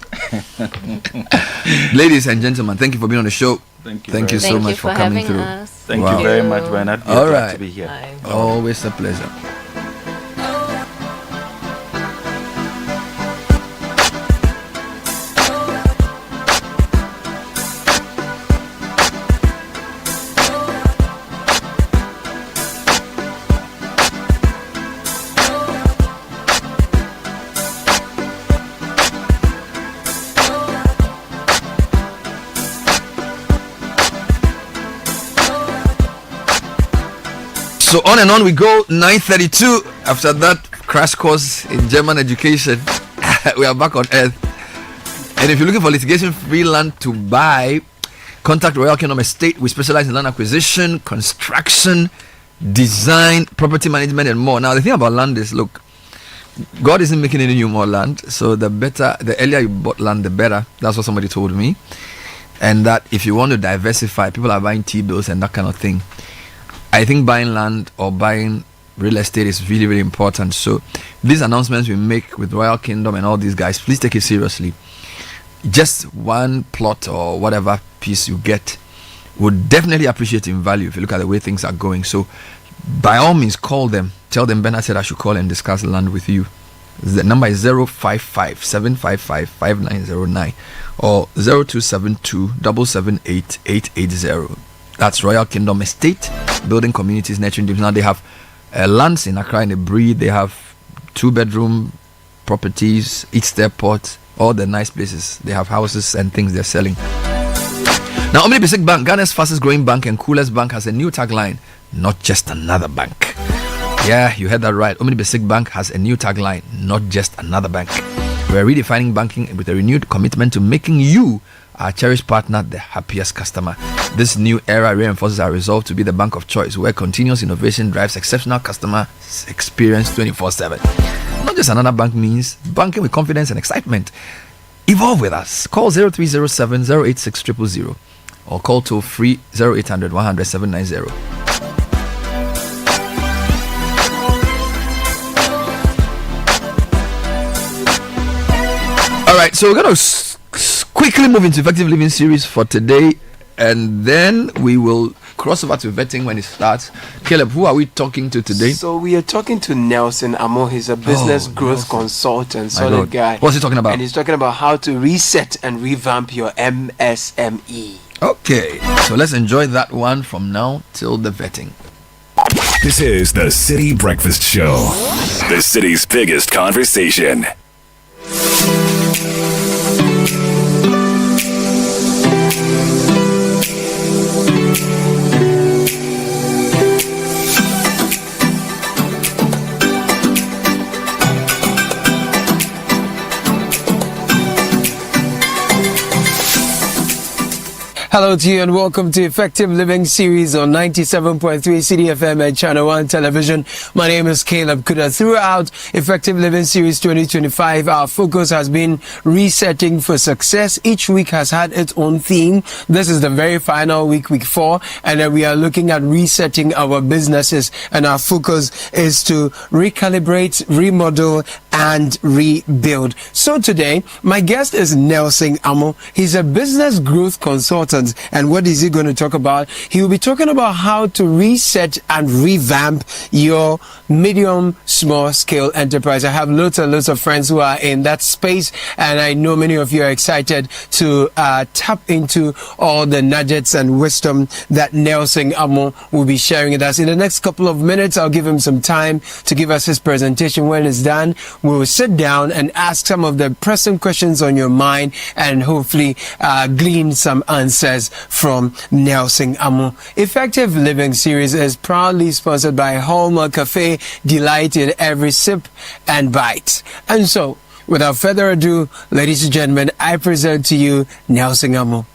Ladies and gentlemen, thank you for being on the show. Thank you. Thank you so much for coming through. Thank you very much, Bernard. All Glad right. to be here. Always a pleasure. So on and on we go. 9:32. After that crash course in German education, we are back on earth. And if you're looking for litigation-free land to buy, contact Royal Kingdom Estate. We specialize in land acquisition, construction, design, property management, and more. Now the thing about land is, look, God isn't making any more land. So the earlier you bought land, the better. That's what somebody told me. And that if you want to diversify, people are buying T-bills and that kind of thing. I think buying land or buying real estate is really, really important. So these announcements we make with Royal Kingdom and all these guys, please take it seriously. Just one plot or whatever piece you get would definitely appreciate in value if you look at the way things are going. So by all means, call them. Tell them Bernard said I should call and discuss land with you. The number is 055-755-5909 or 0272-778-880. That's Royal Kingdom Estate, building communities, nurturing dreams. Now they have lands in Accra and Breed. They have 2-bedroom properties, East Airport, all the nice places. They have houses and things they're selling. Now, Omni Basic Bank, Ghana's fastest growing bank and coolest bank, has a new tagline: not just another bank. Yeah, you heard that right. Omni Basic Bank has a new tagline: not just another bank. We're redefining banking with a renewed commitment to making you, our cherished partner, the happiest customer. This new era reinforces our resolve to be the bank of choice, where continuous innovation drives exceptional customer experience 24/7. Not just another bank means banking with confidence and excitement. Evolve with us. Call 0307 086 000 or call toll free 0800 100 790. All right, so we're going to quickly move into Effective Living series for today, and then we will cross over to vetting when it starts. Caleb, who are we talking to today? So we are talking to Nelson Amo. He's a business growth consultant, solid guy. What's he talking about? And he's talking about how to reset and revamp your MSME. Okay, so let's enjoy that one from now till the vetting. This is the Citi Breakfast Show, the city's biggest conversation. Hello to you and welcome to Effective Living Series on 97.3 Citi FM and Channel 1 Television. My name is Caleb Kuda. Throughout Effective Living Series 2025, our focus has been resetting for success. Each week has had its own theme. This is the very final week, week 4, and then we are looking at resetting our businesses, and our focus is to recalibrate, remodel, and rebuild. So today, my guest is Nelson Amo. He's a business growth consultant. And what is he going to talk about? He will be talking about how to reset and revamp your medium, small scale enterprise. I have lots and lots of friends who are in that space, and I know many of you are excited to tap into all the nuggets and wisdom that Nelson Amo will be sharing with us. In the next couple of minutes, I'll give him some time to give us his presentation. When it's done, we will sit down and ask some of the pressing questions on your mind and hopefully glean some answers from Nelson Amo. Effective Living Series is proudly sponsored by Hallmark Cafe, delight in every sip and bite. And so, without further ado, ladies and gentlemen, I present to you Nelson Amo.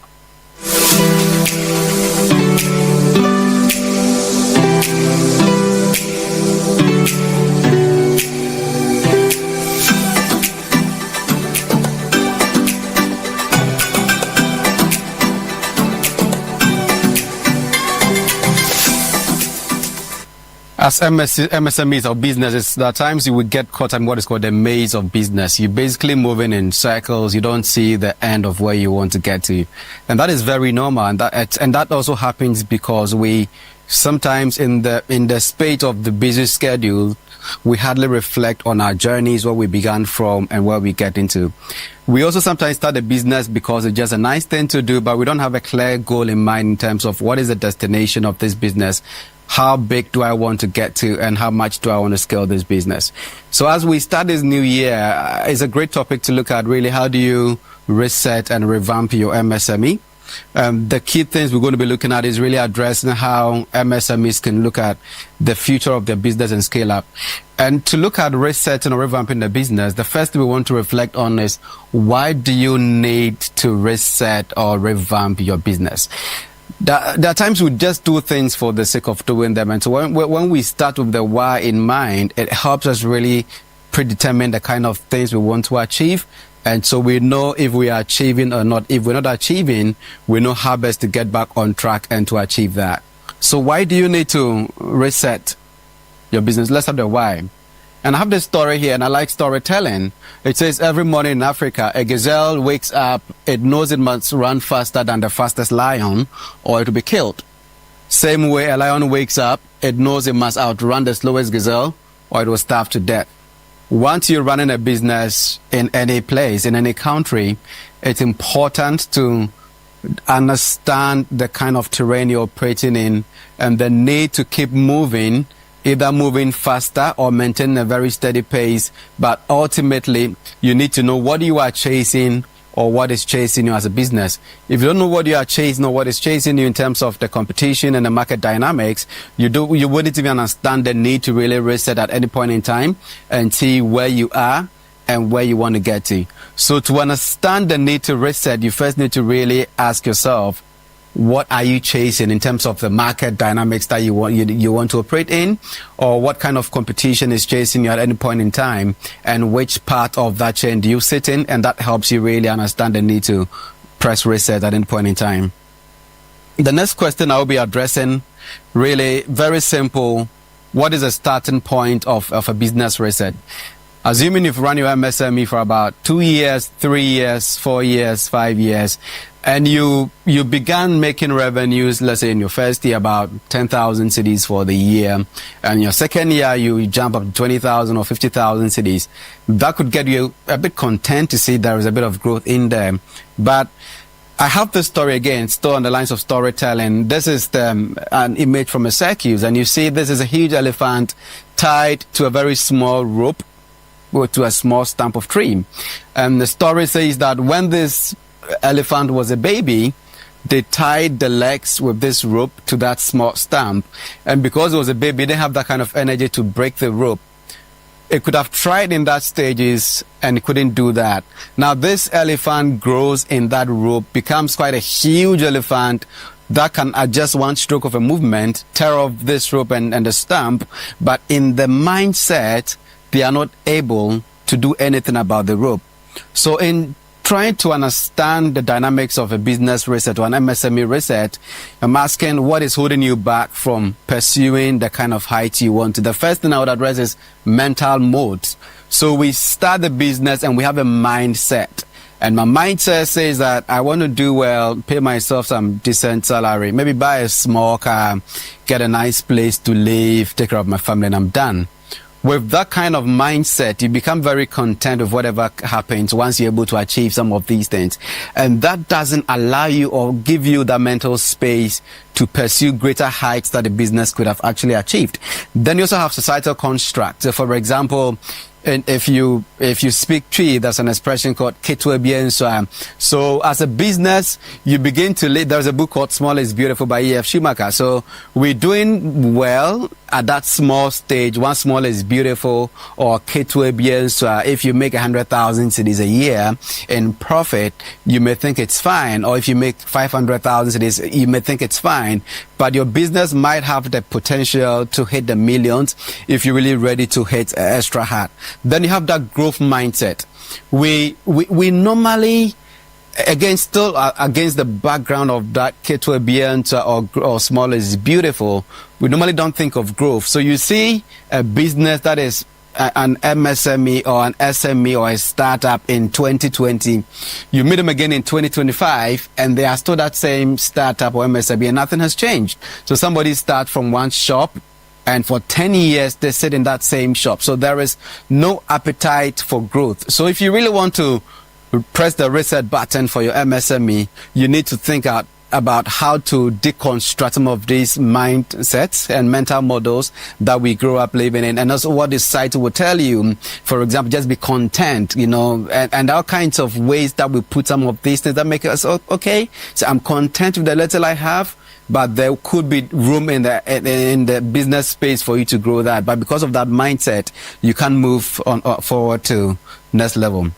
As MSMEs or businesses, there are times you would get caught in what is called the maze of business. You're basically moving in circles. You don't see the end of where you want to get to. And that is very normal. And that also happens because we sometimes in the spate of the busy schedule, we hardly reflect on our journeys, where we began from and where we get into. We also sometimes start a business because it's just a nice thing to do, but we don't have a clear goal in mind in terms of what is the destination of this business. How big do I want to get to, and how much do I want to scale this business? So as we start this new year, it's a great topic to look at, really. How do you reset and revamp your MSME? The key things we're going to be looking at is really addressing how MSMEs can look at the future of their business and scale up. And to look at resetting or revamping the business, the first thing we want to reflect on is, why do you need to reset or revamp your business? There are times we just do things for the sake of doing them. And so when we start with the why in mind, it helps us really predetermine the kind of things we want to achieve. And so we know if we are achieving or not. If we're not achieving, we know how best to get back on track and to achieve that. So why do you need to reset your business? Let's have the why. And I have this story here, and I like storytelling. It says every morning in Africa, a gazelle wakes up. It knows it must run faster than the fastest lion, or it will be killed. Same way, a lion wakes up. It knows it must outrun the slowest gazelle, or it will starve to death. Once you're running a business in any place, in any country, it's important to understand the kind of terrain you're operating in and the need to keep moving, either moving faster or maintaining a very steady pace. But ultimately, you need to know what you are chasing or what is chasing you as a business. If you don't know what you are chasing or what is chasing you in terms of the competition and the market dynamics, you wouldn't even understand the need to really reset at any point in time and see where you are and where you want to get to. So to understand the need to reset, you first need to really ask yourself, what are you chasing in terms of the market dynamics that you want to operate in, or what kind of competition is chasing you at any point in time, and which part of that chain do you sit in? And that helps you really understand the need to press reset at any point in time. The next question I will be addressing, really very simple. What is a starting point of a business reset? Assuming you've run your MSME for about 2 years, 3 years, 4 years, 5 years, and you began making revenues, let's say in your first year, about 10,000 cedis for the year, and your second year you jump up to 20,000 or 50,000 cedis. That could get you a bit content to see there is a bit of growth in there. But I have this story again, still on the lines of storytelling. This is an image from a circus, and you see this is a huge elephant tied to a very small rope or to a small stump of tree. And the story says that when this elephant was a baby, they tied the legs with this rope to that small stump, and because it was a baby, they didn't have that kind of energy to break the rope. It could have tried in that stages and it couldn't do that. Now this elephant grows in that rope, becomes quite a huge elephant that can adjust one stroke of a movement, tear off this rope and the stump, but in the mindset, they are not able to do anything about the rope. So in trying to understand the dynamics of a business reset or an MSME reset, I'm asking what is holding you back from pursuing the kind of height you want to. The first thing I would address is mental modes. So we start the business and we have a mindset. And my mindset says that I want to do well, pay myself some decent salary, maybe buy a small car, get a nice place to live, take care of my family, and I'm done. With that kind of mindset, you become very content with whatever happens once you're able to achieve some of these things. And that doesn't allow you or give you the mental space to pursue greater heights that the business could have actually achieved. Then you also have societal construct. So for example, if you speak tree, there's an expression called ketwe bien so. So as a business, you begin to live. There's a book called Small is Beautiful by E.F. Schumacher. So we're doing well at that small stage. One small is beautiful, or ketwe bien so. If you make 100,000 cedis a year in profit, you may think it's fine. Or if you make 500,000 cedis, you may think it's fine. But your business might have the potential to hit the millions if you're really ready to hit extra hard. Then you have that growth mindset. We normally, again, still against the background of that ketwe bien or small is beautiful, we normally don't think of growth. So you see a business that is an MSME or an SME or a startup in 2020, you meet them again in 2025 and they are still that same startup or MSME and nothing has changed. So somebody starts from one shop and for 10 years they sit in that same shop. So there is no appetite for growth. So if you really want to press the reset button for your MSME, you need to think about how to deconstruct some of these mindsets and mental models that we grew up living in, and also what the society will tell you. For example, just be content, and all kinds of ways that we put some of these things that make us okay. So I'm content with the little I have, but there could be room in the business space for you to grow that. But because of that mindset, you can move on forward to next level.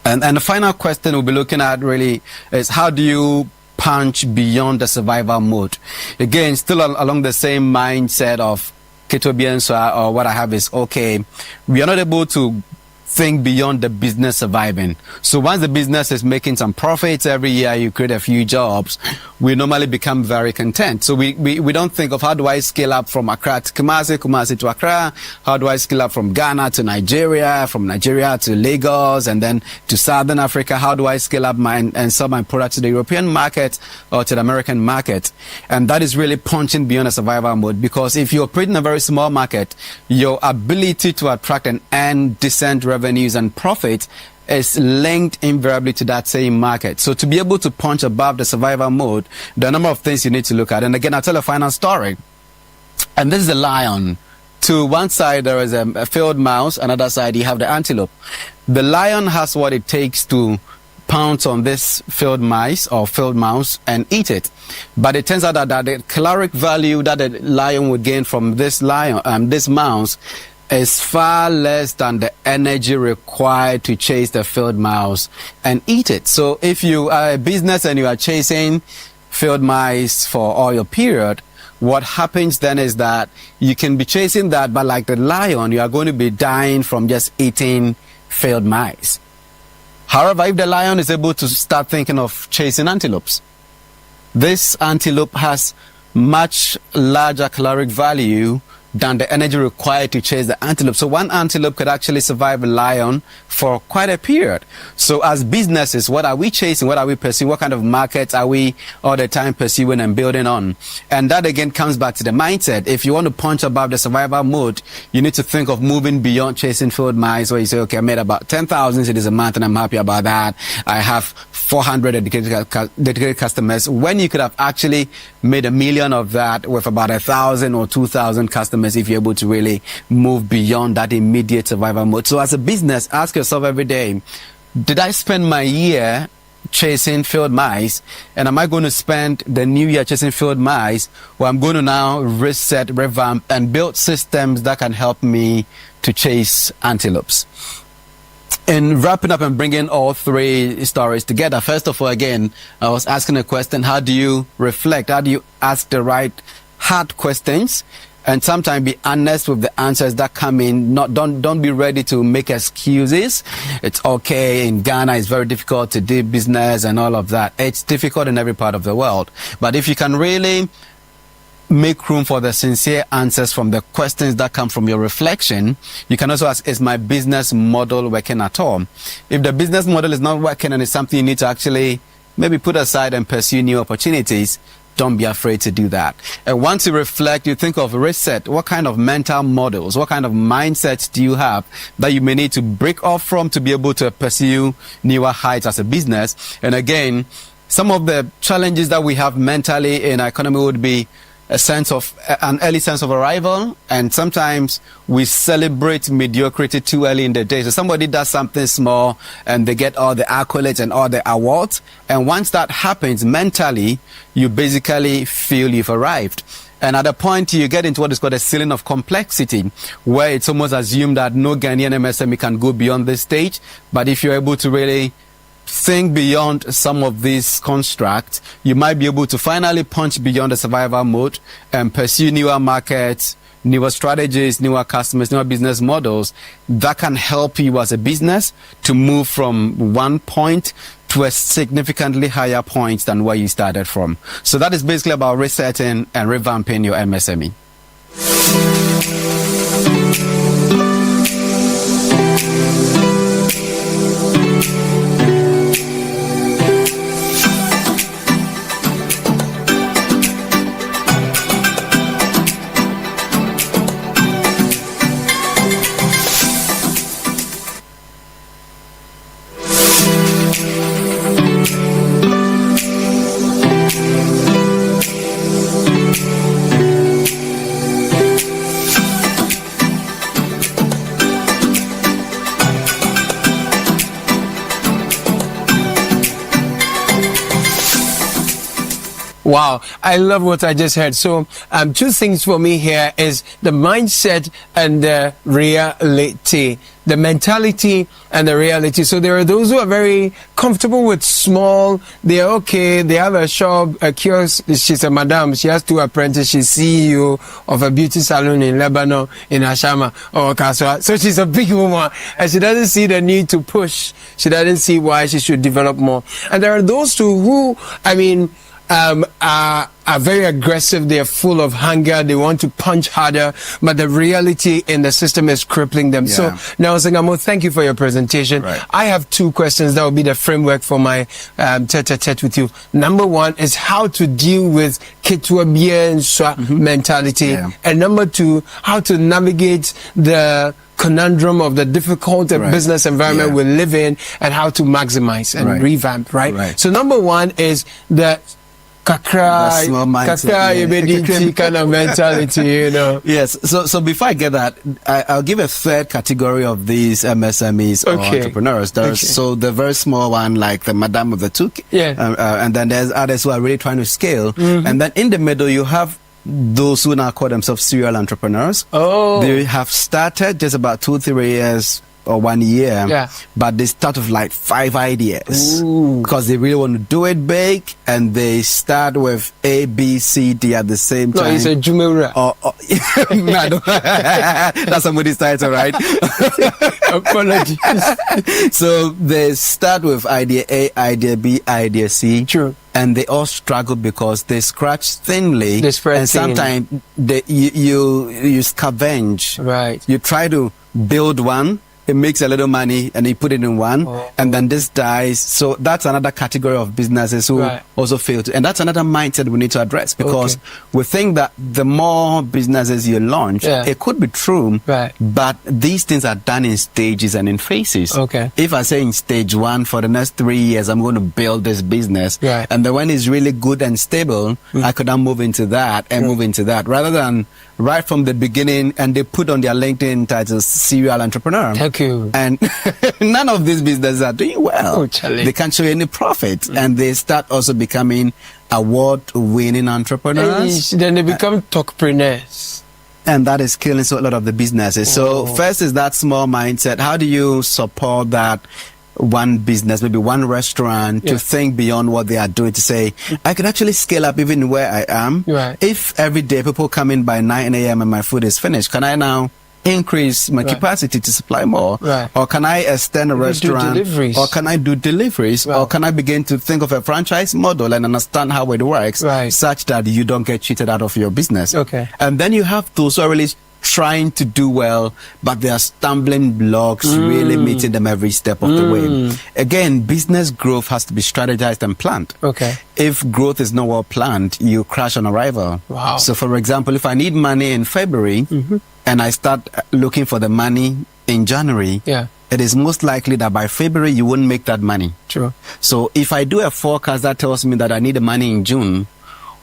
And the final question we'll be looking at really is, how do you punch beyond the survival mode? Again, still along the same mindset of ketwe bien so, or what I have is okay. We are not able to think beyond the business surviving. So once the business is making some profits every year, you create a few jobs, we normally become very content. So we don't think of how do I scale up from Accra to Kumasi, Kumasi to Accra, how do I scale up from Ghana to Nigeria, from Nigeria to Lagos, and then to Southern Africa, how do I scale up and sell my product to the European market or to the American market? And that is really punching beyond a survival mode, because if you operate in a very small market, your ability to attract and earn decent revenues and profit is linked invariably to that same market. So to be able to punch above the survival mode, there are a number of things you need to look at. And again, I'll tell a final story. And this is a lion. To one side, there is a field mouse. Another side, you have the antelope. The lion has what it takes to pounce on this field mice or field mouse and eat it. But it turns out that the caloric value that the lion would gain from this this mouse is far less than the energy required to chase the field mouse and eat it. So if you are a business and you are chasing field mice for all your period, what happens then is that you can be chasing that, but like the lion, you are going to be dying from just eating field mice. However, if the lion is able to start thinking of chasing antelopes, this antelope has much larger caloric value than the energy required to chase the antelope. So one antelope could actually survive a lion for quite a period. So as businesses, what are we chasing? What are we pursuing? What kind of markets are we all the time pursuing and building on? And that again comes back to the mindset. If you want to punch above the survival mode, you need to think of moving beyond chasing field mice, where you say, okay, I made about 10,000 cities a month and I'm happy about that. I have 400 dedicated customers, when you could have actually made 1 million of that with about 1,000 or 2,000 customers if you're able to really move beyond that immediate survival mode. So as a business, ask yourself every day, did I spend my year chasing field mice? And am I going to spend the new year chasing field mice, or I'm going to now reset, revamp, and build systems that can help me to chase antelopes? In wrapping up and bringing all three stories together, first of all, again, I was asking a question: how do you reflect? How do you ask the right hard questions? And sometimes be honest with the answers that come in. Don't be ready to make excuses. It's okay. In Ghana, it's very difficult to do business and all of that. It's difficult in every part of the world. But if you can really make room for the sincere answers from the questions that come from your reflection, you can also ask, is my business model working at all? If the business model is not working and it's something you need to actually maybe put aside and pursue new opportunities, don't be afraid to do that. And once you reflect, you think of reset. What kind of mental models, what kind of mindsets do you have that you may need to break off from to be able to pursue newer heights as a business? And again, some of the challenges that we have mentally in our economy would be an early sense of arrival, and sometimes we celebrate mediocrity too early in the day. So somebody does something small and they get all the accolades and all the awards, and once that happens, mentally you basically feel you've arrived. And at a point you get into what is called a ceiling of complexity, where it's almost assumed that no Ghanaian MSME can go beyond this stage. But if you're able to really think beyond some of these constructs, you might be able to finally punch beyond the survival mode and pursue newer markets, newer strategies, newer customers, newer business models that can help you as a business to move from one point to a significantly higher point than where you started from. So that is basically about resetting and revamping your MSME. Wow, I love what I just heard. So, two things for me here is the mindset and the reality. The mentality and the reality. So there are those who are very comfortable with small. They are okay. They have a shop, a kiosk. She's a madam. She has 2 apprentices. She's CEO of a beauty salon in Lebanon, in Ashama or Kaswa. So she's a big woman and she doesn't see the need to push. She doesn't see why she should develop more. And there are those who, are very aggressive. They are full of hunger. They want to punch harder, but the reality in the system is crippling them. Yeah. So now, Sangamo, thank you for your presentation. Right. I have 2 questions that will be the framework for my tete-a-tete with you. Number 1 is how to deal with Ketua Bien mentality. Yeah. And number 2, how to navigate the conundrum of the difficult business environment we live in and how to maximize and revamp, right? So number 1 is the kakra kind of mentality, you know. Yes. So before I get that, I'll give a third category of these MSMEs or entrepreneurs. So the very small one, like the madam of the took, and then there's others who are really trying to scale, and then in the middle you have those who now call themselves serial entrepreneurs. They have started just about 2-3 years or 1 year, but they start with like 5 ideas because they really want to do it big, and they start with A, B, C, D at the same time. No, it's a Jumura. That's somebody's title, right? Apologies. So they start with idea A, idea B, idea C. True. And they all struggle because they scratch thinly, and sometimes you scavenge. Right. You try to build one, it makes a little money, and you put it in one, and then this dies. So that's another category of businesses who also fail to, and that's another mindset we need to address, because we think that the more businesses you launch, it could be true, but these things are done in stages and in phases. If I say in stage 1, for the next 3 years, I'm going to build this business, and then when it's really good and stable, I could now move into that and move into that, rather than right from the beginning, and they put on their LinkedIn titles serial entrepreneur. Okay. And none of these businesses are doing well. Oh, Charlie. They can't show any profit. And they start also becoming award-winning entrepreneurs. Then they become talkpreneurs. And that is killing so a lot of the businesses. So first is that small mindset. How do you support that one business, maybe one restaurant, to think beyond what they are doing, to say, I could actually scale up even where I am. Right. If every day people come in by 9 a.m. and my food is finished, can I now increase my capacity to supply more? Right. Or can I extend a restaurant? Or can I do deliveries? Or can I begin to think of a franchise model and understand how it works, such that you don't get cheated out of your business? Okay. And then you have those who are really trying to do well, but there are stumbling blocks really meeting them every step of the way. Again, business growth has to be strategized and planned. Okay. If growth is not well planned, you crash on arrival. Wow. So for example, if I need money in February and I start looking for the money in January, it is most likely that by February you won't make that money. True. So if I do a forecast that tells me that I need the money in June,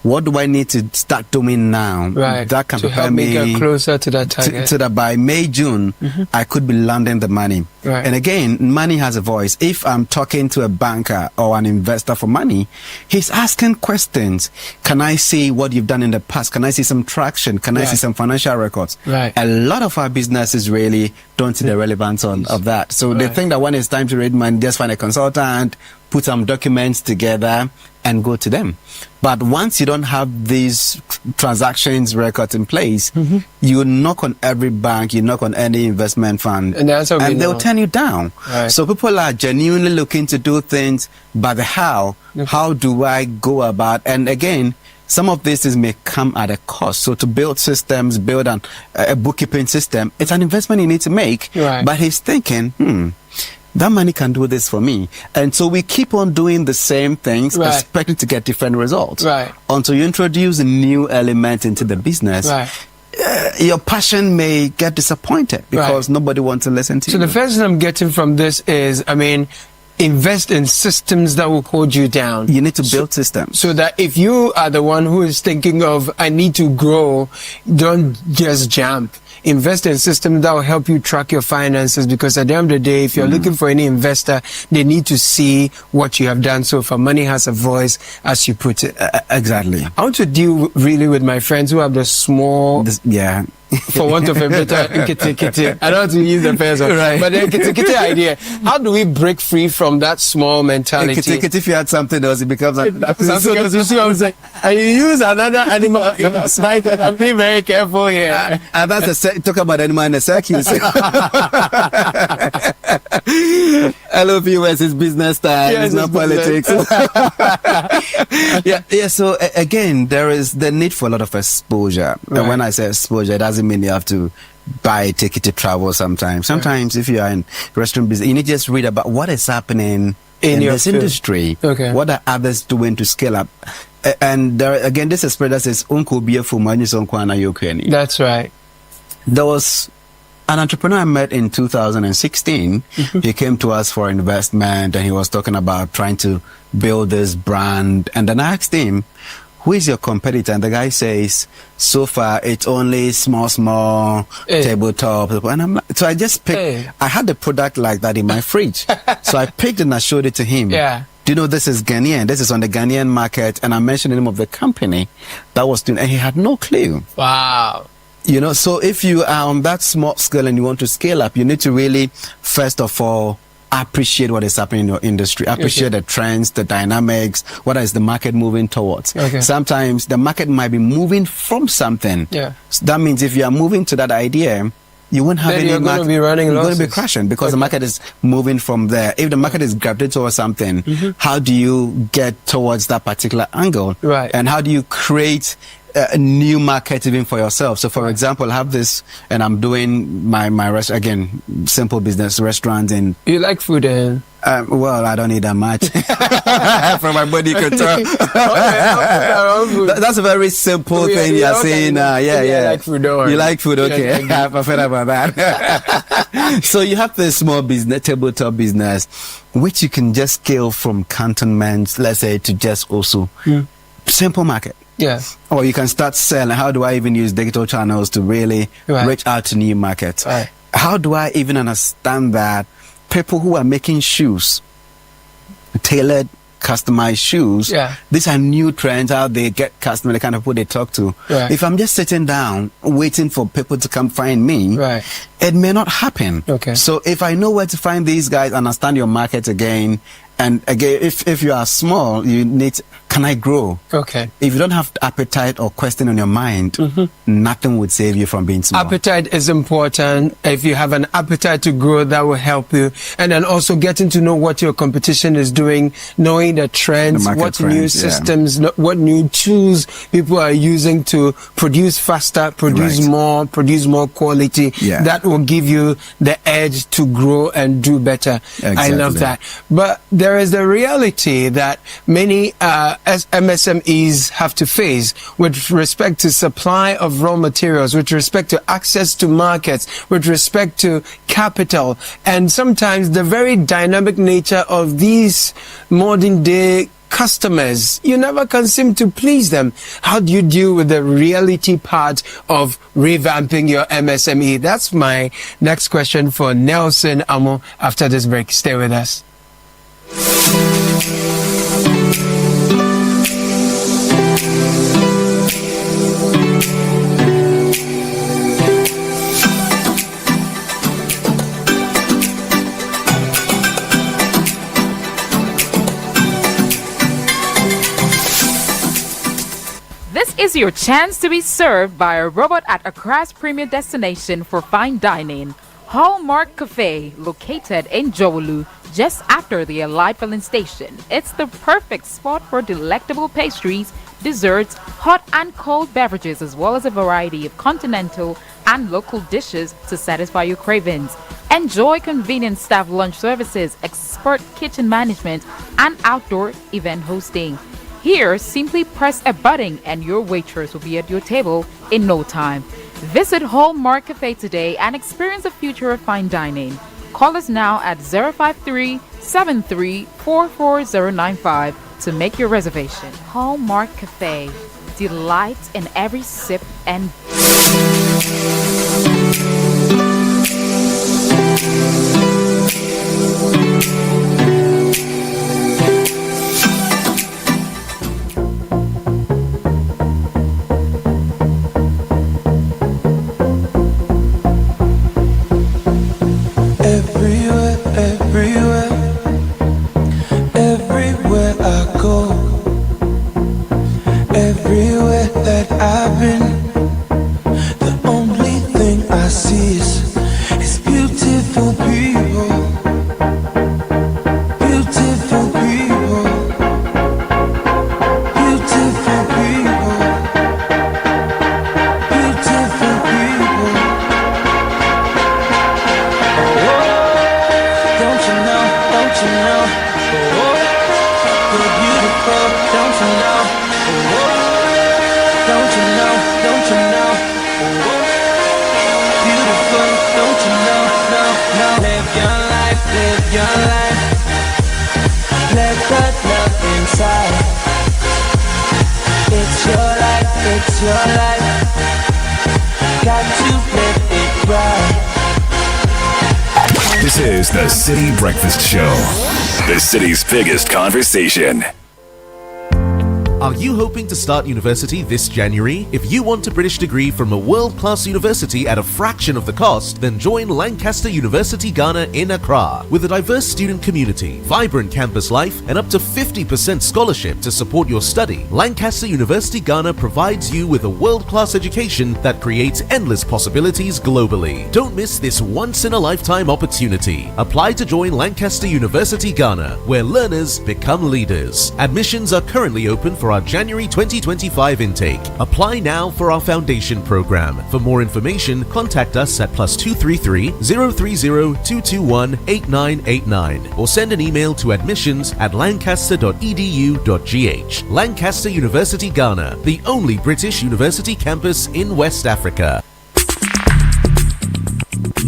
what do I need to start doing now? Right. That can to prepare help me get closer to that target. so that by May, June, I could be landing the money. Right. And again, money has a voice. If I'm talking to a banker or an investor for money, he's asking questions. Can I see what you've done in the past? Can I see some traction? Can I see some financial records? Right. A lot of our businesses really don't see the relevance of that. So they think that when it's time to raise money, just find a consultant, put some documents together and go to them. But once you don't have these transactions records in place, you knock on every bank, you knock on any investment fund, and they'll turn you down. Right. So people are genuinely looking to do things, but the how do I go about? And again, some of this may come at a cost. So to build systems, build a bookkeeping system, it's an investment you need to make. Right. But he's thinking, that money can do this for me. And so we keep on doing the same things, expecting to get different results. Right. Until you introduce a new element into the business, your passion may get disappointed because nobody wants to listen to you. So the first thing I'm getting from this is, invest in systems that will hold you down. You need to build systems. So that if you are the one who is thinking of, I need to grow, don't just jump. Invest in systems that will help you track your finances, because at the end of the day, if you're looking for any investor, they need to see what you have done so far. Money has a voice, as you put it. Exactly. I want to deal really with my friends who have the small... for want of a better kitty. I don't want to use the first one, but the kitty idea. How do we break free from that small mentality? Kitty, if you had something else, it becomes like you see what I'm saying? And you use another animal. I'm being very careful here. And that's talk about animal in a circus. Hello, viewers. It's business time. It's not politics. So again, there is the need for a lot of exposure. And when I say exposure, it doesn't mean you have to buy a ticket to travel sometimes. Sometimes if you are in restaurant business, you need to just read about what is happening in this industry. Okay. What are others doing to scale up? And there, again, this is spread that says, that's right. There was an entrepreneur I met in 2016. He came to us for investment and he was talking about trying to build this brand. And then I asked him, who is your competitor? And the guy says, so far it's only small tabletop. And I'm like, so I just picked, I had a product like that in my fridge. So I picked and I showed it to him. Yeah. Do you know this is Ghanaian? This is on the Ghanaian market. And I mentioned the name of the company that was doing, and he had no clue. Wow. You know, so if you are on that small scale and you want to scale up, you need to really, first of all, appreciate what is happening in your industry, appreciate the trends, the dynamics, what is the market moving towards. Sometimes the market might be moving from something. So that means if you are moving to that idea, you won't have any market. You're going to be crashing because the market is moving from there. If the market is gravitating towards something, how do you get towards that particular angle? Right. And how do you create a new market even for yourself? So for example, I have this, and I'm doing my restaurant, again, simple business restaurant in... You like food, well, I don't eat that much. From my body control. That's a very simple thing you're saying. I like food, don't worry. You like food, okay. I forgot about that. So you have this small business, tabletop business, which you can just scale from cantonments, let's say, to just also simple market. Yes. Or you can start selling. How do I even use digital channels to really reach out to new markets? how do I even understand that people who are making shoes, tailored, customized shoes, these are new trends, how they get customers, the kind of people they talk to. Right. If I'm just sitting down waiting for people to come find me, it may not happen. Okay. So if I know where to find these guys, understand your market again, and again, if you are small, you need, can I grow? Okay. If you don't have appetite or question on your mind, nothing would save you from being small. Appetite is important. If you have an appetite to grow, that will help you. And then also getting to know what your competition is doing, knowing the trends, what new systems, what new tools people are using to produce faster, produce more quality. That will give you the edge to grow and do better. I love that. But there is the reality that many as MSMEs have to face with respect to supply of raw materials, with respect to access to markets, with respect to capital, and sometimes the very dynamic nature of these modern day customers. You never can seem to please them. How do you deal with the reality part of revamping your MSME? That's my next question for Nelson Amo after this break. Stay with us. This is your chance to be served by a robot at Accra's premier destination for fine dining, Hallmark Cafe, located in Jowolu, just after the Allied filling station. It's the perfect spot for delectable pastries, desserts, hot and cold beverages, as well as a variety of continental and local dishes to satisfy your cravings. Enjoy convenient staff lunch services, expert kitchen management, and outdoor event hosting. Here, simply press a button and your waitress will be at your table in no time. Visit Hallmark Cafe today and experience the future of fine dining. Call us now at 053-7344-095 to make your reservation. Hallmark Cafe. Delight in every sip and... Everywhere I go, everywhere that I've been, the only thing I see is beautiful people, beautiful people, beautiful people, beautiful people. Oh, don't you know, don't you know? Oh, you're beautiful, don't you know? Oh, don't you know, don't you know? Oh, beautiful, don't you know? No, no. Live your life, live your life. Let that love inside. It's your life, it's your life. Got to live it right. This is the Citi Breakfast Show, the city's biggest conversation. Are you hoping to start university this January? If you want a British degree from a world-class university at a fraction of the cost, then join Lancaster University Ghana in Accra. With a diverse student community, vibrant campus life, and up to 50% scholarship to support your study, Lancaster University Ghana provides you with a world-class education that creates endless possibilities globally. Don't miss this once-in-a-lifetime opportunity. Apply to join Lancaster University Ghana, where learners become leaders. Admissions are currently open for our January 2025 intake. Apply now for our foundation program. For more information, contact us at +233 030 221 8989 or send an email to admissions@lancaster.edu.gh. Lancaster University Ghana, the only British university campus in West Africa.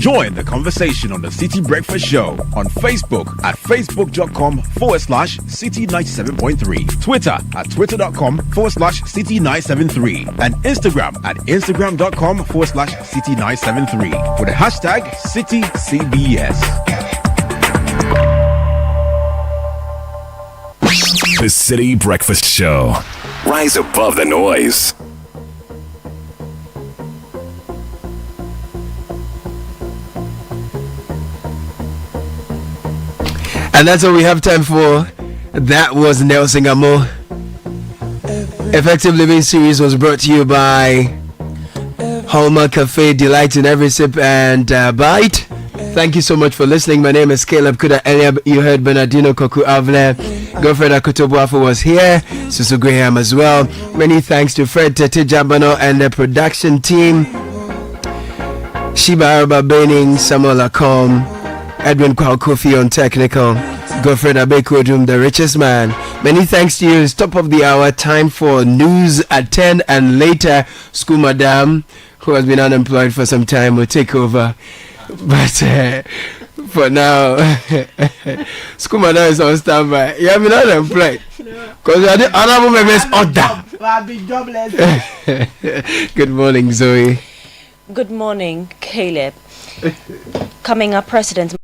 Join the conversation on the Citi Breakfast Show on Facebook at facebook.com/Citi97.3, Twitter at twitter.com/Citi973, and Instagram at instagram.com/Citi973 with the hashtag CitiCBS. The Citi Breakfast Show. Rise above the noise. And that's all we have time for. That was Nelson Amo. Effective Living Series was brought to you by Hallmark Cafe, delight in every sip and bite. Thank you so much for listening. My name is Caleb Kuda Eliab. You heard Bernardino Koku Avle. Girlfriend Akotobuafo was here. Susu Graham as well. Many thanks to Fred Tete Jabano and the production team. Shiba Araba Bening, Samuel Akom, Edwin Kwao Kofi on technical. Godfred Abekodum, the richest man. Many thanks to you. It's top of the hour. Time for news at 10 and later. School Madam, who has been unemployed for some time, will take over. But for now, School Madam is on standby. You have been unemployed. Because you are the honorable members order. I've been jobless. Good morning, Zoe. Good morning, Caleb. Coming up, President